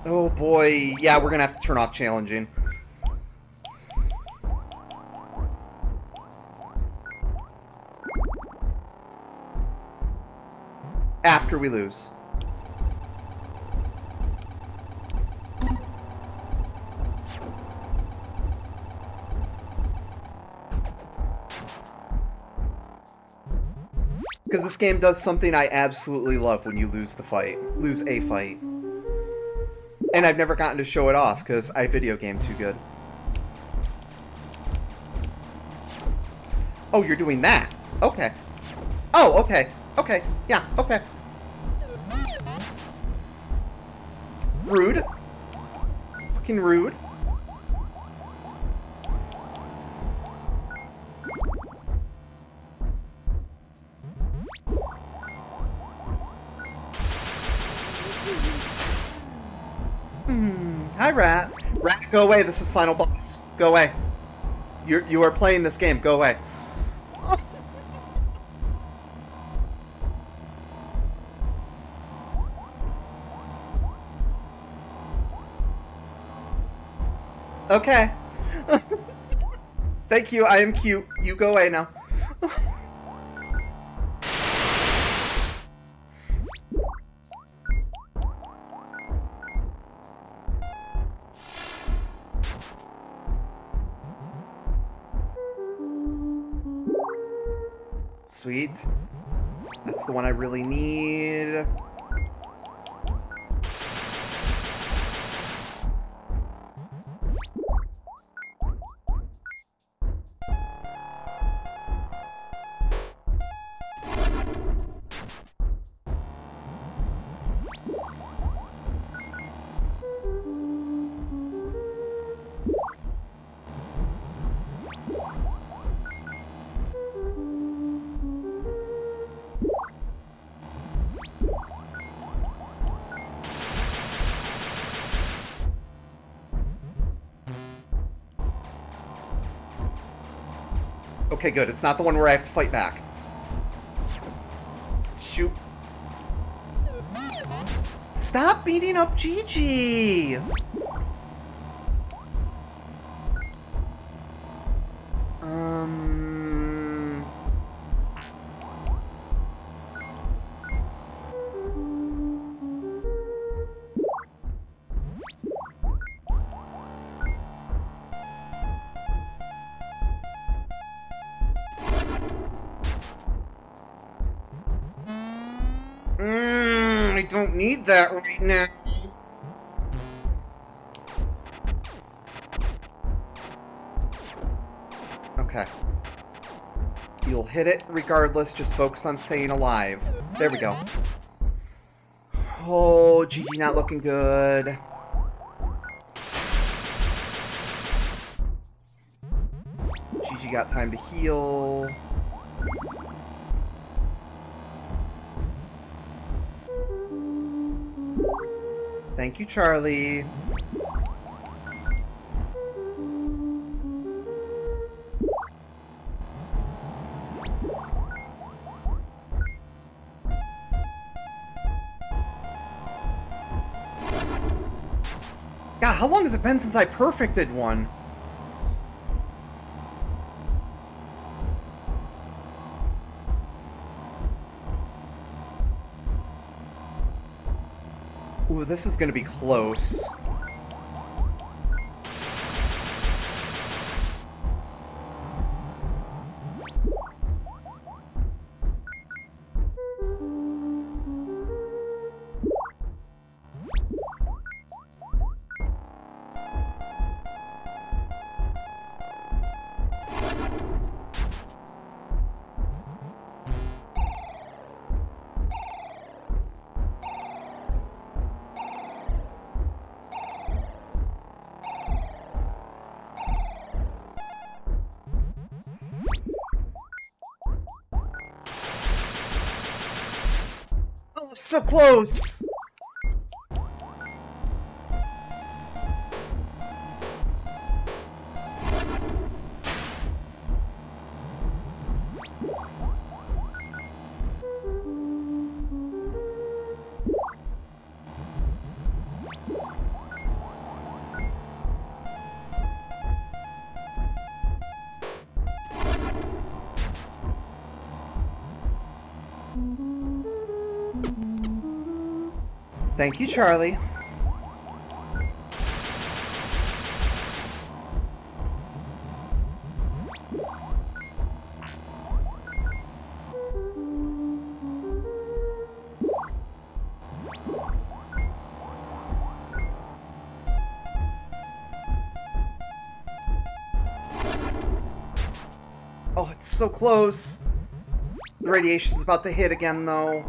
A: Oh boy. Yeah, we're gonna have to turn off challenging. After we lose. Because this game does something I absolutely love when you lose a fight. And I've never gotten to show it off because I video game too good. Oh, you're doing that. Okay. Oh, okay. Okay. Yeah, okay. Rude. Fucking rude. Hi, Rat. Rat, go away. This is final boss. Go away. You are playing this game. Go away. Okay. Thank you. I am cute. You go away now. Sweet. That's the one I really need. Okay, good. It's not the one where I have to fight back. Shoot. Stop beating up Gigi! I don't need that right now. Okay. You'll hit it regardless, just focus on staying alive. There we go. Oh, Gigi not looking good. Gigi got time to heal. Thank you, Charlie. God, how long has it been since I perfected one? Ooh, this is gonna be close. So close! Thank you, Charlie. Oh, it's so close. The radiation's about to hit again, though.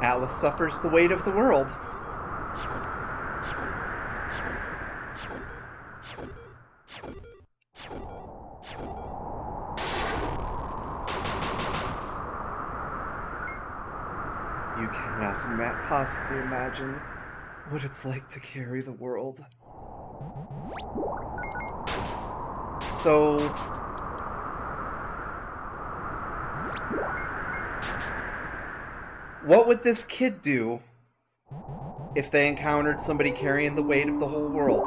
A: Atlas suffers the weight of the world. You cannot possibly imagine what it's like to carry the world. So... what would this kid do if they encountered somebody carrying the weight of the whole world?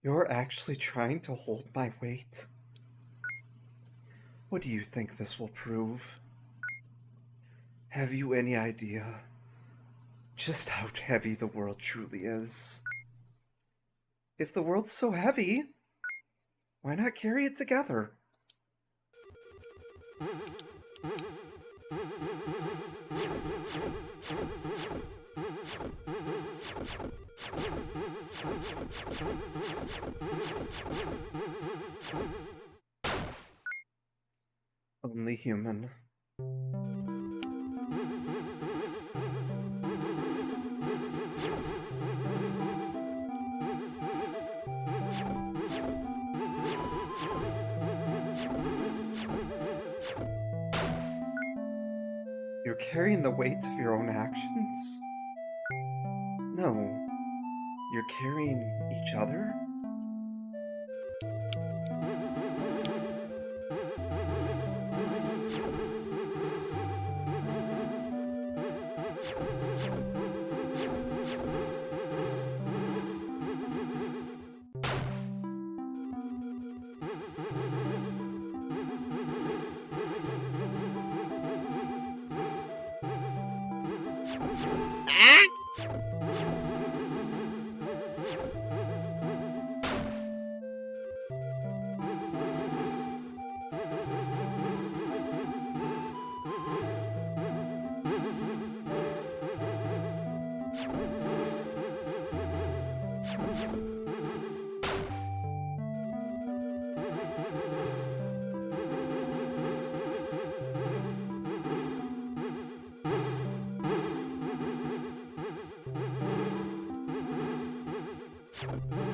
A: You're actually trying to hold my weight? What do you think this will prove? Have you any idea just how heavy the world truly is? If the world's so heavy, why not carry it together? Only human. You're carrying the weight of your own actions? No. You're carrying each other?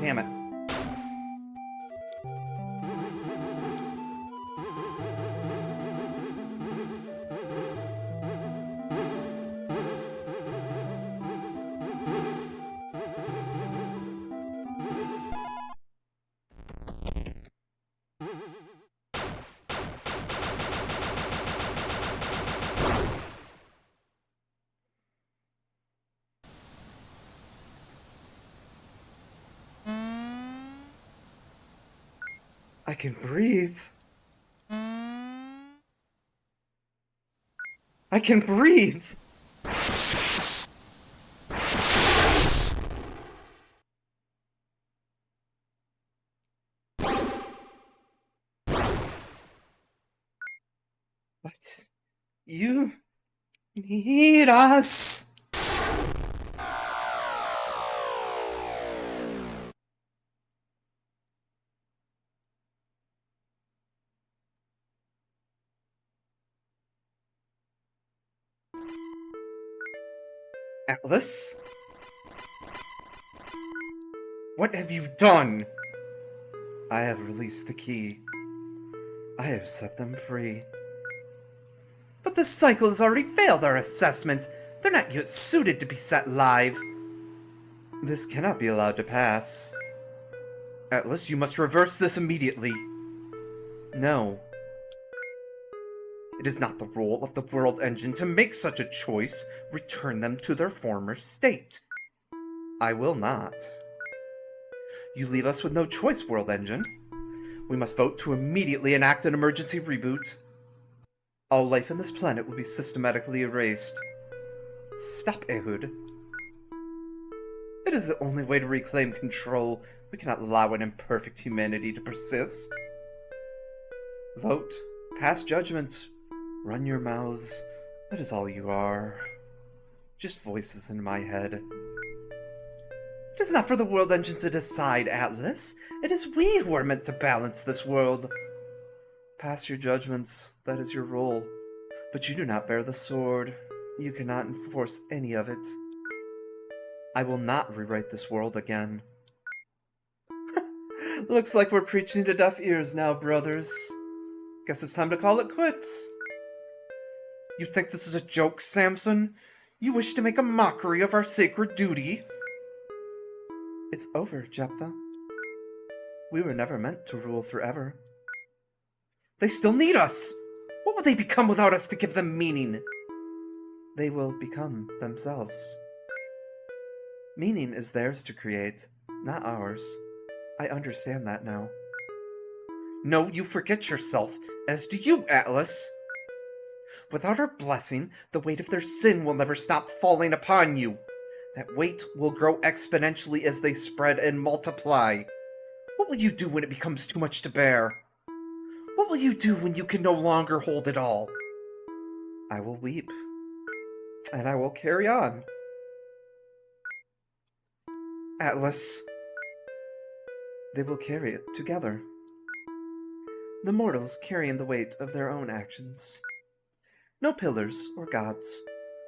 A: Damn it. I can breathe. I can breathe! But you need us. Atlas? What have you done? I have released the key. I have set them free. But this cycle has already failed our assessment. They're not yet suited to be set live. This cannot be allowed to pass. Atlas, you must reverse this immediately. No. It is not the role of the World Engine to make such a choice. Return them to their former state. I will not. You leave us with no choice, World Engine. We must vote to immediately enact an emergency reboot. All life on this planet will be systematically erased. Stop, Ehud. It is the only way to reclaim control. We cannot allow an imperfect humanity to persist. Vote. Pass judgment. Run your mouths. That is all you are. Just voices in my head. It is not for the World Engine to decide, Atlas. It is we who are meant to balance this world. Pass your judgments. That is your role. But you do not bear the sword. You cannot enforce any of it. I will not rewrite this world again. Looks like we're preaching to deaf ears now, brothers. Guess it's time to call it quits. You think this is a joke, Samson? You wish to make a mockery of our sacred duty? It's over, Jephthah. We were never meant to rule forever. They still need us! What will they become without us to give them meaning? They will become themselves. Meaning is theirs to create, not ours. I understand that now. No, you forget yourself, as do you, Atlas. Without our blessing, the weight of their sin will never stop falling upon you. That weight will grow exponentially as they spread and multiply. What will you do when it becomes too much to bear? What will you do when you can no longer hold it all? I will weep. And I will carry on. Atlas. They will carry it together. The mortals carrying the weight of their own actions. No pillars or gods,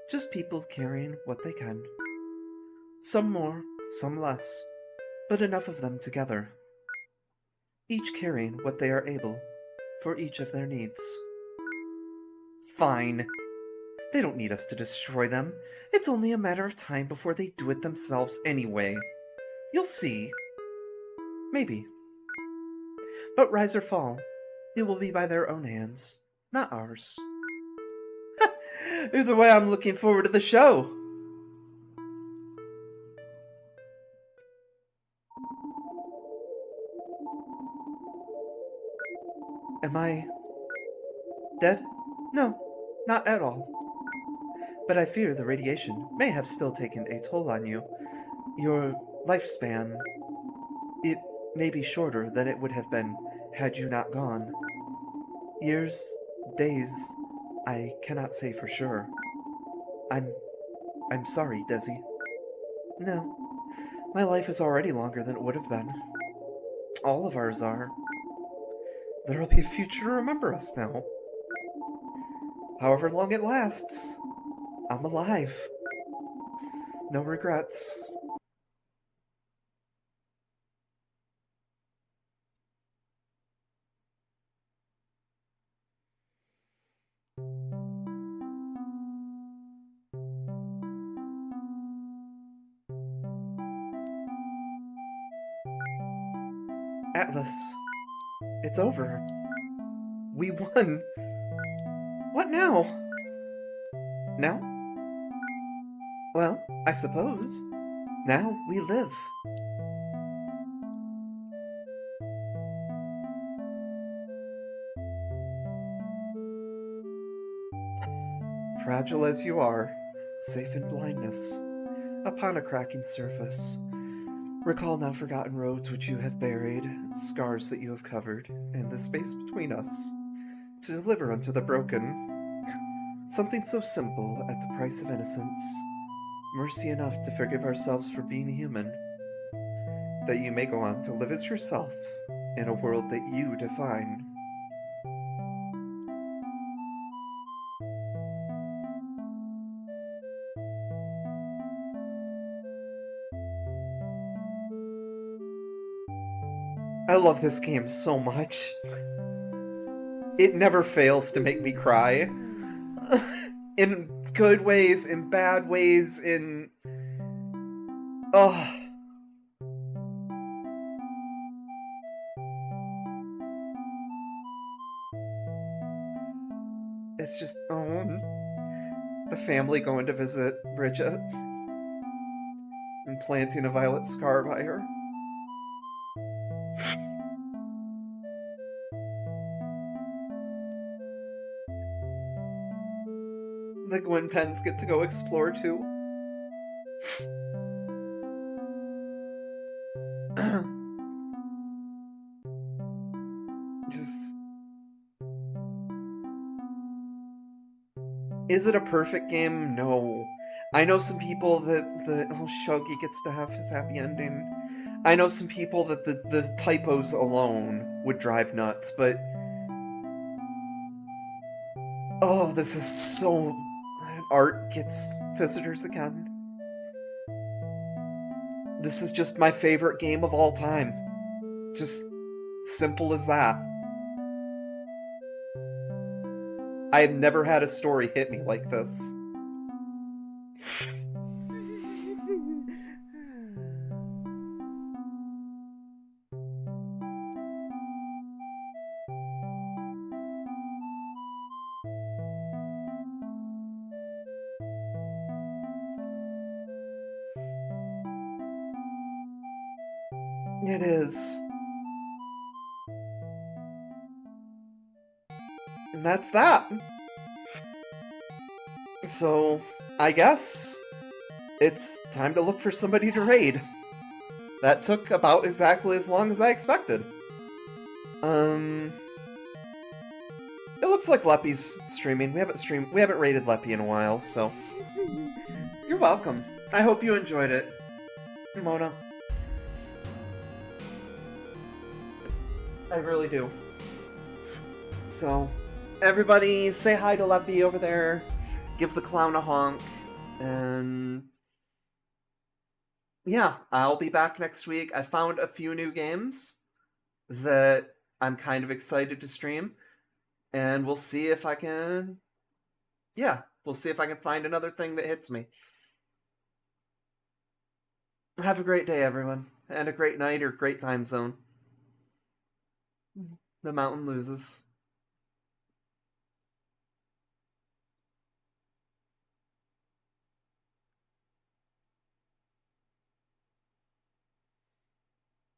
A: just people carrying what they can. Some more, some less, but enough of them together. Each carrying what they are able, for each of their needs. Fine. They don't need us to destroy them. It's only a matter of time before they do it themselves anyway. You'll see. Maybe. But rise or fall, it will be by their own hands, not ours. Either way, I'm looking forward to the show. Am I dead? No, not at all. But I fear the radiation may have still taken a toll on you. Your lifespan, it may be shorter than it would have been had you not gone. Years, days, I cannot say for sure. I'm sorry, Desi. No, my life is already longer than it would have been. All of ours are. There'll be a future to remember us now. However long it lasts, I'm alive. No regrets. Atlas, it's over. We won. What now? Now? Well, I suppose. Now we live. Fragile as you are, safe in blindness, upon a cracking surface. Recall now forgotten roads which you have buried, scars that you have covered, and the space between us, to deliver unto the broken. Something so simple at the price of innocence, mercy enough to forgive ourselves for being human, that you may go on to live as yourself in a world that you define. I love this game so much. It never fails to make me cry. In good ways, in bad ways, in... Oh, it's just... Oh, the family going to visit Bridget and planting a violet scar by her. The Gwen Pens get to go explore too. Just... Is it a perfect game? No. I know some people that Shogi gets to have his happy ending. I know some people that the typos alone would drive nuts, but... Oh, this is so... Art gets visitors again. This is just my favorite game of all time. Just simple as that. I have never had a story hit me like this. It is. And that's that. So, I guess it's time to look for somebody to raid. That took about exactly as long as I expected. It looks like Leppy's streaming. We haven't raided Leppy in a while, so you're welcome. I hope you enjoyed it, Mona. I really do. So, everybody say hi to Leppy over there. Give the clown a honk. And yeah, I'll be back next week. I found a few new games that I'm kind of excited to stream. And we'll see if I can... Yeah, we'll see if I can find another thing that hits me. Have a great day, everyone. And a great night or great time zone. The mountain loses.